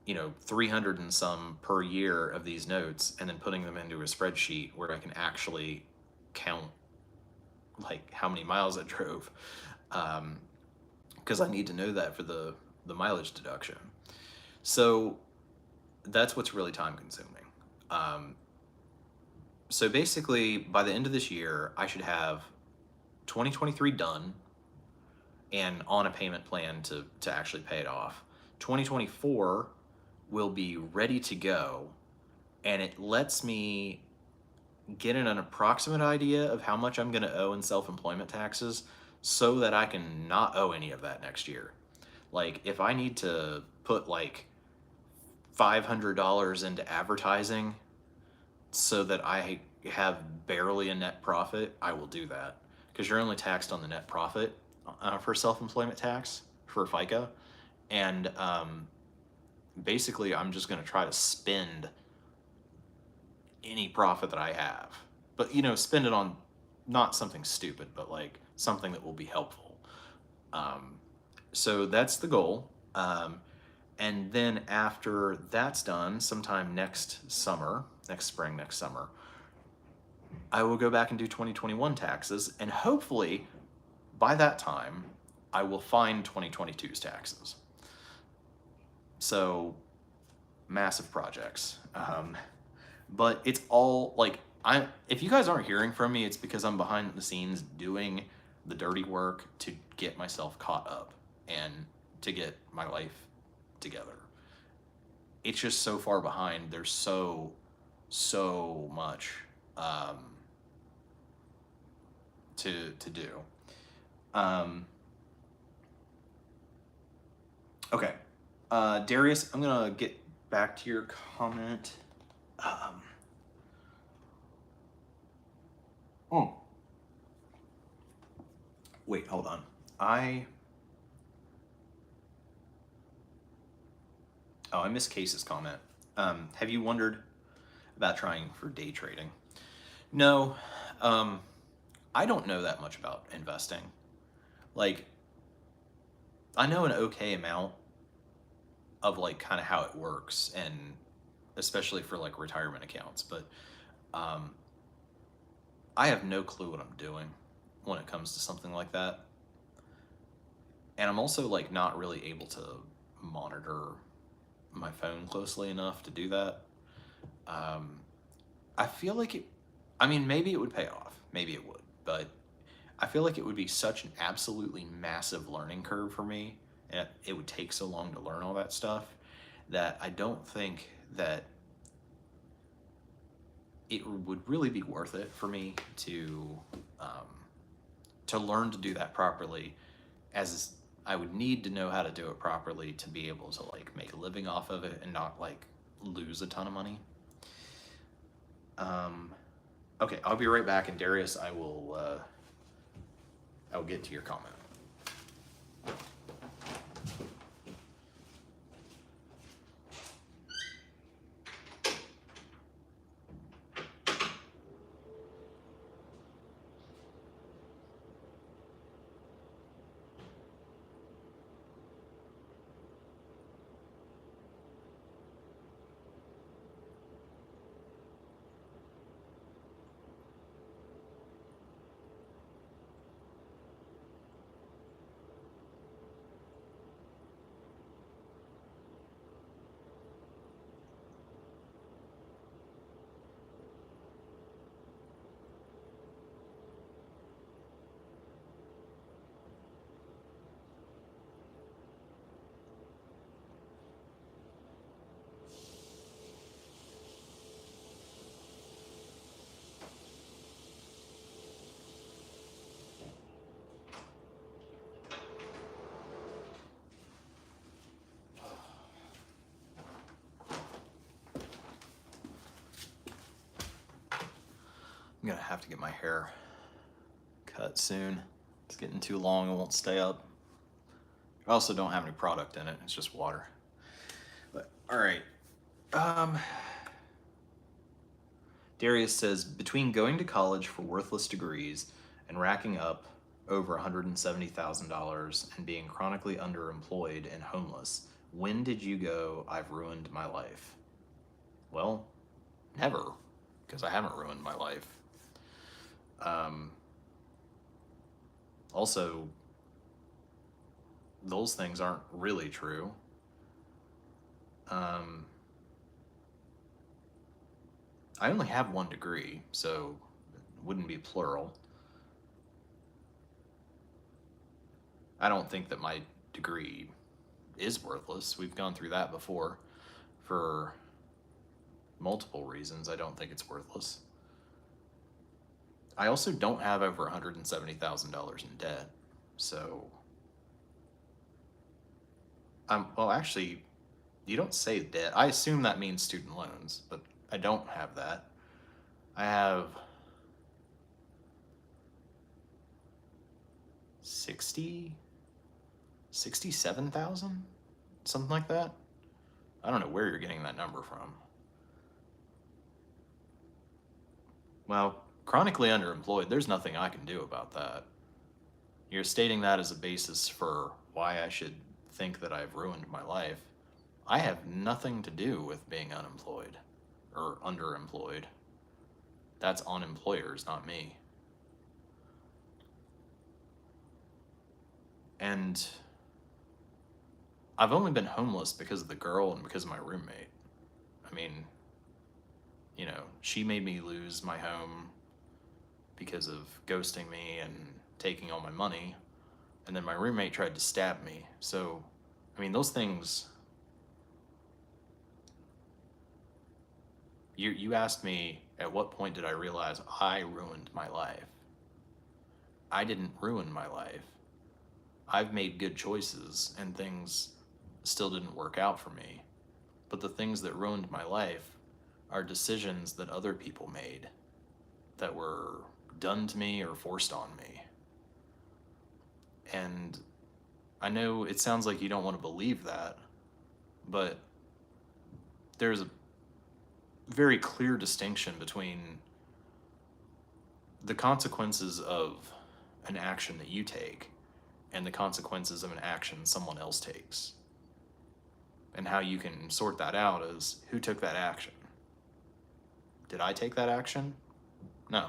you know, 300 and some per year of these notes and then putting them into a spreadsheet where I can actually count like how many miles I drove. Because I need to know that for the mileage deduction. So that's what's really time consuming. So basically by the end of this year, I should have 2023 done and on a payment plan to actually pay it off. 2024 will be ready to go, and it lets me get an approximate idea of how much I'm going to owe in self-employment taxes so that I can not owe any of that next year. Like if I need to put like $500 into advertising so that I have barely a net profit, I will do that, because you're only taxed on the net profit for self-employment tax for FICA. And basically I'm just going to try to spend any profit that I have, but spend it on not something stupid, but like something that will be helpful. So that's the goal. And then after that's done, sometime next spring, next summer, I will go back and do 2021 taxes, and hopefully by that time I will find 2022's taxes. So massive projects. But it's all like, if you guys aren't hearing from me, it's because I'm behind the scenes doing the dirty work to get myself caught up and to get my life together. It's just so far behind. There's so much to do. Okay. Darius, I'm gonna get back to your comment. Wait, hold on. I missed Case's comment. Have you wondered about trying for day trading? No, I don't know that much about investing. Like, I know an okay amount of like kind of how it works, and especially for like retirement accounts, but I have no clue what I'm doing when it comes to something like that. And I'm also like not really able to monitor my phone closely enough to do that. I feel like maybe it would pay off, maybe it would, but I feel like it would be such an absolutely massive learning curve for me, and it would take so long to learn all that stuff, that I don't think that it would really be worth it for me to learn to do that properly, as I would need to know how to do it properly to be able to like make a living off of it and not like lose a ton of money. Okay, I'll be right back, and Darius, I will get to your comment. I'm gonna have to get my hair cut soon. It's getting too long, it won't stay up. I also don't have any product in it, it's just water. But all right. Darius says, between going to college for worthless degrees and racking up over $170,000 and being chronically underemployed and homeless, when did you go, I've ruined my life? Well, never, because I haven't ruined my life. Also, those things aren't really true. I only have one degree, so it wouldn't be plural. I don't think that my degree is worthless. We've gone through that before. For multiple reasons, I don't think it's worthless. I also don't have over $170,000 in debt. So, well, actually, you don't say debt. I assume that means student loans, but I don't have that. I have 67,000, something like that. I don't know where you're getting that number from. Well, chronically underemployed, there's nothing I can do about that. You're stating that as a basis for why I should think that I've ruined my life. I have nothing to do with being unemployed or underemployed. That's on employers, not me. And I've only been homeless because of the girl and because of my roommate. I mean, you know, she made me lose my home because of ghosting me and taking all my money. And then my roommate tried to stab me. So, I mean, those things. You asked me at what point did I realize I ruined my life? I didn't ruin my life. I've made good choices and things still didn't work out for me. But the things that ruined my life are decisions that other people made that were done to me or forced on me. And I know it sounds like you don't want to believe that, but there's a very clear distinction between the consequences of an action that you take and the consequences of an action someone else takes. And how you can sort that out is who took that action. Did I take that action? No.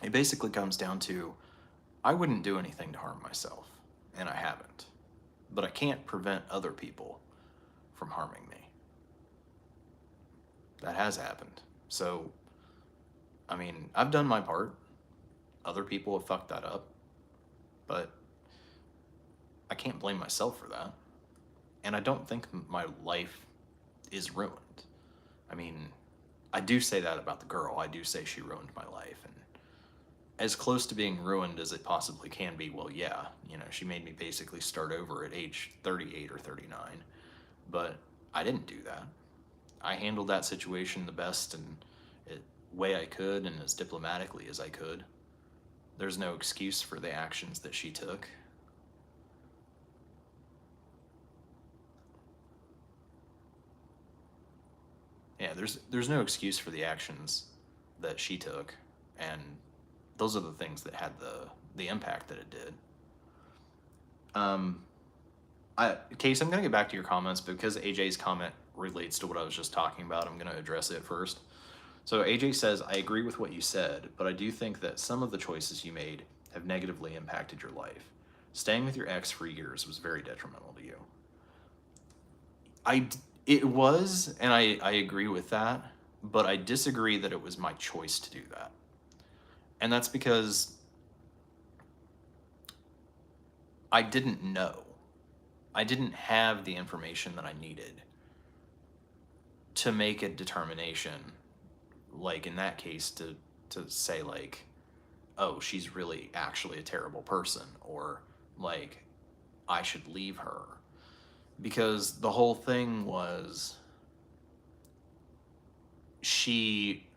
It basically comes down to I wouldn't do anything to harm myself, and I haven't. But I can't prevent other people from harming me. That has happened. So, I mean, I've done my part. Other people have fucked that up. But I can't blame myself for that. And I don't think my life is ruined. I mean, I do say that about the girl. I do say she ruined my life. And as close to being ruined as it possibly can be, well, yeah. You know, she made me basically start over at age 38 or 39. But I didn't do that. I handled that situation the best and way I could and as diplomatically as I could. There's no excuse for the actions that she took. Yeah, there's no excuse for the actions that she took, and those are the things that had the impact that it did. Case, I'm gonna get back to your comments because AJ's comment relates to what I was just talking about. I'm gonna address it first. So AJ says, I agree with what you said, but I do think that some of the choices you made have negatively impacted your life. Staying with your ex for years was very detrimental to you. It was, and I agree with that, but I disagree that it was my choice to do that. And that's because I didn't know. I didn't have the information that I needed to make a determination, like in that case, to say like, oh, she's really actually a terrible person, or like, I should leave her. Because the whole thing was she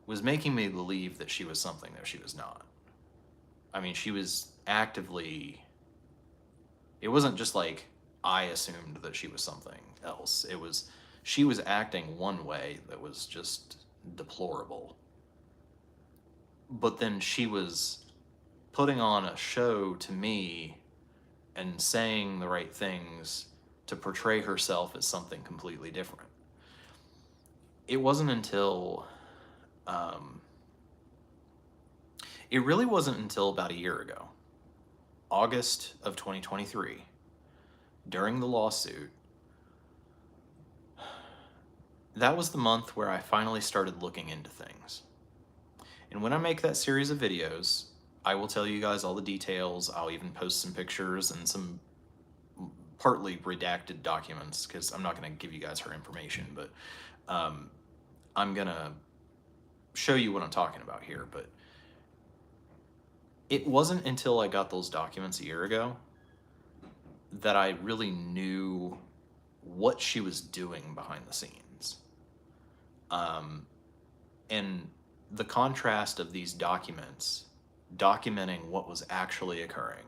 was making me believe that she was something that she was not. I mean, she was actively, it wasn't just like I assumed that she was something else. It was, she was acting one way that was just deplorable. But then she was putting on a show to me and saying the right things to portray herself as something completely different. It wasn't until, it really wasn't until about a year ago, August of 2023, during the lawsuit, that was the month where I finally started looking into things. And when I make that series of videos, I will tell you guys all the details. I'll even post some pictures and some partly redacted documents, because I'm not going to give you guys her information, but I'm going to show you what I'm talking about here. But it wasn't until I got those documents a year ago that I really knew what she was doing behind the scenes. And the contrast of these documents documenting what was actually occurring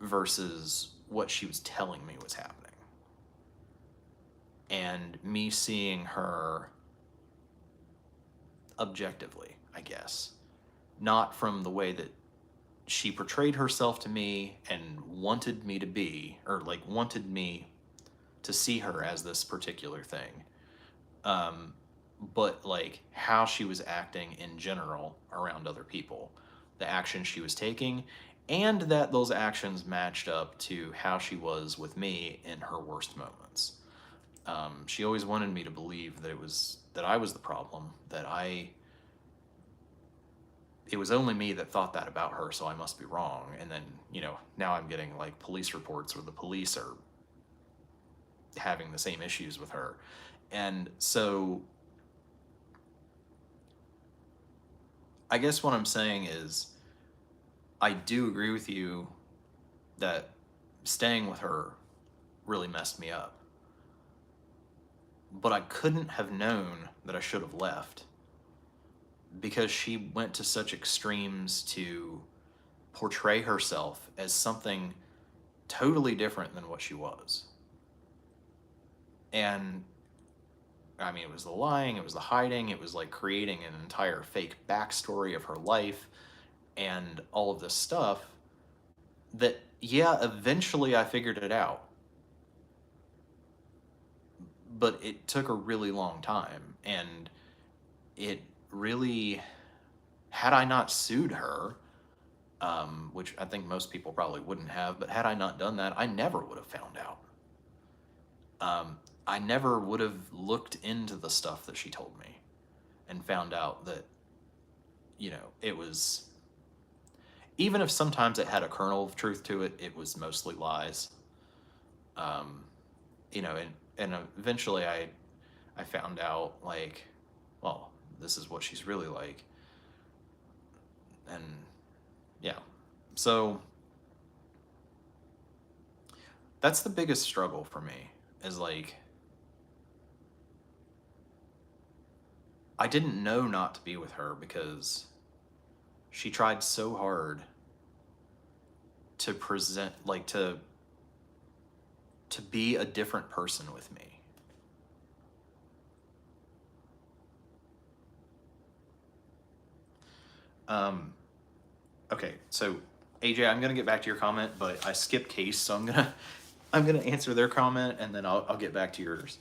versus what she was telling me was happening. And me seeing her objectively, I guess, not from the way that she portrayed herself to me and wanted me to be, or like wanted me to see her as this particular thing. But like how she was acting in general around other people, the actions she was taking, and that those actions matched up to how she was with me in her worst moments. She always wanted me to believe that I was the problem, it was only me that thought that about her, so I must be wrong. And then, now I'm getting like police reports where the police are having the same issues with her. And so I guess what I'm saying is I do agree with you that staying with her really messed me up. But I couldn't have known that I should have left because she went to such extremes to portray herself as something totally different than what she was. And I mean, it was the lying, it was the hiding, it was like creating an entire fake backstory of her life and all of this stuff that, yeah, eventually I figured it out. But it took a really long time. And it really, had I not sued her, which I think most people probably wouldn't have, but had I not done that, I never would have found out. I never would have looked into the stuff that she told me and found out that, it was, even if sometimes it had a kernel of truth to it, it was mostly lies. And eventually I found out, like, well, this is what she's really like. And yeah, so that's the biggest struggle for me, is like, I didn't know not to be with her because she tried so hard to present, like, to be a different person with me. Okay, so AJ, I'm gonna get back to your comment, but I skipped Case, so I'm gonna answer their comment and then I'll get back to yours.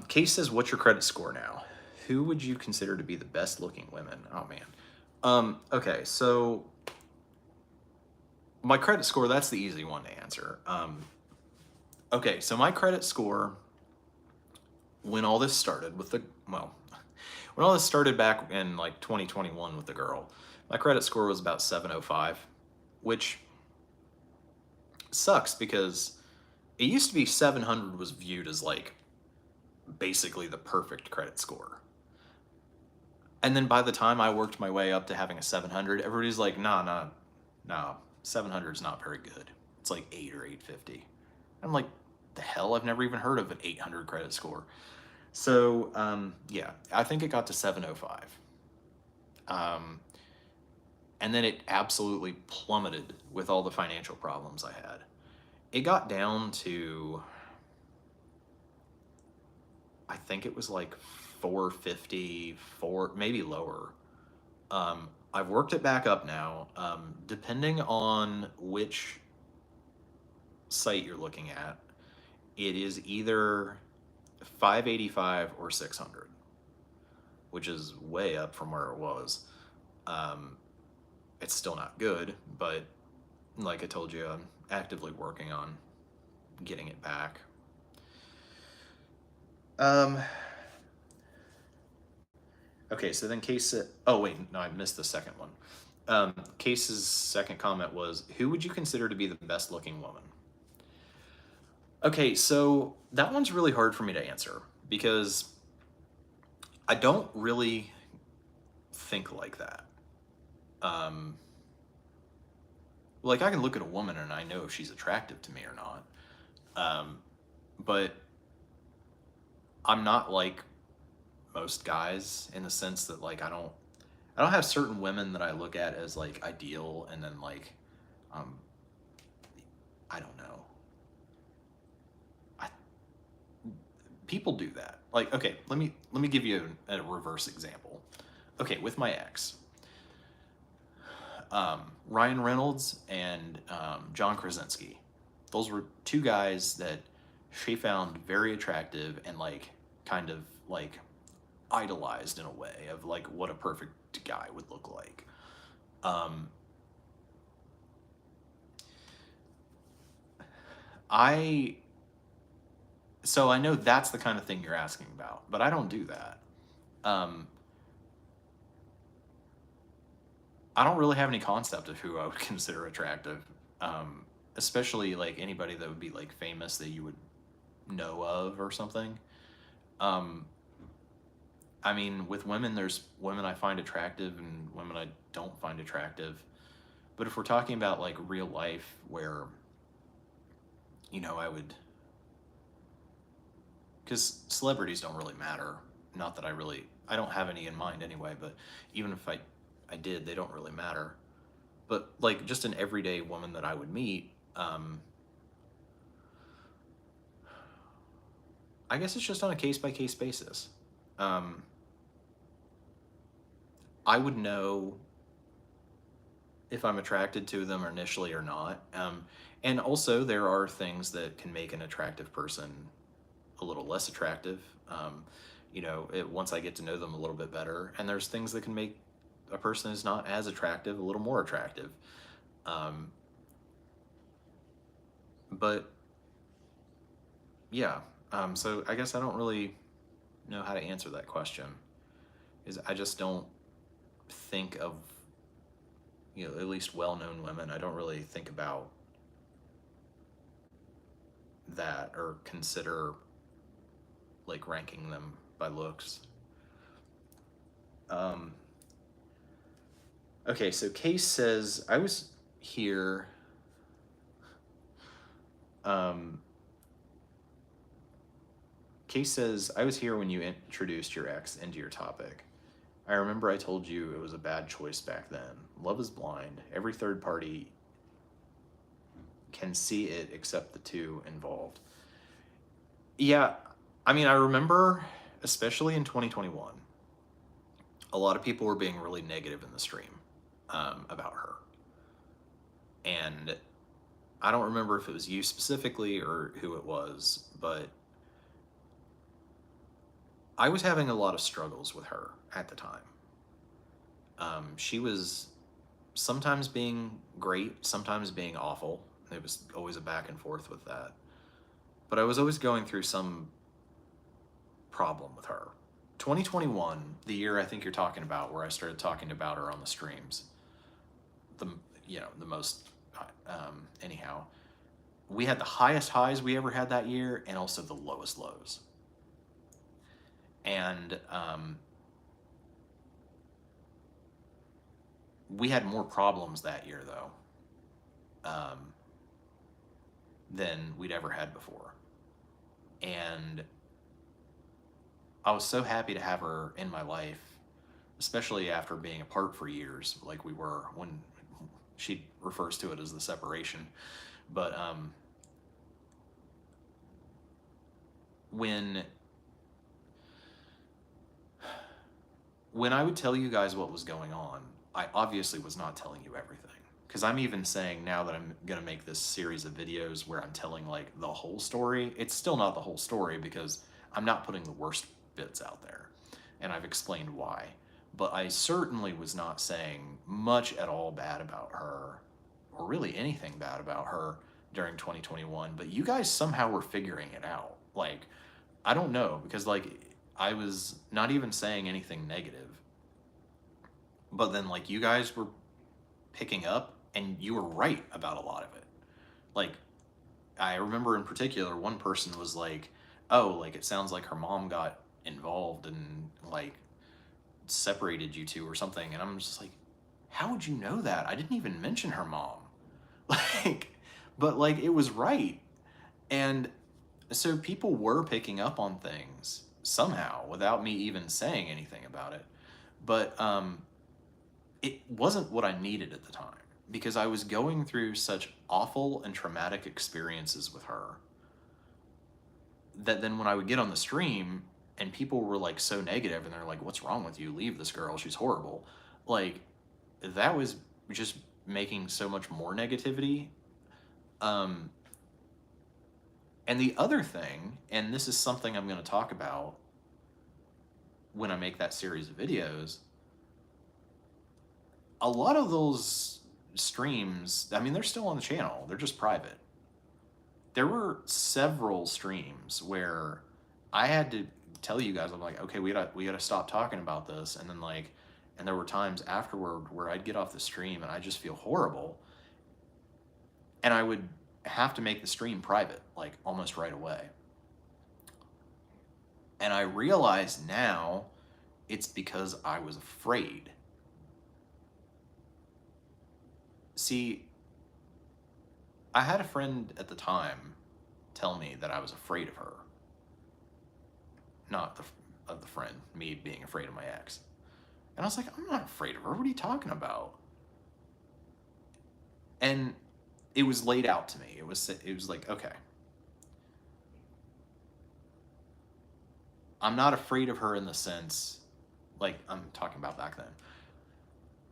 Case says, "What's your credit score now? Who would you consider to be the best looking women?" Oh man. Okay, so my credit score, that's the easy one to answer. Okay, so my credit score, when all this started when all this started back in like 2021 with the girl, my credit score was about 705, which sucks because it used to be 700 was viewed as like basically the perfect credit score. And then by the time I worked my way up to having a 700, everybody's like, nah, 700 is not very good. It's like 8 or 850. I'm like, the hell? I've never even heard of an 800 credit score. So, yeah, I think it got to 705. And then it absolutely plummeted with all the financial problems I had. It got down to, I think it was like 450, maybe lower. I've worked it back up now. Depending on which site you're looking at, it is either 585 or 600, which is way up from where it was. It's still not good, but like I told you, I'm actively working on getting it back. Okay, so then Case said, oh wait, no, I missed the second one. Case's second comment was, who would you consider to be the best looking woman? Okay, so that one's really hard for me to answer because I don't really think like that. Like I can look at a woman and I know if she's attractive to me or not. But I'm not like most guys in the sense that like I don't have certain women that I look at as like ideal and then like um I don't know. I People do that. Like okay, let me give you a reverse example. Okay, with my ex, Ryan Reynolds and John Krasinski. Those were two guys that she found very attractive and like kind of like idolized in a way of like what a perfect guy would look like. Um, I so I know that's the kind of thing you're asking about, but I don't do that. Um, I don't really have any concept of who I would consider attractive, especially like anybody that would be like famous that you would know of or something. Um, I mean, with women, there's women I find attractive and women I don't find attractive. But if we're talking about like real life, where, I would, because celebrities don't really matter. Not that I don't have any in mind anyway, but even if I did, they don't really matter. But like just an everyday woman that I would meet, I guess it's just on a case by case basis. Um, I would know if I'm attracted to them initially or not. And also, there are things that can make an attractive person a little less attractive. Once I get to know them a little bit better, and there's things that can make a person who's not as attractive a little more attractive. Um, but yeah, so I guess I don't really know how to answer that question. Is I just don't think of at least well-known women. I don't really think about that or consider like ranking them by looks. Um, okay, so Case says I was here. Um, Case says I was here when you introduced your ex into your topic. I remember I told you it was a bad choice back then. Love is blind. Every third party can see it except the two involved. Yeah, I mean, I remember, especially in 2021, a lot of people were being really negative in the stream about her. And I don't remember if it was you specifically or who it was, but I was having a lot of struggles with her at the time. She was sometimes being great, sometimes being awful. It was always a back and forth with that. But I was always going through some problem with her. 2021, the year I think you're talking about, where I started talking about her on the streams, the most, anyhow, we had the highest highs we ever had that year and also the lowest lows. And we had more problems that year, though, than we'd ever had before. And I was so happy to have her in my life, especially after being apart for years, like we were when she refers to it as the separation. But when I would tell you guys what was going on, I obviously was not telling you everything. Because I'm even saying now that I'm going to make this series of videos where I'm telling like the whole story, it's still not the whole story because I'm not putting the worst bits out there. And I've explained why. But I certainly was not saying much at all bad about her, or really anything bad about her during 2021. But you guys somehow were figuring it out. Like, I don't know, because like I was not even saying anything negative. But then like you guys were picking up, and you were right about a lot of it. Like, I remember in particular, one person was like, oh, like, it sounds like her mom got involved and, like, separated you two or something. And I'm just like, how would you know that? I didn't even mention her mom. Like, but, like, it was right. And so people were picking up on things somehow without me even saying anything about it. But it wasn't what I needed at the time because I was going through such awful and traumatic experiences with her that then when I would get on the stream and people were like so negative and they're like, what's wrong with you? Leave this girl. She's horrible. Like, that was just making so much more negativity. And the other thing, and this is something I'm going to talk about when I make that series of videos, a lot of those streams, I mean, they're still on the channel. They're just private. There were several streams where I had to tell you guys, I'm like, okay, we gotta stop talking about this. And then like, and there were times afterward where I'd get off the stream and I just feel horrible. And I would have to make the stream private, like almost right away. And I realize now it's because I was afraid. See, I had a friend at the time tell me that I was afraid of her. Not of the friend, me being afraid of my ex. And I was like, I'm not afraid of her. What are you talking about? And it was laid out to me. It was like, okay, I'm not afraid of her in the sense, like I'm talking about back then.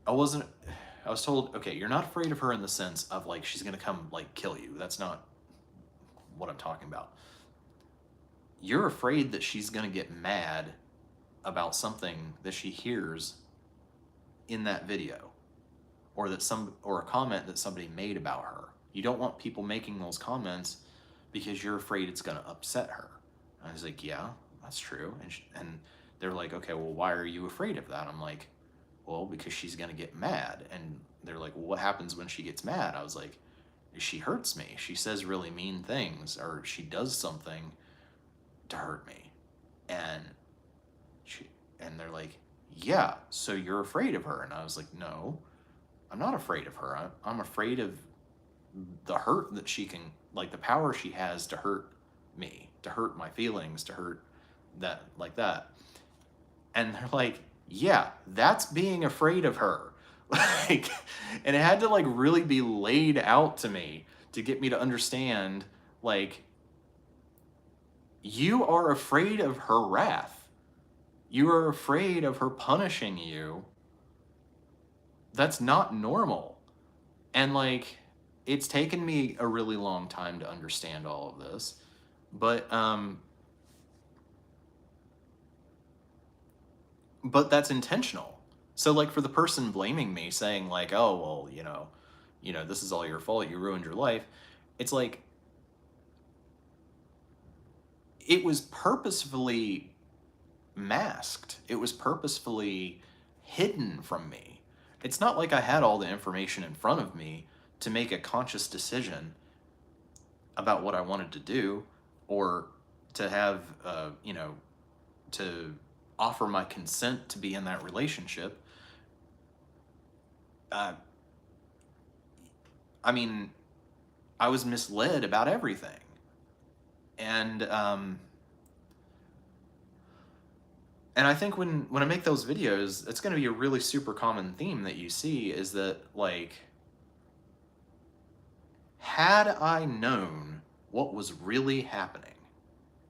I was told, okay, you're not afraid of her in the sense of like she's gonna come like kill you. That's not what I'm talking about. You're afraid that she's gonna get mad about something that she hears in that video, or a comment that somebody made about her. You don't want people making those comments because you're afraid it's gonna upset her. And I was like, yeah, that's true. And they're like, okay, well, why are you afraid of that? I'm like, well, because she's gonna get mad. And they're like, well, what happens when she gets mad? I was like, she hurts me. She says really mean things, or she does something to hurt me. And they're like, yeah, so you're afraid of her. And I was like, no, I'm not afraid of her. I'm afraid of the hurt that she can, like the power she has to hurt me, to hurt my feelings, to hurt that, like that. And they're like, yeah, that's being afraid of her. Like, and it had to like really be laid out to me to get me to understand, like, you are afraid of her wrath. You are afraid of her punishing you. That's not normal. And like, it's taken me a really long time to understand all of this. But that's intentional. So like for the person blaming me saying like, oh, well, this is all your fault. You ruined your life. It's like, it was purposefully masked. It was purposefully hidden from me. It's not like I had all the information in front of me to make a conscious decision about what I wanted to do, or to have, to offer my consent to be in that relationship. I mean, I was misled about everything. And I think when I make those videos, it's going to be a really super common theme that you see is that, like, had I known what was really happening,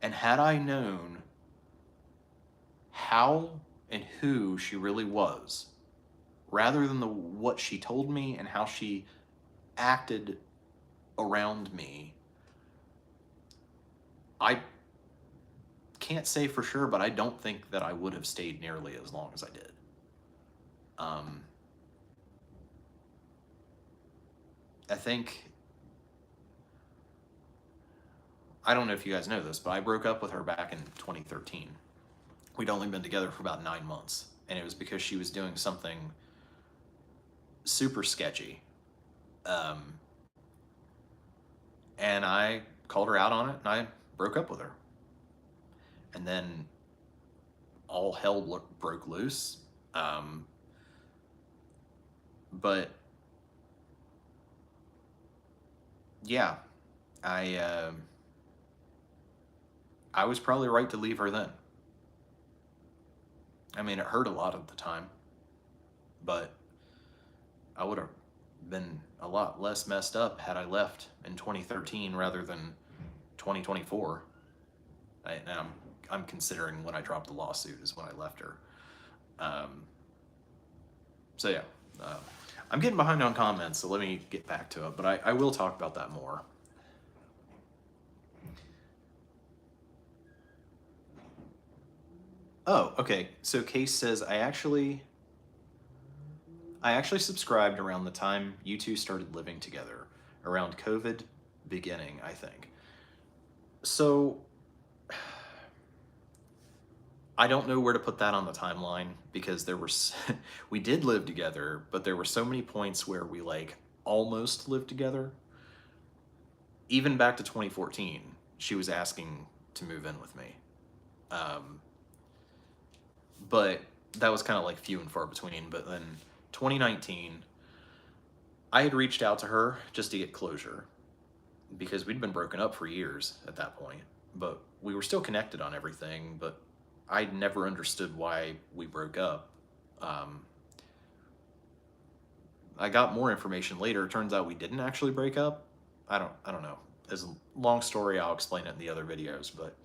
and had I known how and who she really was, rather than what she told me and how she acted around me, I can't say for sure, but I don't think that I would have stayed nearly as long as I did. I think, I don't know if you guys know this, but I broke up with her back in 2013. We'd only been together for about 9 months, and it was because she was doing something super sketchy. Um, and I called her out on it, and I broke up with her. And then all hell broke loose. But yeah, I I was probably right to leave her then. I mean, it hurt a lot at the time, but I would have been a lot less messed up had I left in 2013 rather than 2024. I'm considering when I dropped the lawsuit is when I left her. Um, so yeah, uh, I'm getting behind on comments, so let me get back to it. But I will talk about that more. Oh, okay. So Case says I actually subscribed around the time you two started living together, around COVID beginning, I think. So I don't know where to put that on the timeline because there were we did live together, but there were so many points where we like almost lived together. Even back to 2014, she was asking to move in with me. But that was kind of like few and far between. But then 2019, I had reached out to her just to get closure because we'd been broken up for years at that point, but we were still connected on everything. But I never understood why we broke up. I got more information later. It turns out we didn't actually break up. I don't know. It's a long story. I'll explain it in the other videos. But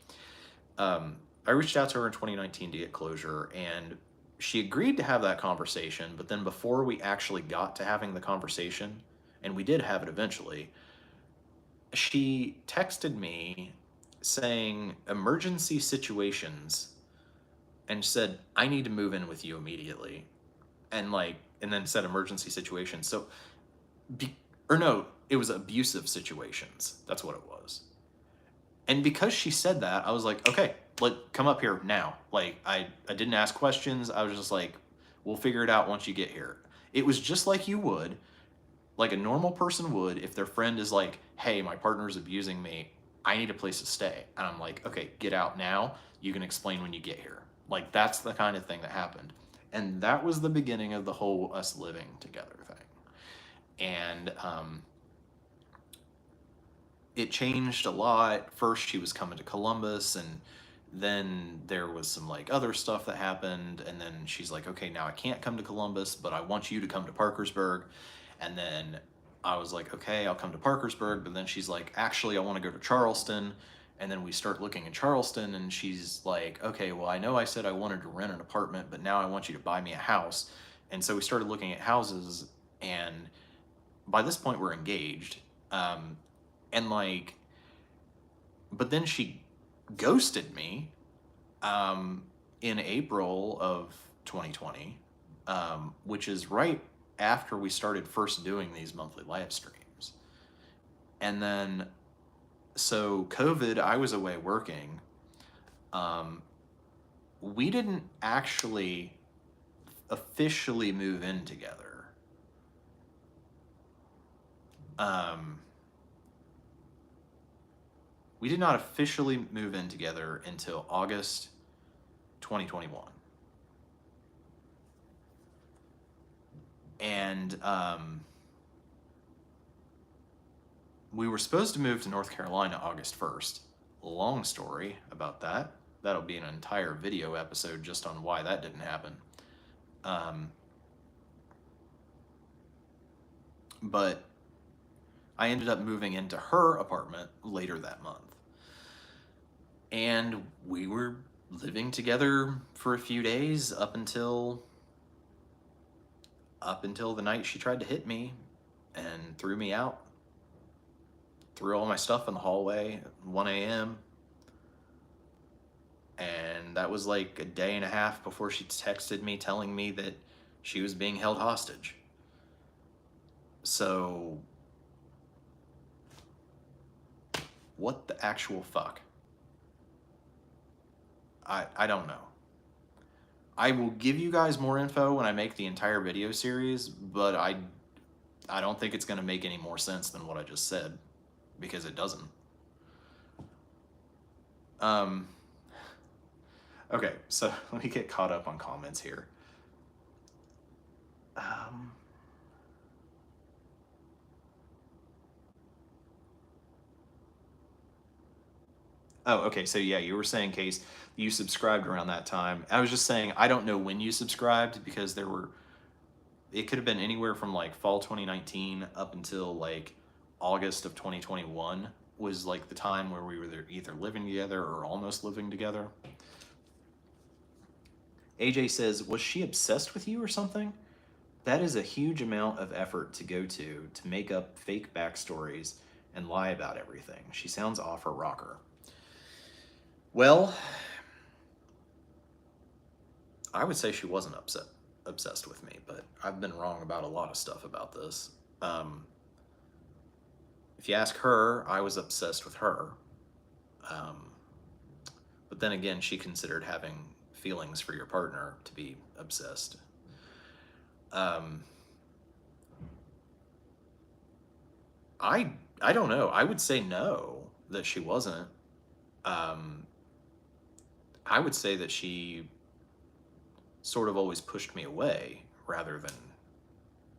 I reached out to her in 2019 to get closure, and she agreed to have that conversation. But then before we actually got to having the conversation, and we did have it eventually, she texted me saying emergency situations and said, I need to move in with you immediately. And then said emergency situations. So, or no, it was abusive situations. That's what it was. And because she said that, I was like, okay, come up here now. Like, I didn't ask questions. I was just like, we'll figure it out once you get here. It was just like you would, like a normal person would, if their friend is like, hey, my partner's abusing me. I need a place to stay. And I'm like, okay, get out now. You can explain when you get here. Like, that's the kind of thing that happened. And that was the beginning of the whole us living together thing. And it changed a lot. First, she was coming to Columbus, and then there was some like other stuff that happened. And then she's like, okay, now I can't come to Columbus, but I want you to come to Parkersburg. And then I was like, okay, I'll come to Parkersburg. But then she's like, actually, I want to go to Charleston. And then we start looking in Charleston, and she's like, okay, well, I know I said I wanted to rent an apartment, but now I want you to buy me a house. And so we started looking at houses, and by this point, we're engaged. And like, but then she ghosted me in April of 2020, which is right after we started first doing these monthly live streams. And then, so COVID, I was away working. We didn't actually officially move in together. We did not officially move in together until August 2021. And we were supposed to move to North Carolina August 1st. Long story about that. That'll be an entire video episode just on why that didn't happen. But I ended up moving into her apartment later that month. And we were living together for a few days up until the night she tried to hit me and threw me out. Threw all my stuff in the hallway at 1 a.m. And that was like a day and a half before she texted me telling me that she was being held hostage. So, what the actual fuck? I don't know. I will give you guys more info when I make the entire video series, but I don't think it's going to make any more sense than what I just said, because it doesn't. Okay, so let me get caught up on comments here. Oh, okay. So yeah, you were saying, Case, you subscribed around that time. I was just saying I don't know when you subscribed, because it could have been anywhere from like fall 2019 up until like August of 2021 was like the time where we were either living together or almost living together. AJ says, was she obsessed with you or something? That is a huge amount of effort to go to make up fake backstories and lie about everything. She sounds off her rocker. Well, I would say she wasn't obsessed with me, but I've been wrong about a lot of stuff about this. If you ask her, I was obsessed with her. But then again, she considered having feelings for your partner to be obsessed. I don't know. I would say no, that she wasn't. I would say that she sort of always pushed me away rather than,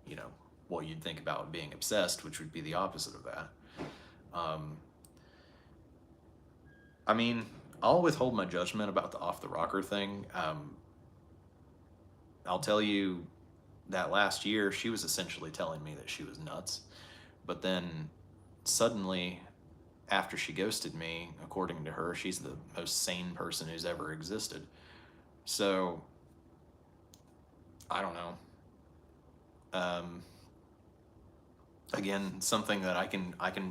you know, what you'd think about being obsessed, which would be the opposite of that. I mean, I'll withhold my judgment about the off the rocker thing. I'll tell you that last year she was essentially telling me that she was nuts. But then suddenly, after she ghosted me, according to her, she's the most sane person who's ever existed. So, I don't know. Again, something that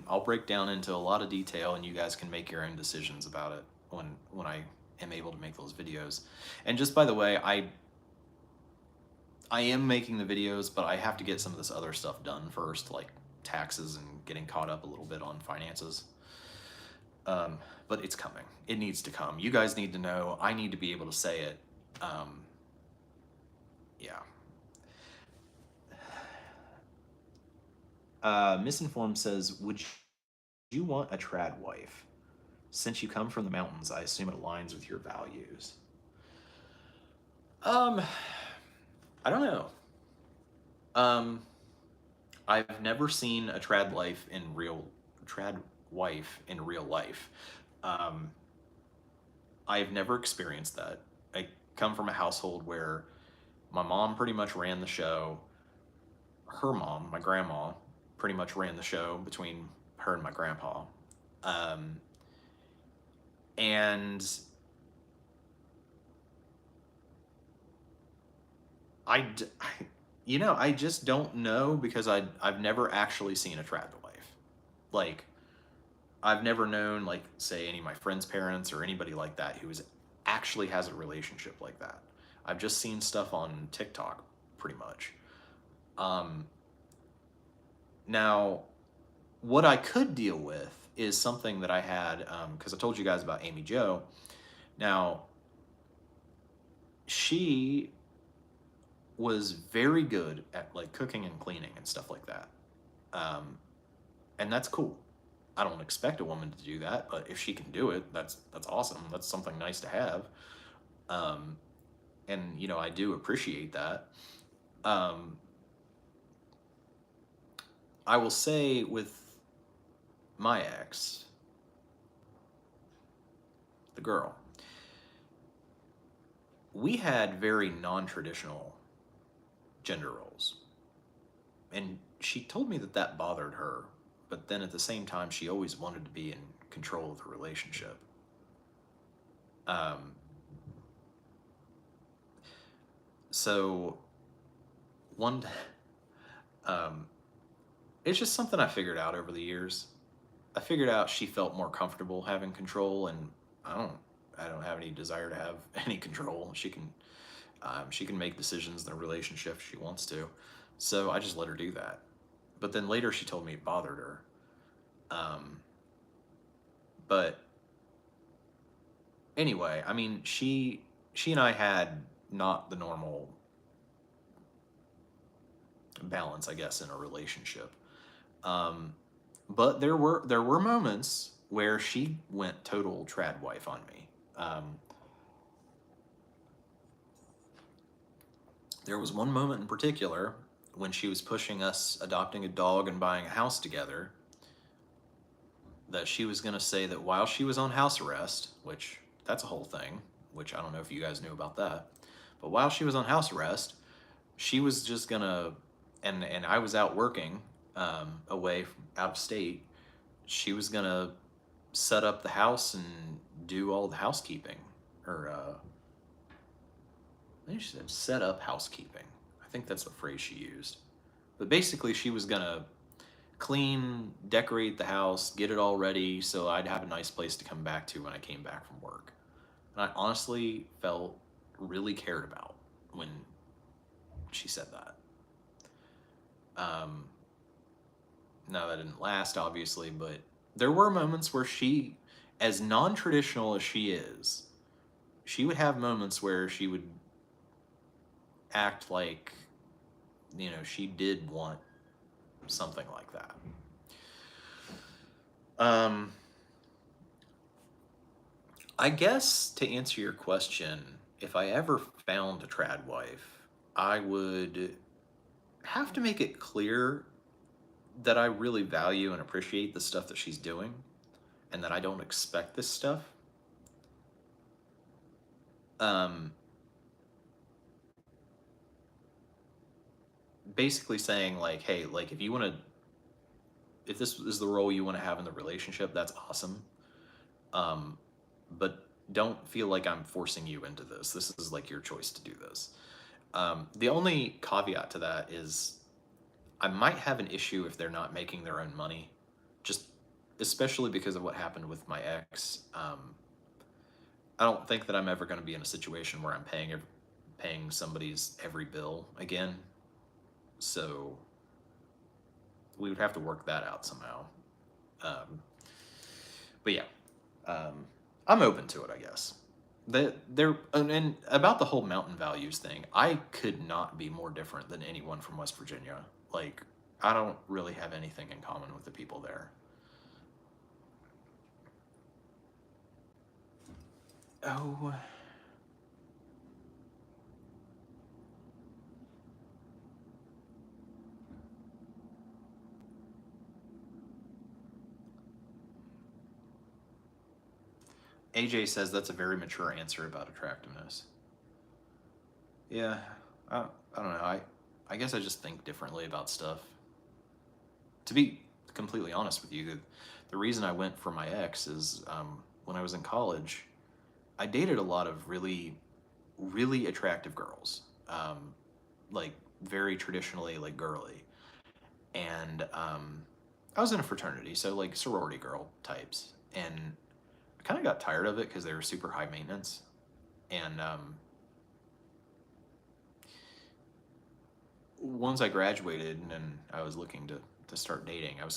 I'll break down into a lot of detail, and you guys can make your own decisions about it when I am able to make those videos. And just by the way, I am making the videos, but I have to get some of this other stuff done first, like taxes and getting caught up a little bit on finances. But it's coming. It needs to come. You guys need to know. I need to be able to say it. Yeah. Misinformed says, would you want a trad wife? Since you come from the mountains, I assume it aligns with your values. I don't know. I've never seen a trad wife in real life. I've never experienced that. I come from a household where my mom pretty much ran the show. Her mom, my grandma, pretty much ran the show between her and my grandpa. And I just don't know, because I've never actually seen a trad wife. Like, I've never known, like, say, any of my friends' parents or anybody like that who actually has a relationship like that. I've just seen stuff on TikTok, pretty much. Now, what I could deal with is something that I had, because I told you guys about Amy Jo. Now, she was very good at like cooking and cleaning and stuff like that. And that's cool. I don't expect a woman to do that, but if she can do it, that's awesome. That's something nice to have. And I do appreciate that. I will say with my ex, the girl, we had very non-traditional gender roles. And she told me that bothered her, but then at the same time, she always wanted to be in control of the relationship. So one, it's just something I figured out over the years. I figured out she felt more comfortable having control, and I don't have any desire to have any control. She can make decisions in the relationship if she wants to. So I just let her do that. But then later she told me it bothered her. But anyway, I mean, she and I had not the normal balance, I guess, in a relationship. But there were moments where she went total trad wife on me. There was one moment in particular when she was pushing us adopting a dog and buying a house together, that she was going to say that while she was on house arrest, which that's a whole thing, which I don't know if you guys knew about that, but while she was on house arrest, she was just going to, and I was out working away out of state, she was going to set up the house and do all the housekeeping. Or I think she said set up housekeeping. I think that's the phrase she used. But basically, she was going to clean, decorate the house, get it all ready so I'd have a nice place to come back to when I came back from work. And I honestly felt really cared about when she said that. Now, that didn't last, obviously, but there were moments where she, as non-traditional as she is, she would have moments where she would act like, she did want something like that. I guess to answer your question, if I ever found a trad wife, I would have to make it clear that I really value and appreciate the stuff that she's doing and that I don't expect this stuff. Basically saying like, hey, like if this is the role you want to have in the relationship, that's awesome. But don't feel like I'm forcing you into this. This is like your choice to do this. The only caveat to that is I might have an issue if they're not making their own money, just especially because of what happened with my ex. I don't think that I'm ever going to be in a situation where I'm paying somebody's every bill again. So we would have to work that out somehow. But yeah, I'm open to it, I guess. And about the whole mountain values thing, I could not be more different than anyone from West Virginia. Like, I don't really have anything in common with the people there. Oh. AJ says that's a very mature answer about attractiveness. Yeah, I don't know. I guess I just think differently about stuff. To be completely honest with you, the reason I went for my ex is when I was in college, I dated a lot of really, really attractive girls, like very traditionally like girly, and I was in a fraternity, so like sorority girl types, and I kind of got tired of it because they were super high maintenance, and once I graduated and I was looking to start dating, I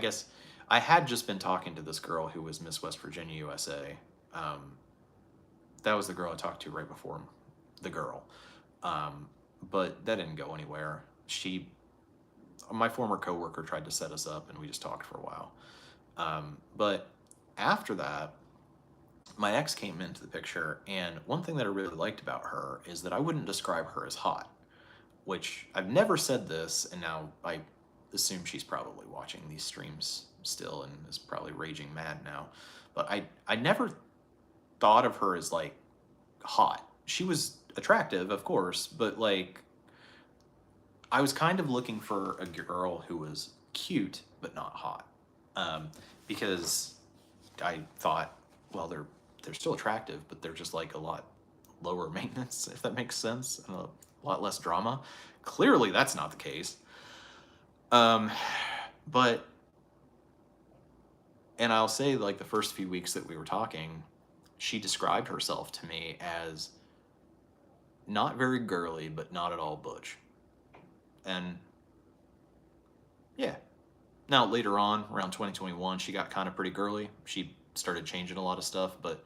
guess I had just been talking to this girl who was Miss West Virginia USA. That was the girl I talked to right before the girl. But that didn't go anywhere. My former coworker tried to set us up and we just talked for a while. But after that, my ex came into the picture, and one thing that I really liked about her is that I wouldn't describe her as hot, which I've never said this, and now I assume she's probably watching these streams still and is probably raging mad now. But I never thought of her as like hot. She was attractive, of course, but like I was kind of looking for a girl who was cute but not hot, because I thought, well, they're still attractive, but they're just like a lot lower maintenance, if that makes sense, and a lot less drama. Clearly, that's not the case. But, and I'll say, like, the first few weeks that we were talking, she described herself to me as not very girly, but not at all butch. And yeah. Now, later on, around 2021, she got kind of pretty girly. She started changing a lot of stuff, but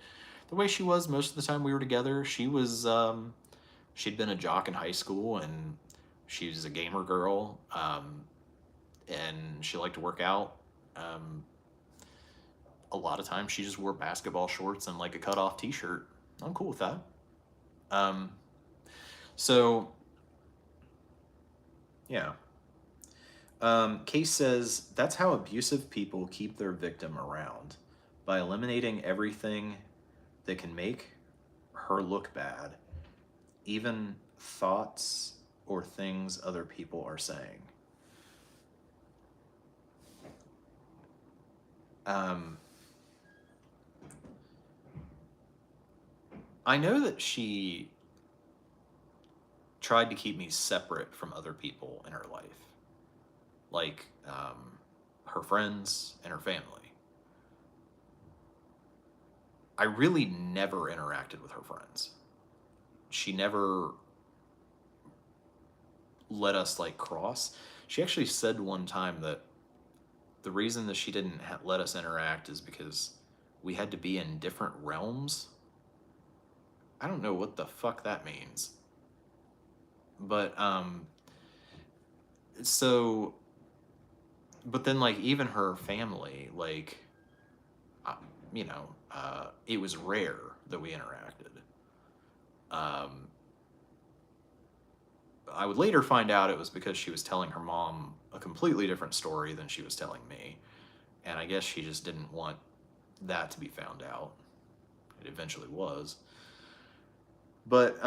the way she was most of the time we were together. She was, she'd been a jock in high school, and she was a gamer girl, and she liked to work out. Um, a lot of times she just wore basketball shorts and like a cut off t-shirt. I'm cool with that. Um, so yeah. Case says that's how abusive people keep their victim around, by eliminating everything that can make her look bad, even thoughts or things other people are saying. Um, I know that she tried to keep me separate from other people in her life, like her friends and her family. I really never interacted with her friends. She never let us like cross. She actually said one time that the reason that she didn't let us interact is because we had to be in different realms. I don't know what the fuck that means. But so but then like even her family, like you know, it was rare that we interacted. Um I would later find out it was because she was telling her mom a completely different story than she was telling me. And I guess she just didn't want that to be found out. It eventually was. But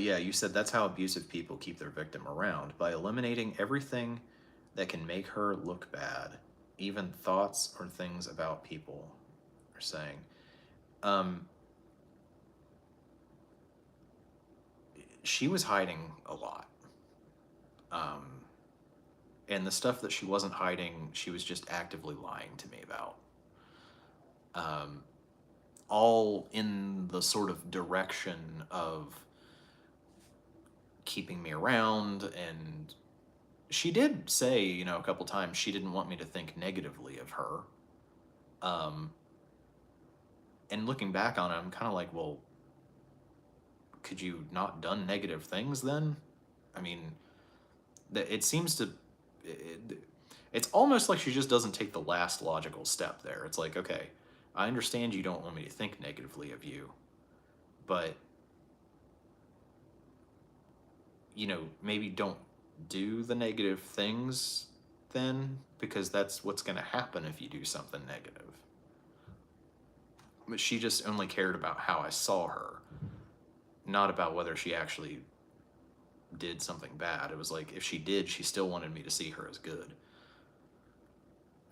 yeah, you said that's how abusive people keep their victim around, by eliminating everything that can make her look bad, even thoughts or things about people are saying. Um, she was hiding a lot. Um, and the stuff that she wasn't hiding, she was just actively lying to me about. Um, all in the sort of direction of keeping me around. And she did say, you know, a couple times she didn't want me to think negatively of her. Um, and looking back on it, I'm kind of like, well, could you not done negative things then? I mean, it seems to, it's almost like she just doesn't take the last logical step there. It's like, okay, I understand you don't want me to think negatively of you, but, you know, maybe don't do the negative things then, because that's what's going to happen if you do something negative. But she just only cared about how I saw her, not about whether she actually did something bad. It was like, if she did, she still wanted me to see her as good.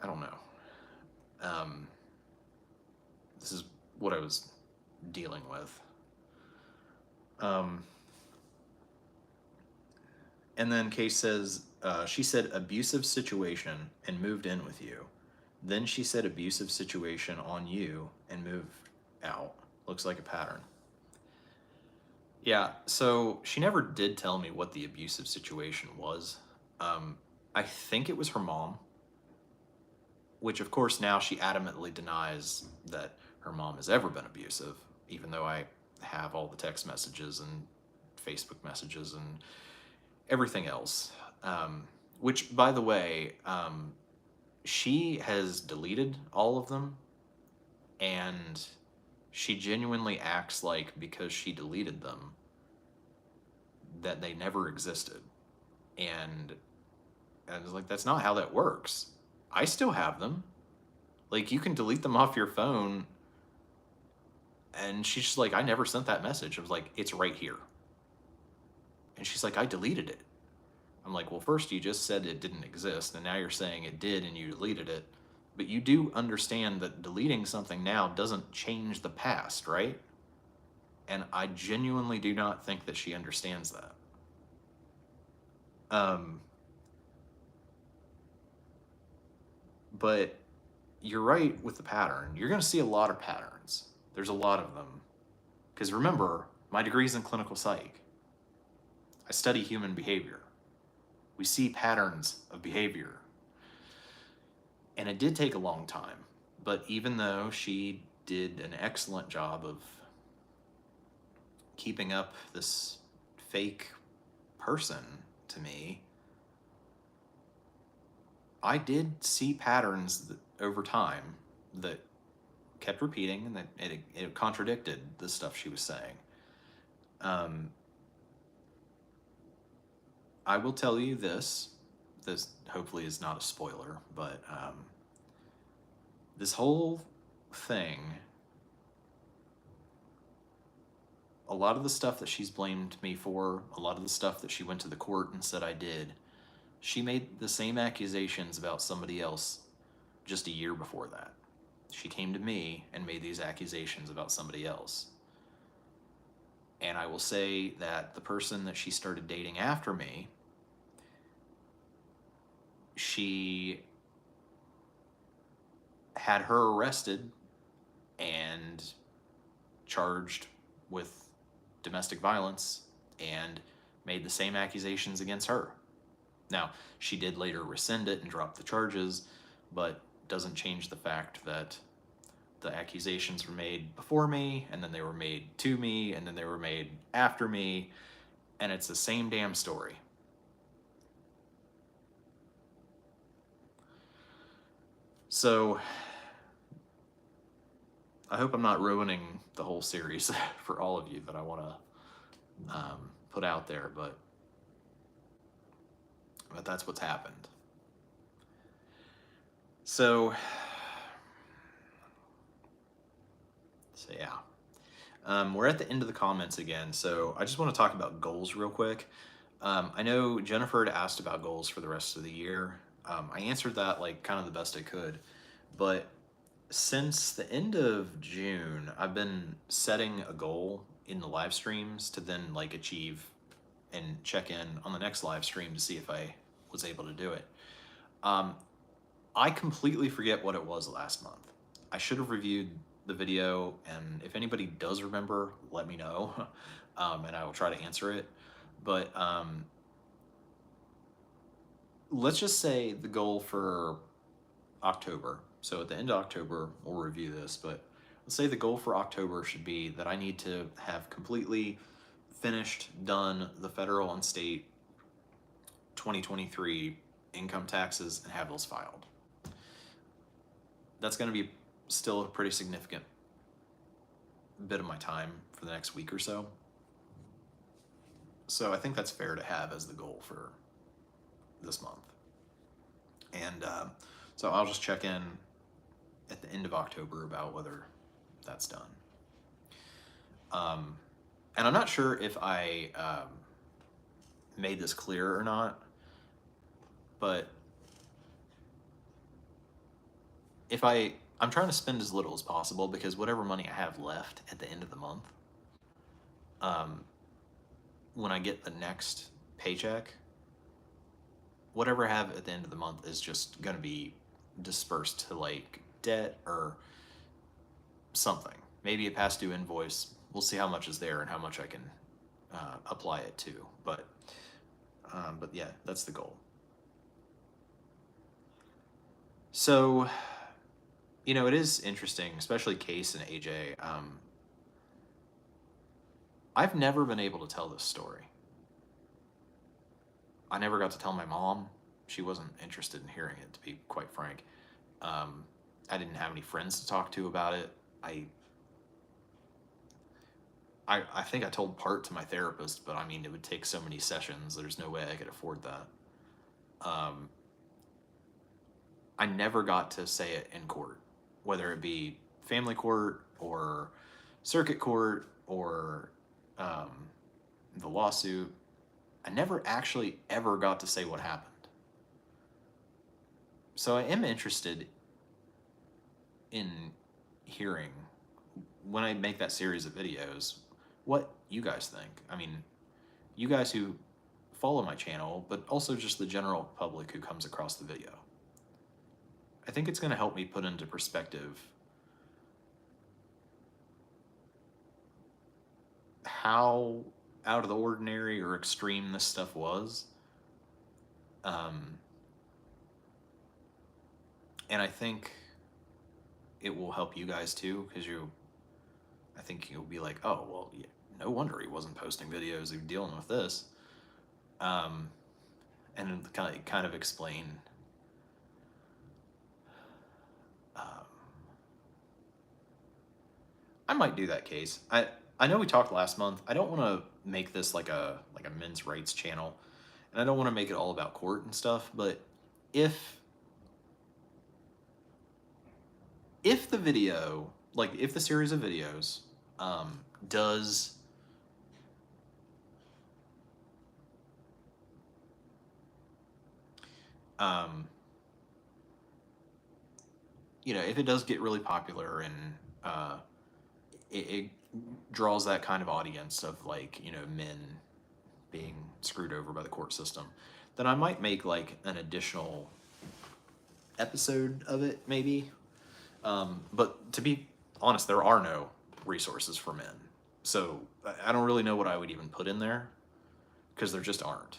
I don't know. This is what I was dealing with. And then Case says, she said abusive situation and moved in with you. Then she said abusive situation on you and moved out. Looks like a pattern. Yeah, so she never did tell me what the abusive situation was. I think it was her mom, which of course now she adamantly denies that her mom has ever been abusive, even though I have all the text messages and Facebook messages and everything else. Which, by the way, she has deleted all of them, and she genuinely acts like because she deleted them that they never existed. And I was like, that's not how that works. I still have them. Like, you can delete them off your phone. And she's just like, I never sent that message. I was like, it's right here. And she's like, I deleted it. I'm like, well, first you just said it didn't exist, and now you're saying it did and you deleted it. But you do understand that deleting something now doesn't change the past, right? And I genuinely do not think that she understands that. But you're right with the pattern. You're going to see a lot of patterns. There's a lot of them. Because remember, my degree is in clinical psych. I study human behavior. We see patterns of behavior. And it did take a long time. But even though she did an excellent job of keeping up this fake person to me, I did see patterns over time that kept repeating, and that it contradicted the stuff she was saying. Um, I will tell you this. This hopefully is not a spoiler, but this whole thing, a lot of the stuff that she's blamed me for, a lot of the stuff that she went to the court and said I did, she made the same accusations about somebody else just a year before that. She came to me and made these accusations about somebody else. And I will say that the person that she started dating after me, she had her arrested and charged with domestic violence and made the same accusations against her. Now, she did later rescind it and drop the charges, but doesn't change the fact that the accusations were made before me, and then they were made to me, and then they were made after me, and it's the same damn story. So, I hope I'm not ruining the whole series for all of you that I want to put out there, but that's what's happened. So yeah. We're at the end of the comments again, so I just want to talk about goals real quick. I know Jennifer had asked about goals for the rest of the year. I answered that like kind of the best I could, but since the end of June, I've been setting a goal in the live streams to then like achieve and check in on the next live stream to see if I was able to do it. I completely forget what it was last month. I should have reviewed the video, and if anybody does remember, let me know, and I will try to answer it. But let's just say the goal for October. So at the end of October, we'll review this, but let's say the goal for October should be that I need to have completely finished, done the federal and state 2023 income taxes and have those filed. That's going to be still a pretty significant bit of my time for the next week or so. So I think that's fair to have as the goal for this month. And so I'll just check in at the end of October about whether that's done. And I'm not sure if I made this clear or not, but if I'm trying to spend as little as possible, because whatever money I have left at the end of the month, when I get the next paycheck, whatever I have at the end of the month is just going to be dispersed to like debt or something. Maybe a past due invoice. We'll see how much is there and how much I can apply it to. But yeah, that's the goal. So, you know, it is interesting, especially Case and AJ. I've never been able to tell this story. I never got to tell my mom. She wasn't interested in hearing it, to be quite frank. I didn't have any friends to talk to about it. I think I told part to my therapist, but I mean, it would take so many sessions. There's no way I could afford that. I never got to say it in court, whether it be family court or circuit court or the lawsuit. I never actually ever got to say what happened. So I am interested in hearing, when I make that series of videos, what you guys think. I mean, you guys who follow my channel, but also just the general public who comes across the video. I think it's going to help me put into perspective how out of the ordinary or extreme this stuff was. And I think it will help you guys too, because I think you'll be like, oh, well, yeah, no wonder he wasn't posting videos, he was dealing with this. And kind of explain I might do that case. I know we talked last month. I don't want to make this like a men's rights channel, and I don't want to make it all about court and stuff. But if the video, like if the series of videos, does you know, if it does get really popular and it draws that kind of audience of like, you know, men being screwed over by the court system, then I might make like an additional episode of it, maybe. But to be honest, there are no resources for men, so I don't really know what I would even put in there, because there just aren't.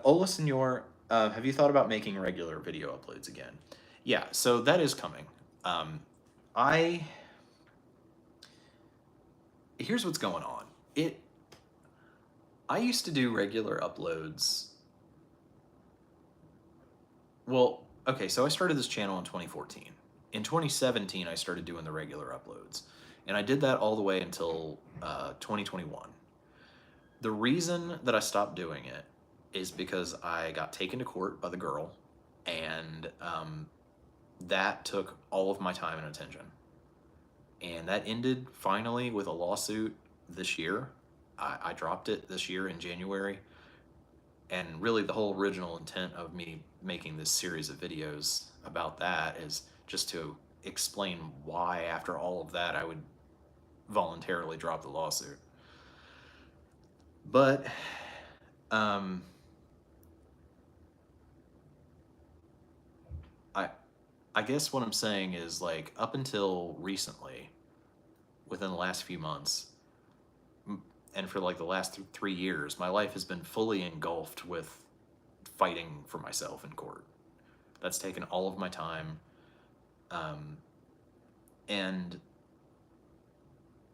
Ola Senor, have you thought about making regular video uploads again? Yeah, so that is coming. Here's what's going on. I used to do regular uploads. Well, okay, so I started this channel in 2014. In 2017, I started doing the regular uploads, and I did that all the way until 2021. The reason that I stopped doing it is because I got taken to court by the girl, and that took all of my time and attention. And that ended finally with a lawsuit this year. I dropped it this year in January. And really the whole original intent of me making this series of videos about that is just to explain why after all of that I would voluntarily drop the lawsuit. But I guess what I'm saying is, like, up until recently, within the last few months, and for like the last 3 years, my life has been fully engulfed with fighting for myself in court. That's taken all of my time, and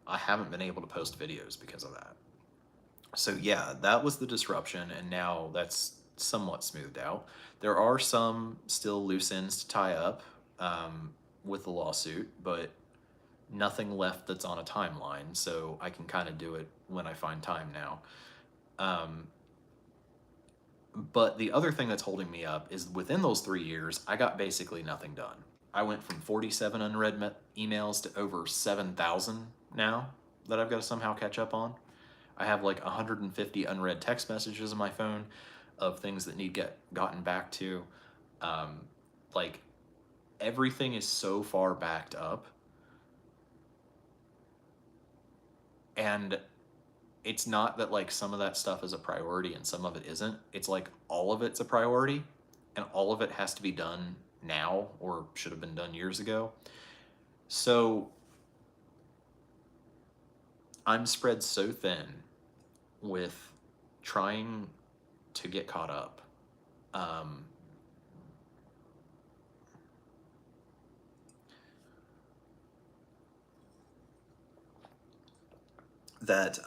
I haven't been able to post videos because of that. So yeah, that was the disruption, and now that's somewhat smoothed out. There are some still loose ends to tie up with the lawsuit, but nothing left that's on a timeline, so I can kind of do it when I find time now. But the other thing that's holding me up is within those 3 years, I got basically nothing done. I went from 47 unread emails to over 7,000 now that I've got to somehow catch up on. I have like 150 unread text messages on my phone of things that need gotten back to. Like, everything is so far backed up, and it's not that like some of that stuff is a priority and some of it isn't. It's like all of it's a priority, and all of it has to be done now or should have been done years ago. So I'm spread so thin with trying to get caught up. That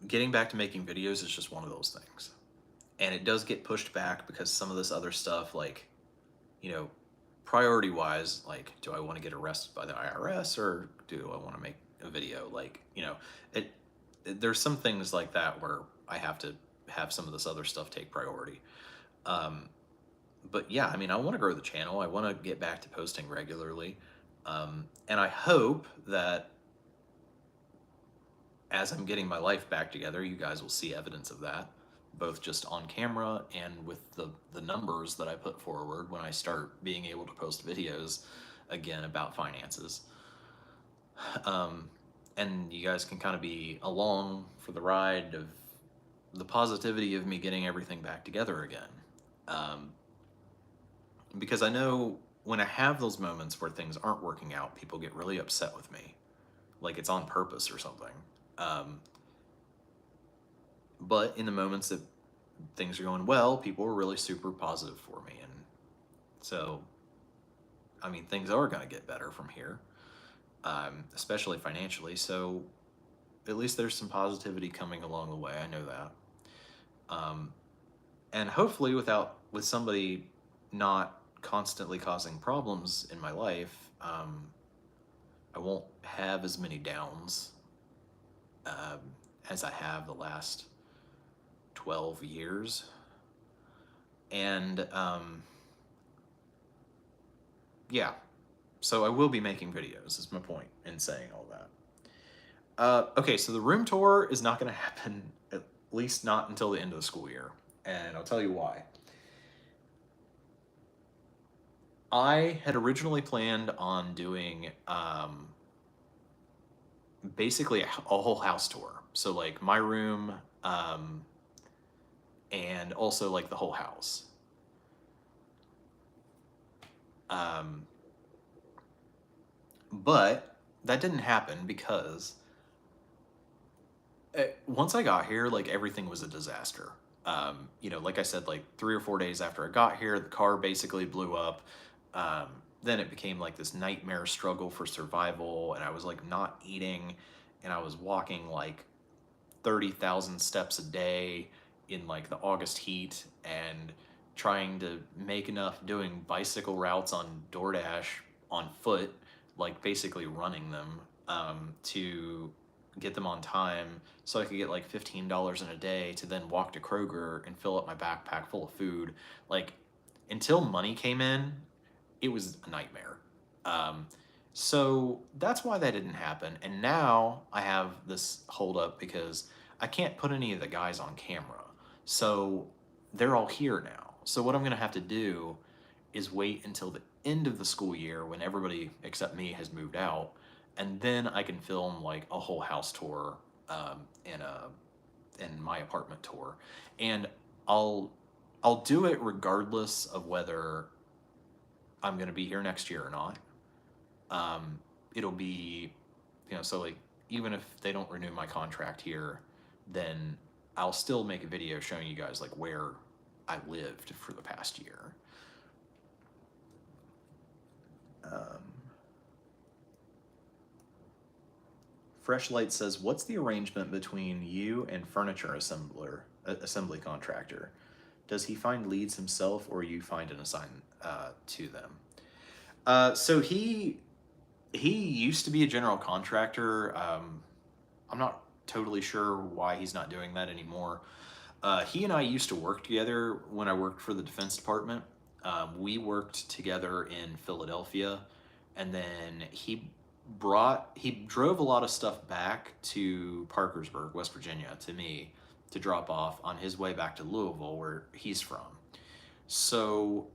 getting back to making videos is just one of those things. And it does get pushed back because some of this other stuff, like, you know, priority wise, like, do I want to get arrested by the IRS or do I want to make a video? Like, you know, there's some things like that where I have to have some of this other stuff take priority. But yeah, I mean, I want to grow the channel. I want to get back to posting regularly. And I hope that as I'm getting my life back together, you guys will see evidence of that, both just on camera and with the numbers that I put forward when I start being able to post videos again about finances. And you guys can kind of be along for the ride of the positivity of me getting everything back together again. Because I know when I have those moments where things aren't working out, people get really upset with me, like it's on purpose or something. But in the moments that things are going well, people are really super positive for me. And so, I mean, things are going to get better from here, especially financially. So at least there's some positivity coming along the way. I know that. Um, and hopefully with somebody not constantly causing problems in my life, I won't have as many downs um, as I have the last 12 years. And yeah, so I will be making videos, is my point in saying all that. Okay, so the room tour is not going to happen, at least not until the end of the school year. And I'll tell you why. I had originally planned on doing basically a whole house tour. So, like, my room and also, like, the whole house. But that didn't happen because once I got here, like everything was a disaster. Like I said, like 3 or 4 days after I got here, the car basically blew up. Um, then it became like this nightmare struggle for survival, and I was like not eating, and I was walking like 30,000 steps a day in like the August heat, and trying to make enough doing bicycle routes on DoorDash on foot, like basically running them to get them on time so I could get like $15 in a day to then walk to Kroger and fill up my backpack full of food. Like, until money came in, it was a nightmare. Um, so that's why that didn't happen. And now I have this hold up because I can't put any of the guys on camera. So they're all here now. So what I'm going to have to do is wait until the end of the school year when everybody except me has moved out, and then I can film like a whole house tour in my apartment tour, and I'll I'll do it regardless of whether I'm going to be here next year or not. It'll be, so like even if they don't renew my contract here, then I'll still make a video showing you guys like where I lived for the past year. Fresh Light says, "What's the arrangement between you and furniture assembly contractor? Does he find leads himself, or you find an assign to them?" So he used to be a general contractor. I'm not totally sure why he's not doing that anymore. He and I used to work together when I worked for the Defense Department. We worked together in Philadelphia, and then he drove a lot of stuff back to Parkersburg, West Virginia, to me to drop off on his way back to Louisville, where he's from. So,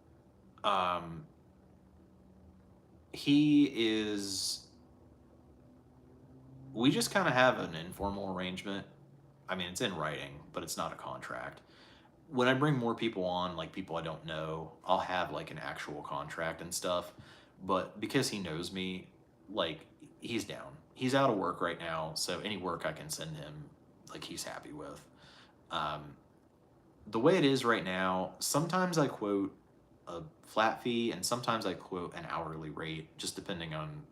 he is. We just kind of have an informal arrangement. I mean, it's in writing, but it's not a contract. When I bring more people on, like people I don't know, I'll have like an actual contract and stuff. But because he knows me, like he's down. He's out of work right now, so any work I can send him, like he's happy with. Um, the way it is right now, sometimes I quote a flat fee and sometimes I quote an hourly rate, just depending on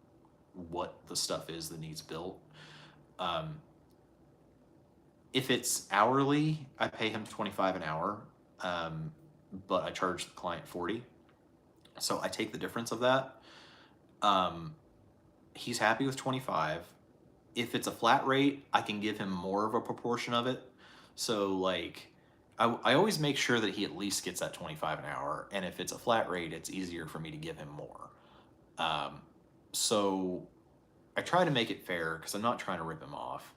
what the stuff is that needs built. Um, if it's hourly, I pay him 25 an hour, but I charge the client 40. So I take the difference of that. Um, he's happy with 25. If it's a flat rate, I can give him more of a proportion of it. So like, I always make sure that he at least gets that 25 an hour. And if it's a flat rate, it's easier for me to give him more. So I try to make it fair because I'm not trying to rip him off,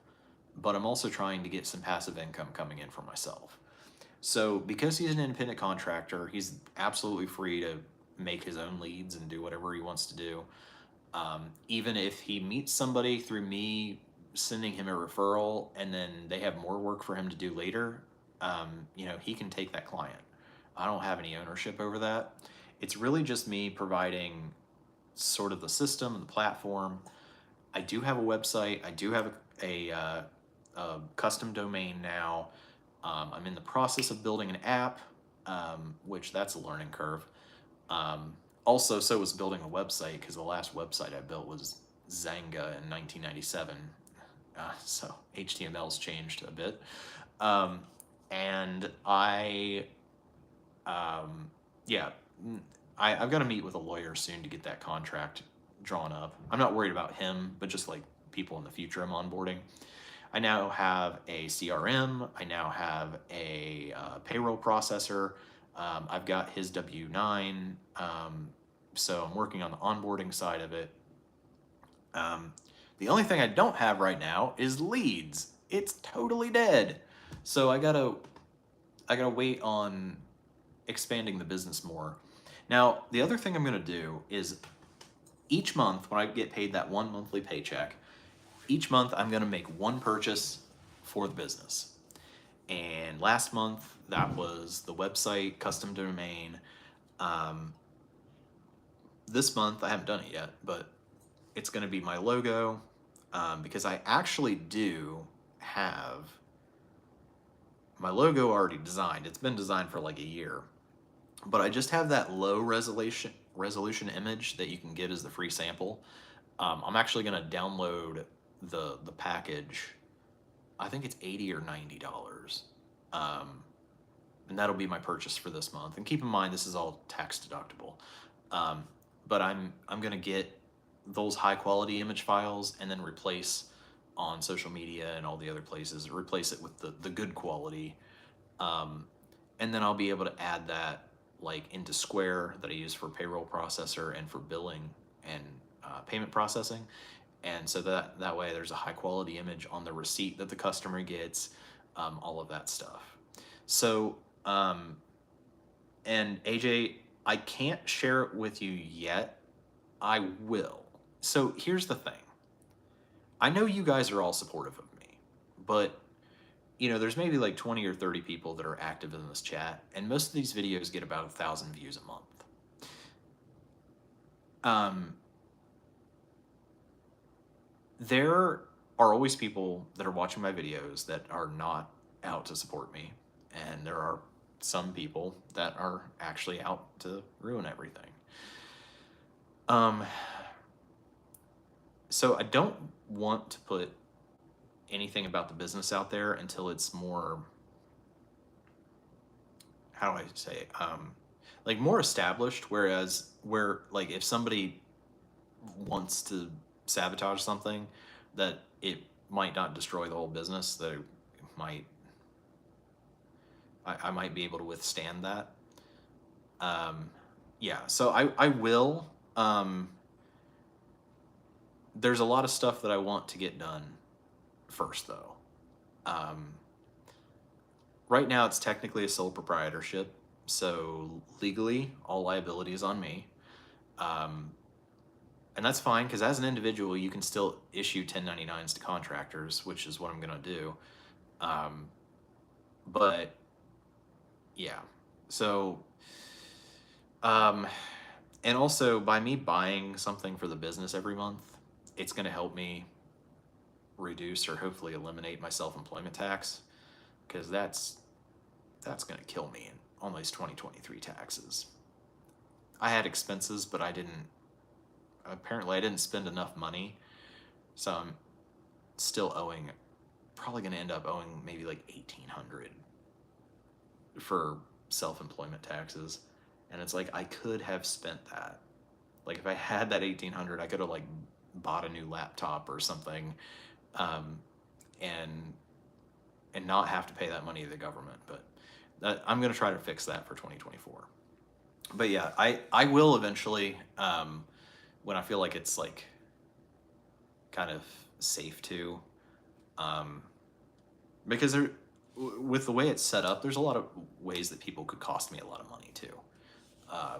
but I'm also trying to get some passive income coming in for myself. So because he's an independent contractor, he's absolutely free to make his own leads and do whatever he wants to do. Even if he meets somebody through me sending him a referral and then they have more work for him to do later, he can take that client. I don't have any ownership over that. It's really just me providing sort of the system, the platform. I do have a website. I do have a custom domain now. I'm in the process of building an app, which that's a learning curve. Also, so was building a website, because the last website I built was Zanga in 1997. So HTML's changed a bit. And yeah, I've got to meet with a lawyer soon to get that contract drawn up. I'm not worried about him, but just like people in the future I'm onboarding. I now have a CRM. I now have a payroll processor. I've got his W-9. So I'm working on the onboarding side of it. The only thing I don't have right now is leads. It's totally dead. So I gotta wait on expanding the business more. Now, the other thing I'm gonna do is each month when I get paid that one monthly paycheck, each month I'm gonna make one purchase for the business. And last month that was the website, custom domain. This month I haven't done it yet, but it's gonna be my logo, because I actually do have my logo already designed. It's been designed for like a year, but I just have that low resolution image that you can get as the free sample. I'm actually gonna download the package. I think it's $80 or $90, and that'll be my purchase for this month. And keep in mind, this is all tax deductible. But I'm gonna get those high quality image files and then replace on social media and all the other places, replace it with the good quality. And then I'll be able to add that like into Square that I use for payroll processor and for billing and payment processing. And so that way there's a high quality image on the receipt that the customer gets, all of that stuff. So, and AJ, I can't share it with you yet. I will. So here's the thing. I know you guys are all supportive of me, but you know, there's maybe like 20 or 30 people that are active in this chat, and most of these videos get about 1,000 views a month. There are always people that are watching my videos that are not out to support me, and there are some people that are actually out to ruin everything. So I don't want to put anything about the business out there until it's more, how do I say it? Like more established, whereas like if somebody wants to sabotage something, that it might not destroy the whole business, that it might, I might be able to withstand that. Yeah, so I will. There's a lot of stuff that I want to get done first, though. Right now, it's technically a sole proprietorship, so legally, all liability is on me. And that's fine, because as an individual, you can still issue 1099s to contractors, which is what I'm going to do. But, yeah. So, and also, by me buying something for the business every month, it's going to help me reduce or hopefully eliminate my self-employment tax, because that's going to kill me in on these 2023 taxes. I had expenses, but apparently I didn't spend enough money, so I'm still probably going to end up owing maybe like $1,800 for self-employment taxes. And it's like, I could have spent that. Like if I had that $1,800, I could have like bought a new laptop or something, and not have to pay that money to the government. But I'm going to try to fix that for 2024. But yeah, I will eventually, when I feel like it's like kind of safe to, because with the way it's set up, there's a lot of ways that people could cost me a lot of money too,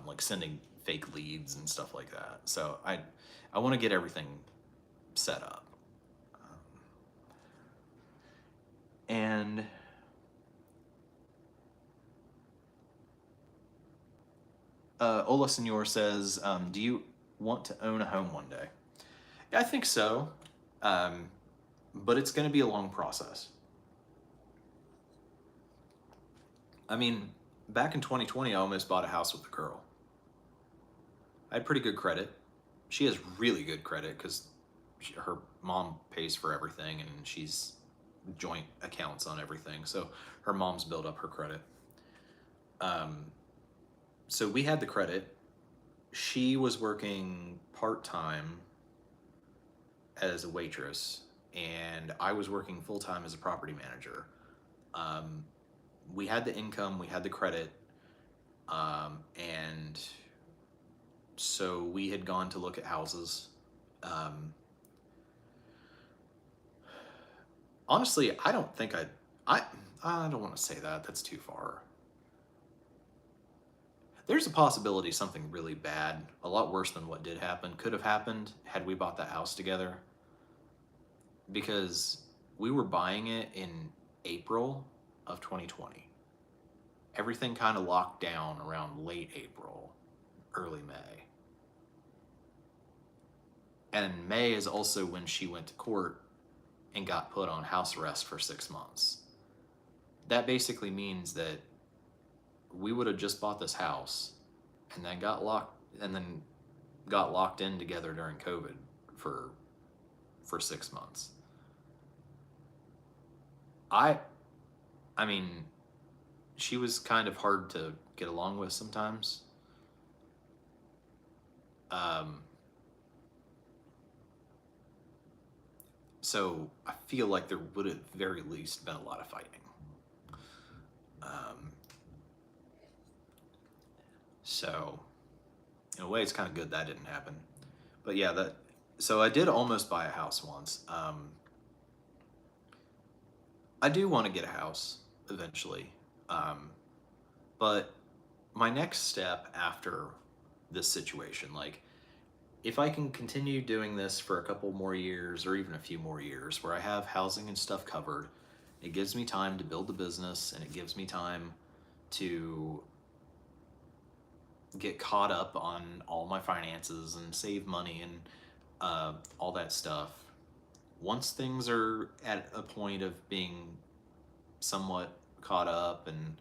like sending fake leads and stuff like that. So I want to get everything set up. And Ola Senor says, do you want to own a home one day? Yeah, I think so, but it's going to be a long process. I mean, back in 2020, I almost bought a house with a girl. I had pretty good credit. She has really good credit because her mom pays for everything and she's joint accounts on everything. So her mom's built up her credit. So we had the credit. She was working part-time as a waitress, and I was working full-time as a property manager. Um, we had the income, we had the credit, and so we had gone to look at houses. Um, Honestly, I don't think I don't want to say that. That's too far. There's a possibility something really bad, a lot worse than what did happen, could have happened had we bought that house together. Because we were buying it in April of 2020. Everything kind of locked down around late April, early May. And May is also when she went to court and got put on house arrest for 6 months. That basically means that we would have just bought this house and then got locked in together during COVID for 6 months. I mean, she was kind of hard to get along with sometimes. So I feel like there would have very least been a lot of fighting. So in a way, it's kind of good that didn't happen. But yeah, so I did almost buy a house once. I do want to get a house eventually. But my next step after this situation, like, if I can continue doing this for a couple more years or even a few more years where I have housing and stuff covered, it gives me time to build the business and it gives me time to get caught up on all my finances and save money and all that stuff. Once things are at a point of being somewhat caught up and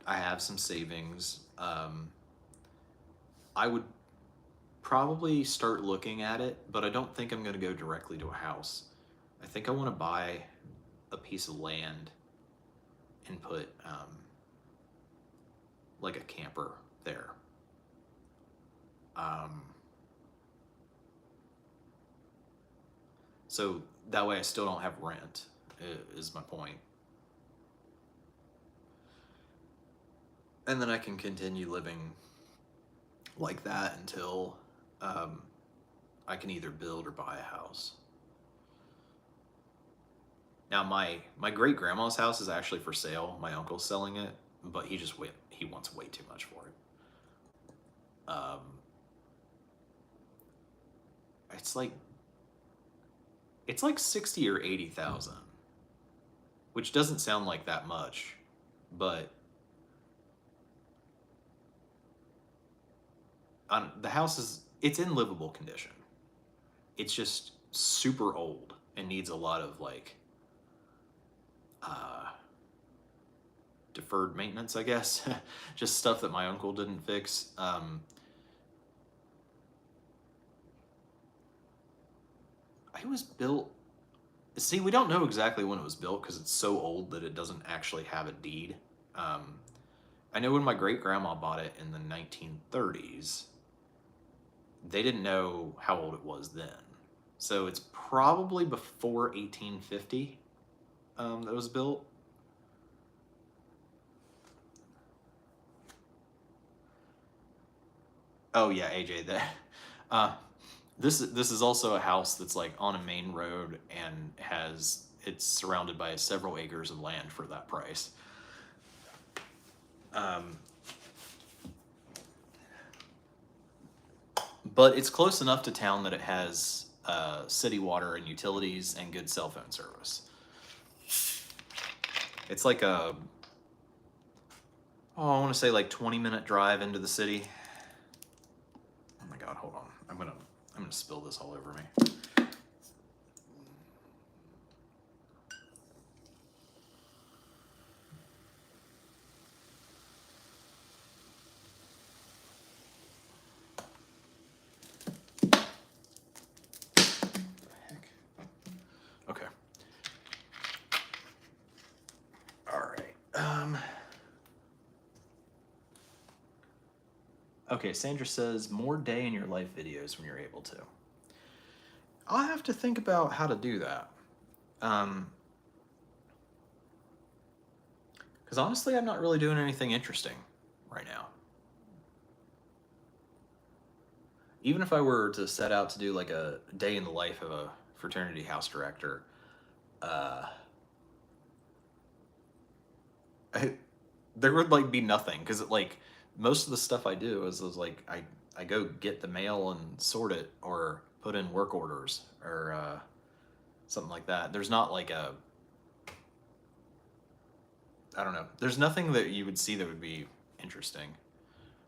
I have some savings, I would probably start looking at it, but I don't think I'm going to go directly to a house. I think I want to buy a piece of land and put like a camper there. So that way I still don't have rent, is my point. And then I can continue living like that until I can either build or buy a house. Now my great grandma's house is actually for sale. My uncle's selling it, but he wants way too much for it. It's like 60 or 80,000, which doesn't sound like that much, but the house it's in livable condition. It's just super old and needs a lot of like deferred maintenance, I guess. Just stuff that my uncle didn't fix. It was built. See, we don't know exactly when it was built because it's so old that it doesn't actually have a deed. I know when my great grandma bought it in the 1930s, they didn't know how old it was then. So it's probably before 1850 that was built. Oh yeah, AJ, this is also a house that's like on a main road and it's surrounded by several acres of land for that price. But it's close enough to town that it has city water and utilities and good cell phone service. It's like I want to say like 20-minute drive into the city. Oh my God, hold on. I'm gonna spill this all over me. Okay, Sandra says more day in your life videos when you're able to. I'll have to think about how to do that. Because honestly, I'm not really doing anything interesting right now. Even if I were to set out to do like a day in the life of a fraternity house director, uh, I, there would like be nothing because like most of the stuff I do is like I go get the mail and sort it or put in work orders or something like that. There's not like a I don't know. There's nothing that you would see that would be interesting.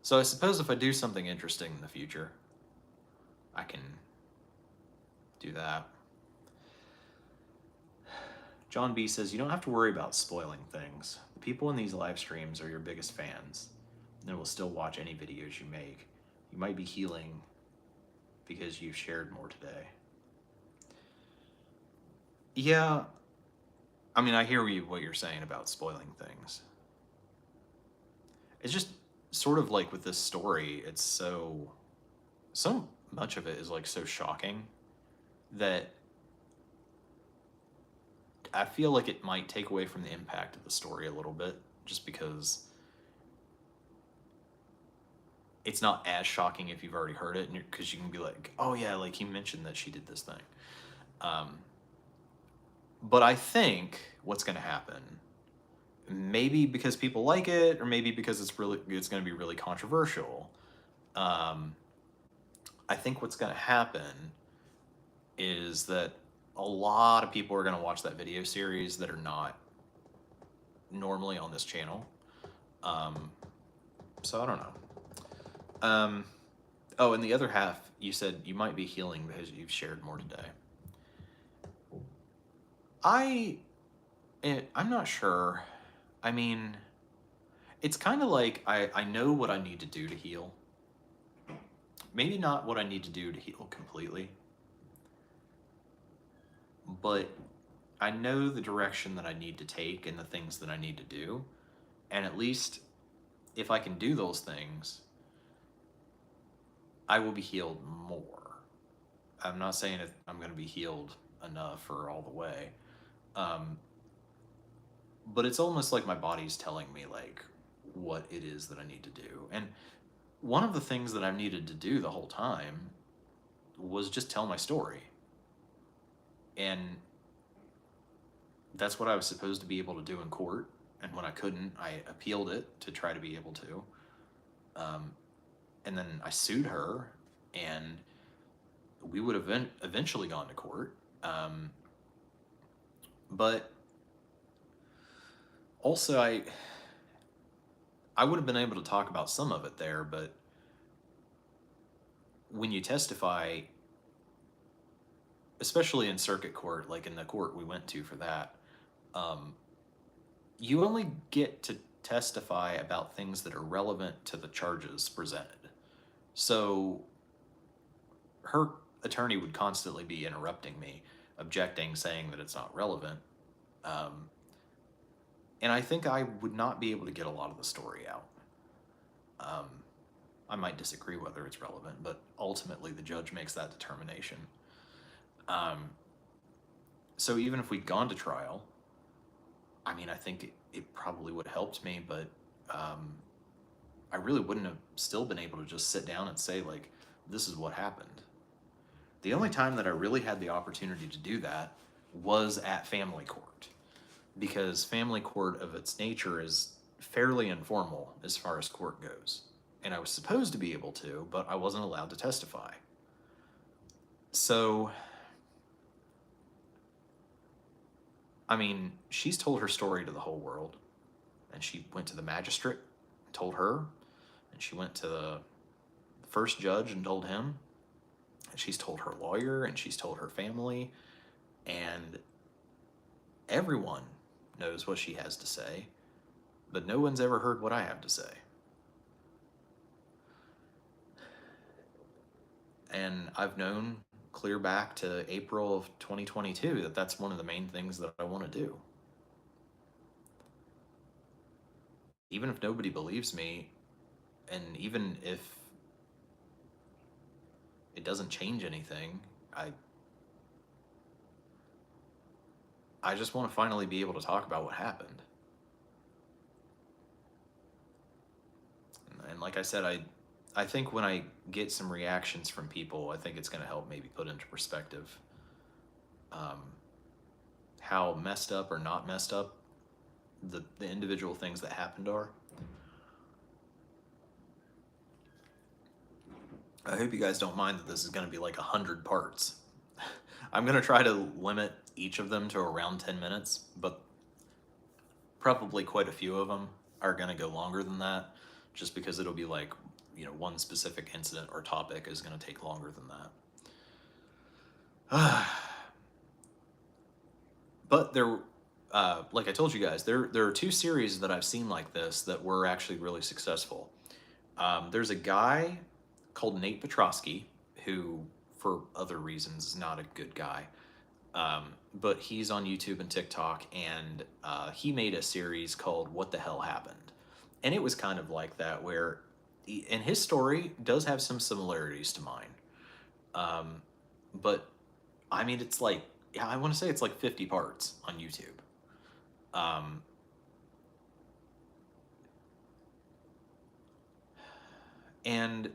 So I suppose if I do something interesting in the future, I can do that. John B says, you don't have to worry about spoiling things. The people in these live streams are your biggest fans. And they will still watch any videos you make. You might be healing because you've shared more today. Yeah, I mean, I hear what you're saying about spoiling things. It's just sort of like with this story, it's so much of it is like so shocking that I feel like it might take away from the impact of the story a little bit just because it's not as shocking if you've already heard it because you can be like, oh yeah, like he mentioned that she did this thing. But I think what's going to happen, maybe because people like it, or maybe because it's going to be really controversial. I think what's going to happen is that a lot of people are going to watch that video series that are not normally on this channel. So I don't know. Oh, and the other half, you said you might be healing because you've shared more today. I'm not sure. I mean, it's kind of like I know what I need to do to heal. Maybe not what I need to do to heal completely, but I know the direction that I need to take and the things that I need to do. And at least if I can do those things, I will be healed more. I'm not saying if I'm going to be healed enough or all the way. But it's almost like my body's telling me like what it is that I need to do. And one of the things that I've needed to do the whole time was just tell my story. And that's what I was supposed to be able to do in court. And when I couldn't, I appealed it to try to be able to. And then I sued her, and we would have eventually gone to court. But also, I would have been able to talk about some of it there, but when you testify, especially in circuit court, like in the court we went to for that, you only get to testify about things that are relevant to the charges presented. So her attorney would constantly be interrupting me, objecting, saying that it's not relevant. And I think I would not be able to get a lot of the story out. I might disagree whether it's relevant, but ultimately the judge makes that determination. So even if we'd gone to trial, I mean, I think it probably would have helped me, but I really wouldn't have still been able to just sit down and say, like, this is what happened. The only time that I really had the opportunity to do that was at family court, because family court of its nature is fairly informal as far as court goes. And I was supposed to be able to, but I wasn't allowed to testify. So, I mean, she's told her story to the whole world. And she went to the magistrate and told her. And she went to the first judge and told him. And she's told her lawyer and she's told her family. And everyone knows what she has to say. But no one's ever heard what I have to say. And I've known clear back to April of 2022 that that's one of the main things that I want to do. Even if nobody believes me, and even if doesn't change anything. I just want to finally be able to talk about what happened. And like I said, I think when I get some reactions from people, I think it's going to help maybe put into perspective how messed up or not messed up the individual things that happened are. I hope you guys don't mind that this is going to be like 100 parts. I'm going to try to limit each of them to around 10 minutes, but probably quite a few of them are going to go longer than that, just because it'll be like, one specific incident or topic is going to take longer than that. But there, like I told you guys, there are 2 series that I've seen like this that were actually really successful. There's a guy called Nate Petrosky who, for other reasons, is not a good guy. But he's on YouTube and TikTok, and he made a series called What the Hell Happened? And it was kind of like that, where, and his story does have some similarities to mine. But, I mean, it's like, yeah, I want to say it's like 50 parts on YouTube. And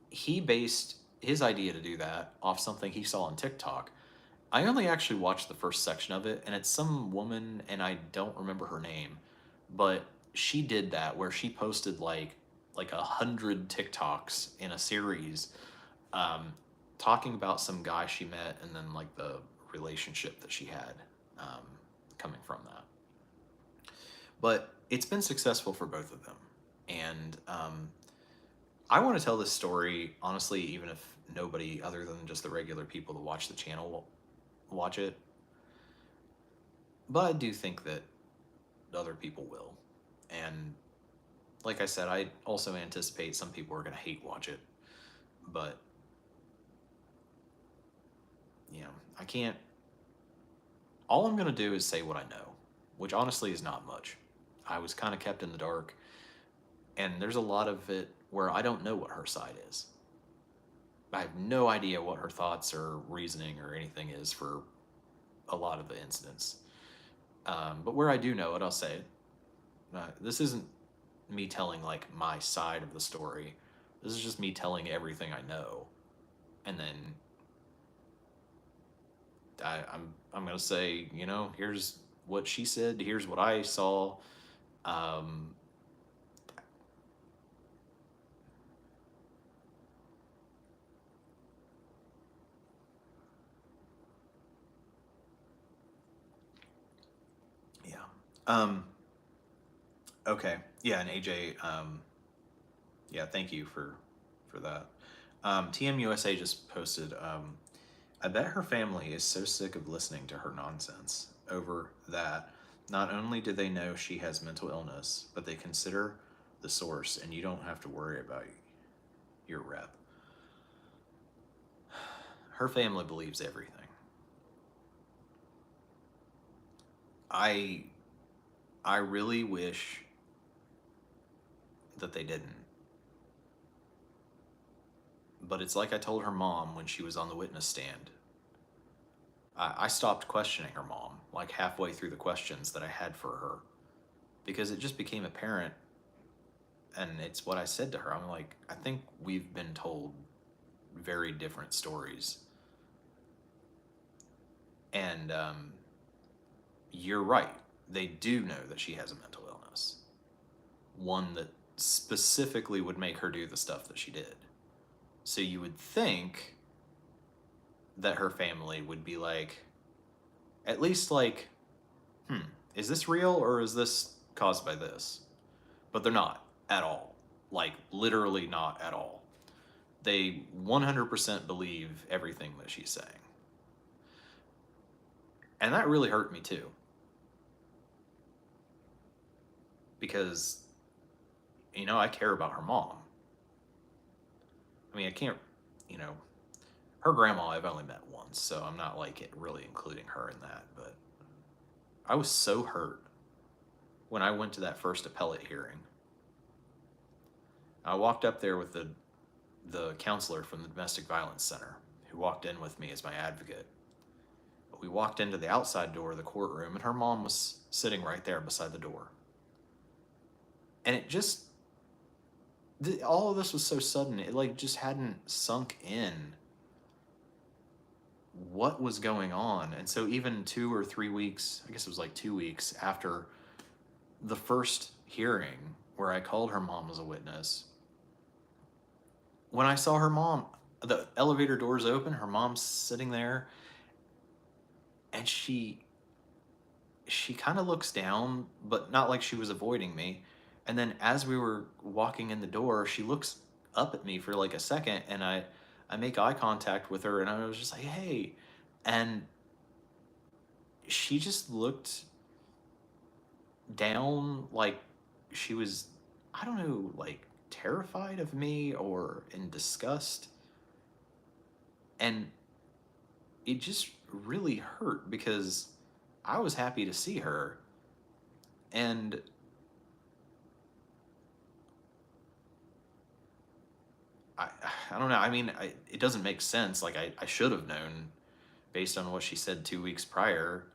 he based his idea to do that off something he saw on TikTok. I only actually watched the first section of it, and it's some woman, and I don't remember her name, but she did that where she posted like 100 TikToks in a series, talking about some guy she met, and then like the relationship that she had coming from that. But it's been successful for both of them, and I want to tell this story honestly, even if nobody other than just the regular people that watch the channel will watch it. But I do think that other people will. And like I said, I also anticipate some people are going to hate watch it. But, I can't. All I'm going to do is say what I know, which honestly is not much. I was kind of kept in the dark. And there's a lot of it where I don't know what her side is. I have no idea what her thoughts or reasoning or anything is for a lot of the incidents. But where I do know it, I'll say it. This isn't me telling like my side of the story. This is just me telling everything I know. And then I'm gonna say, here's what she said, here's what I saw. Okay. Yeah, and AJ, yeah, thank you for that. TMUSA just posted, I bet her family is so sick of listening to her nonsense over that. Not only do they know she has mental illness, but they consider the source, and you don't have to worry about your rep. Her family believes everything. I really wish that they didn't. But it's like I told her mom when she was on the witness stand. I stopped questioning her mom, like halfway through the questions that I had for her, because it just became apparent, and it's what I said to her. I'm like, I think we've been told very different stories. And you're right. They do know that she has a mental illness. One that specifically would make her do the stuff that she did. So you would think that her family would be like, at least like, is this real or is this caused by this? But they're not at all. Like, literally not at all. They 100% believe everything that she's saying. And that really hurt me too. Because, I care about her mom. I mean, I can't, her grandma I've only met once, so I'm not like really including her in that, but I was so hurt when I went to that first appellate hearing. I walked up there with the counselor from the Domestic Violence Center, who walked in with me as my advocate. We walked into the outside door of the courtroom, and her mom was sitting right there beside the door. And it just, all of this was so sudden. It like just hadn't sunk in what was going on. And so even 2 or 3 weeks, I guess it was like 2 weeks after the first hearing where I called her mom as a witness, when I saw her mom, the elevator doors open, her mom's sitting there, and she kind of looks down, but not like she was avoiding me. And then as we were walking in the door, she looks up at me for like a second, and I make eye contact with her, and I was just like, "Hey." And she just looked down like she was, I don't know, like terrified of me or in disgust. And it just really hurt because I was happy to see her. And I, I don't know. I mean, it doesn't make sense. Like, I should have known based on what she said 2 weeks prior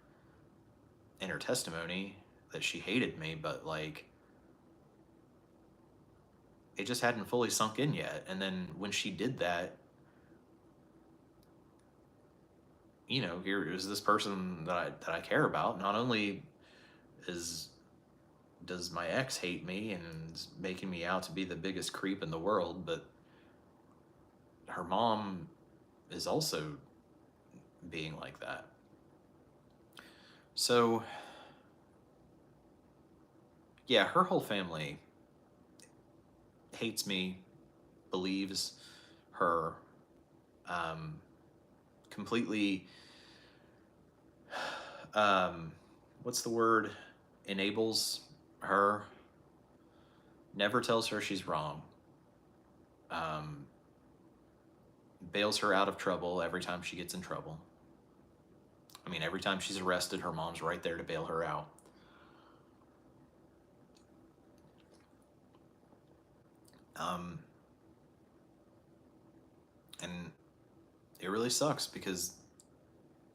in her testimony that she hated me, but like, it just hadn't fully sunk in yet. And then when she did that, you know, here is this person that I care about. Not only is does my ex hate me and is making me out to be the biggest creep in the world, but her mom is also being like that. So, yeah, her whole family hates me, believes her, completely, what's the word? Enables her, never tells her she's wrong, um, bails her out of trouble every time she gets in trouble. I mean, every time she's arrested, her mom's right there to bail her out. And it really sucks because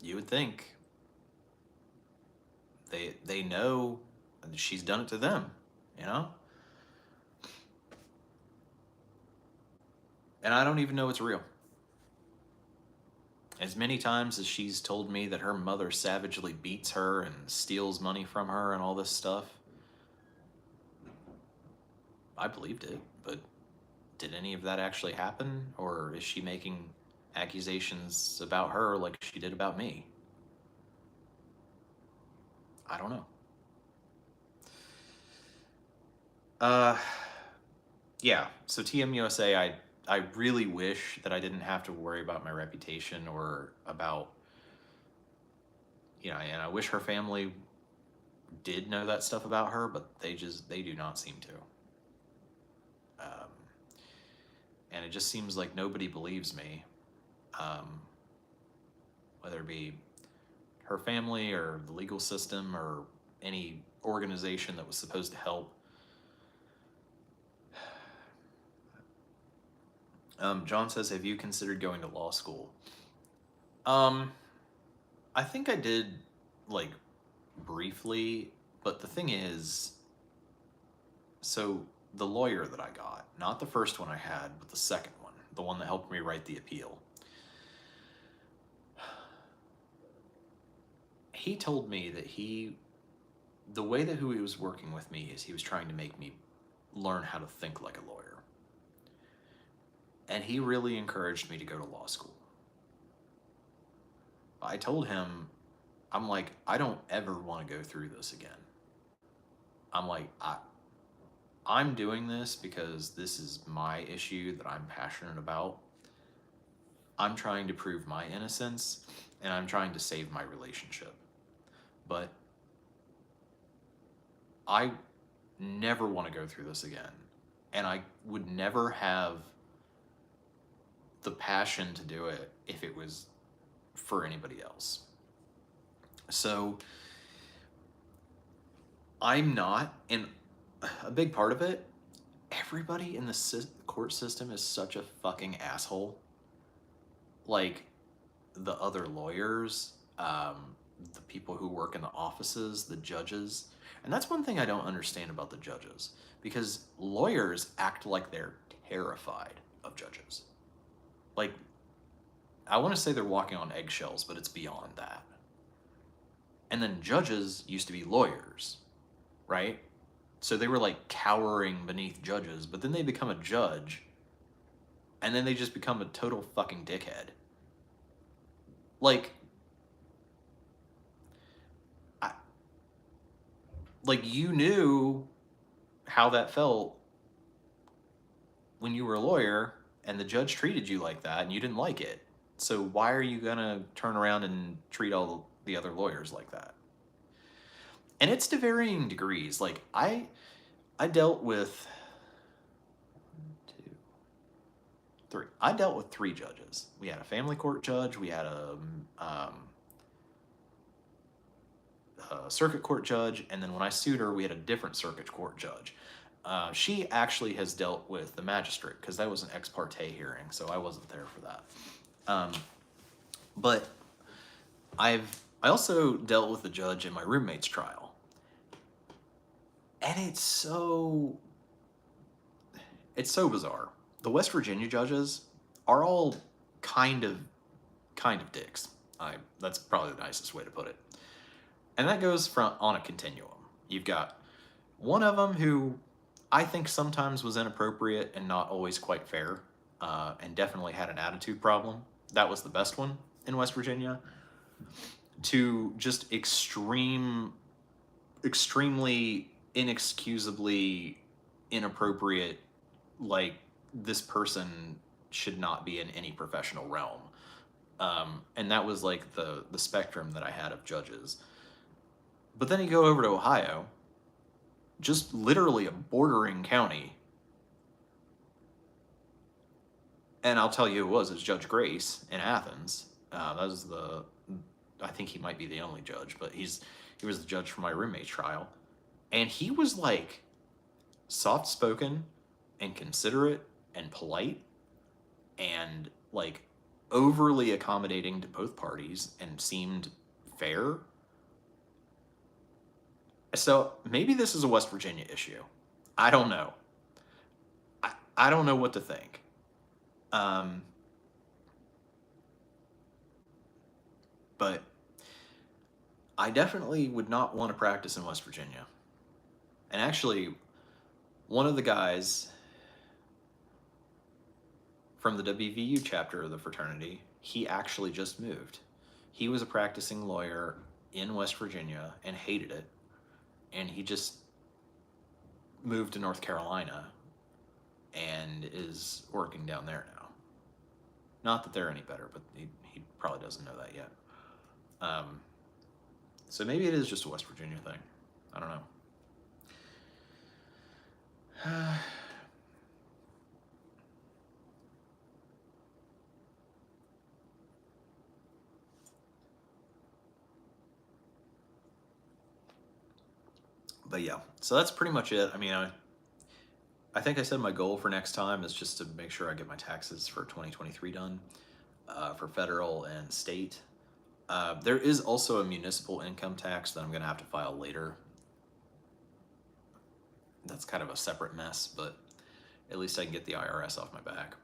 you would think they know she's done it to them, you know? And I don't even know it's real. As many times as she's told me that her mother savagely beats her and steals money from her and all this stuff, I believed it, but did any of that actually happen? Or is she making accusations about her like she did about me? I don't know. Yeah, so TMUSA, I really wish that I didn't have to worry about my reputation or about, you know, and I wish her family did know that stuff about her, but they do not seem to. And it just seems like nobody believes me, whether it be her family or the legal system or any organization that was supposed to help. John says, have you considered going to law school? I think I did, like, briefly, but the thing is, so the lawyer that I got, not the first one I had, but the second one, the one that helped me write the appeal, he told me that the way that who he was working with me is he was trying to make me learn how to think like a lawyer. And he really encouraged me to go to law school. I told him, I'm like, I don't ever want to go through this again. I'm like, I'm doing this because this is my issue that I'm passionate about. I'm trying to prove my innocence, and I'm trying to save my relationship. But I never want to go through this again. And I would never have the passion to do it if it was for anybody else. So I'm not, and a big part of it, everybody in the court system is such a fucking asshole. Like, the other lawyers, the people who work in the offices, the judges. And that's one thing I don't understand about the judges, because lawyers act like they're terrified of judges. Like, I want to say they're walking on eggshells, but it's beyond that. And then judges used to be lawyers, right? So they were like cowering beneath judges, but then they become a judge, and then they just become a total fucking dickhead. Like, I, like you knew how that felt when you were a lawyer, and the judge treated you like that, and you didn't like it. So why are you gonna turn around and treat all the other lawyers like that? And it's to varying degrees. Like I dealt with 2, 3. I dealt with 3 judges. We had a family court judge. We had a circuit court judge, and then when I sued her, we had a different circuit court judge. She actually has dealt with the magistrate because that was an ex parte hearing, so I wasn't there for that. But I also dealt with the judge in my roommate's trial, and it's so bizarre. The West Virginia judges are all kind of dicks. That's probably the nicest way to put it. And that goes from on a continuum. You've got one of them who I think sometimes was inappropriate and not always quite fair, and definitely had an attitude problem. That was the best one in West Virginia. To just extremely inexcusably inappropriate, like this person should not be in any professional realm. And that was like the spectrum that I had of judges. But then you go over to Ohio, just literally a bordering county, and I'll tell you who it was. It's Judge Grace in Athens. That was I think he might be the only judge, but he was the judge for my roommate's trial, and he was like soft-spoken and considerate and polite and like overly accommodating to both parties and seemed fair. So maybe this is a West Virginia issue. I don't know. I don't know what to think. But I definitely would not want to practice in West Virginia. And actually, one of the guys from the WVU chapter of the fraternity, he actually just moved. He was a practicing lawyer in West Virginia and hated it. And he just moved to North Carolina and is working down there now. Not that they're any better, but he probably doesn't know that yet. So maybe it is just a West Virginia thing. I don't know. But yeah, so that's pretty much it. I mean, I think I said my goal for next time is just to make sure I get my taxes for 2023 done, for federal and state. There is also a municipal income tax that I'm going to have to file later. That's kind of a separate mess, but at least I can get the IRS off my back.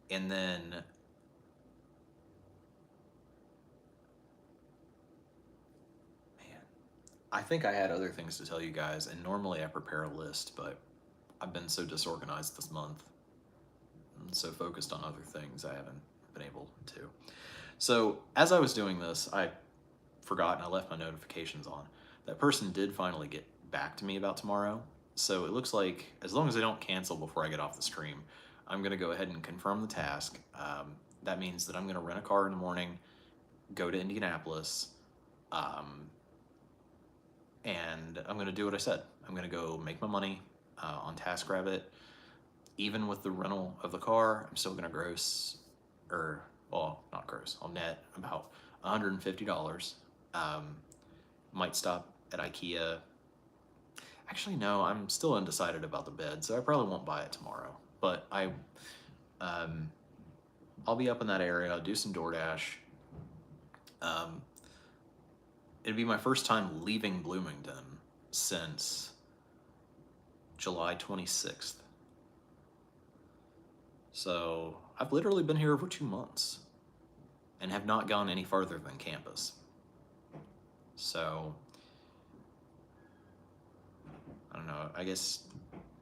And then I think I had other things to tell you guys, and normally I prepare a list, but I've been so disorganized this month and so focused on other things I haven't been able to. So as I was doing this, I forgot and I left my notifications on. That person did finally get back to me about tomorrow, so it looks like as long as they don't cancel before I get off the stream, I'm going to go ahead and confirm the task. That means that I'm going to rent a car in the morning, go to Indianapolis, and I'm going to do what I said. I'm going to go make my money on TaskRabbit. Even with the rental of the car, I'm still going to gross, not gross, I'll net about $150. Might stop at IKEA. Actually, no, I'm still undecided about the bed, so I probably won't buy it tomorrow. But I'll be up in that area. I'll do some DoorDash. It'd be my first time leaving Bloomington since July 26th. So I've literally been here for 2 months and have not gone any farther than campus. So I don't know, I guess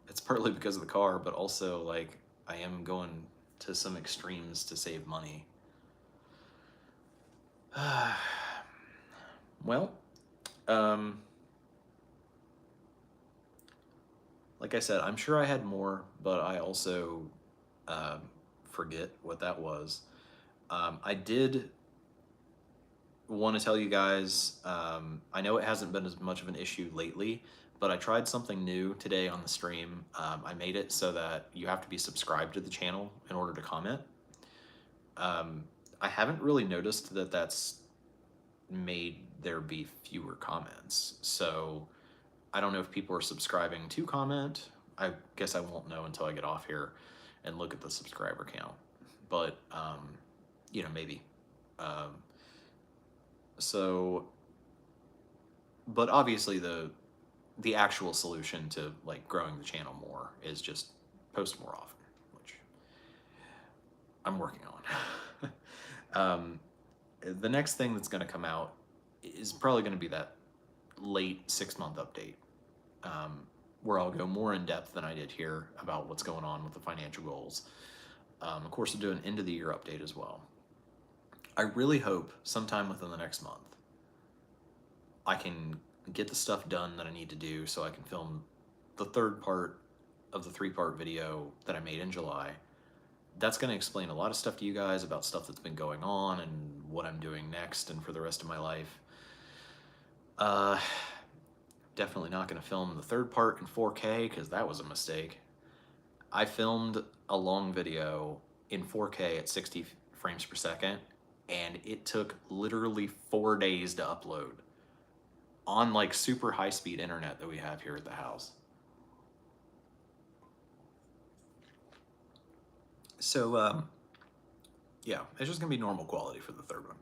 it's partly because of the car, but also like I am going to some extremes to save money. Well, like I said, I'm sure I had more, but I also forget what that was. I did want to tell you guys, I know it hasn't been as much of an issue lately, but I tried something new today on the stream. I made it so that you have to be subscribed to the channel in order to comment. I haven't really noticed that that's made there be fewer comments. So I don't know if people are subscribing to comment. I guess I won't know until I get off here and look at the subscriber count. But, you know, maybe. But obviously the actual solution to like growing the channel more is just post more often, which I'm working on. The next thing that's going to come out is probably going to be that late 6-month update, where I'll go more in depth than I did here about what's going on with the financial goals. Of course, I'll do an end of the year update as well. I really hope sometime within the next month I can get the stuff done that I need to do so I can film the third part of the 3-part video that I made in July. That's going to explain a lot of stuff to you guys about stuff that's been going on and what I'm doing next and for the rest of my life. Definitely not going to film the third part in 4K because that was a mistake. I filmed a long video in 4K at 60 frames per second, and it took literally 4 days to upload on like super high-speed internet that we have here at the house. So, yeah, it's just gonna be normal quality for the third one.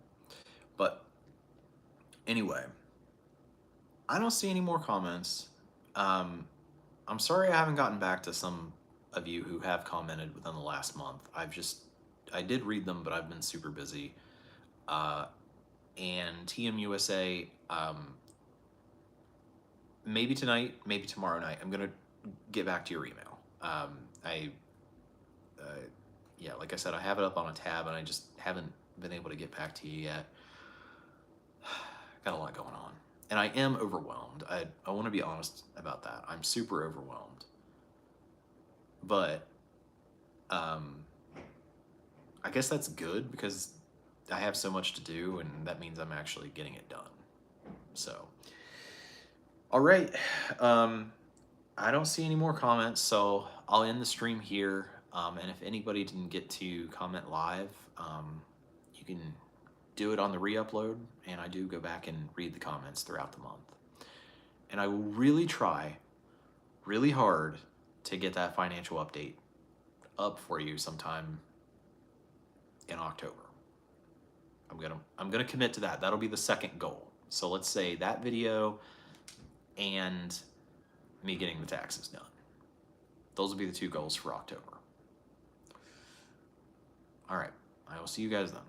But anyway, I don't see any more comments. I'm sorry I haven't gotten back to some of you who have commented within the last month. I did read them, but I've been super busy. And TMUSA, maybe tonight, maybe tomorrow night, I'm gonna get back to your email. Yeah, like I said, I have it up on a tab and I just haven't been able to get back to you yet. Got a lot going on. And I am overwhelmed. I want to be honest about that. I'm super overwhelmed. But I guess that's good because I have so much to do and that means I'm actually getting it done. So, all right. I don't see any more comments, so I'll end the stream here. And if anybody didn't get to comment live, you can do it on the re-upload, and I do go back and read the comments throughout the month. And I will really try really hard to get that financial update up for you sometime in October. I'm gonna commit to that. That'll be the second goal. So let's say that video and me getting the taxes done. Those will be the 2 goals for October. All right, I will see you guys then.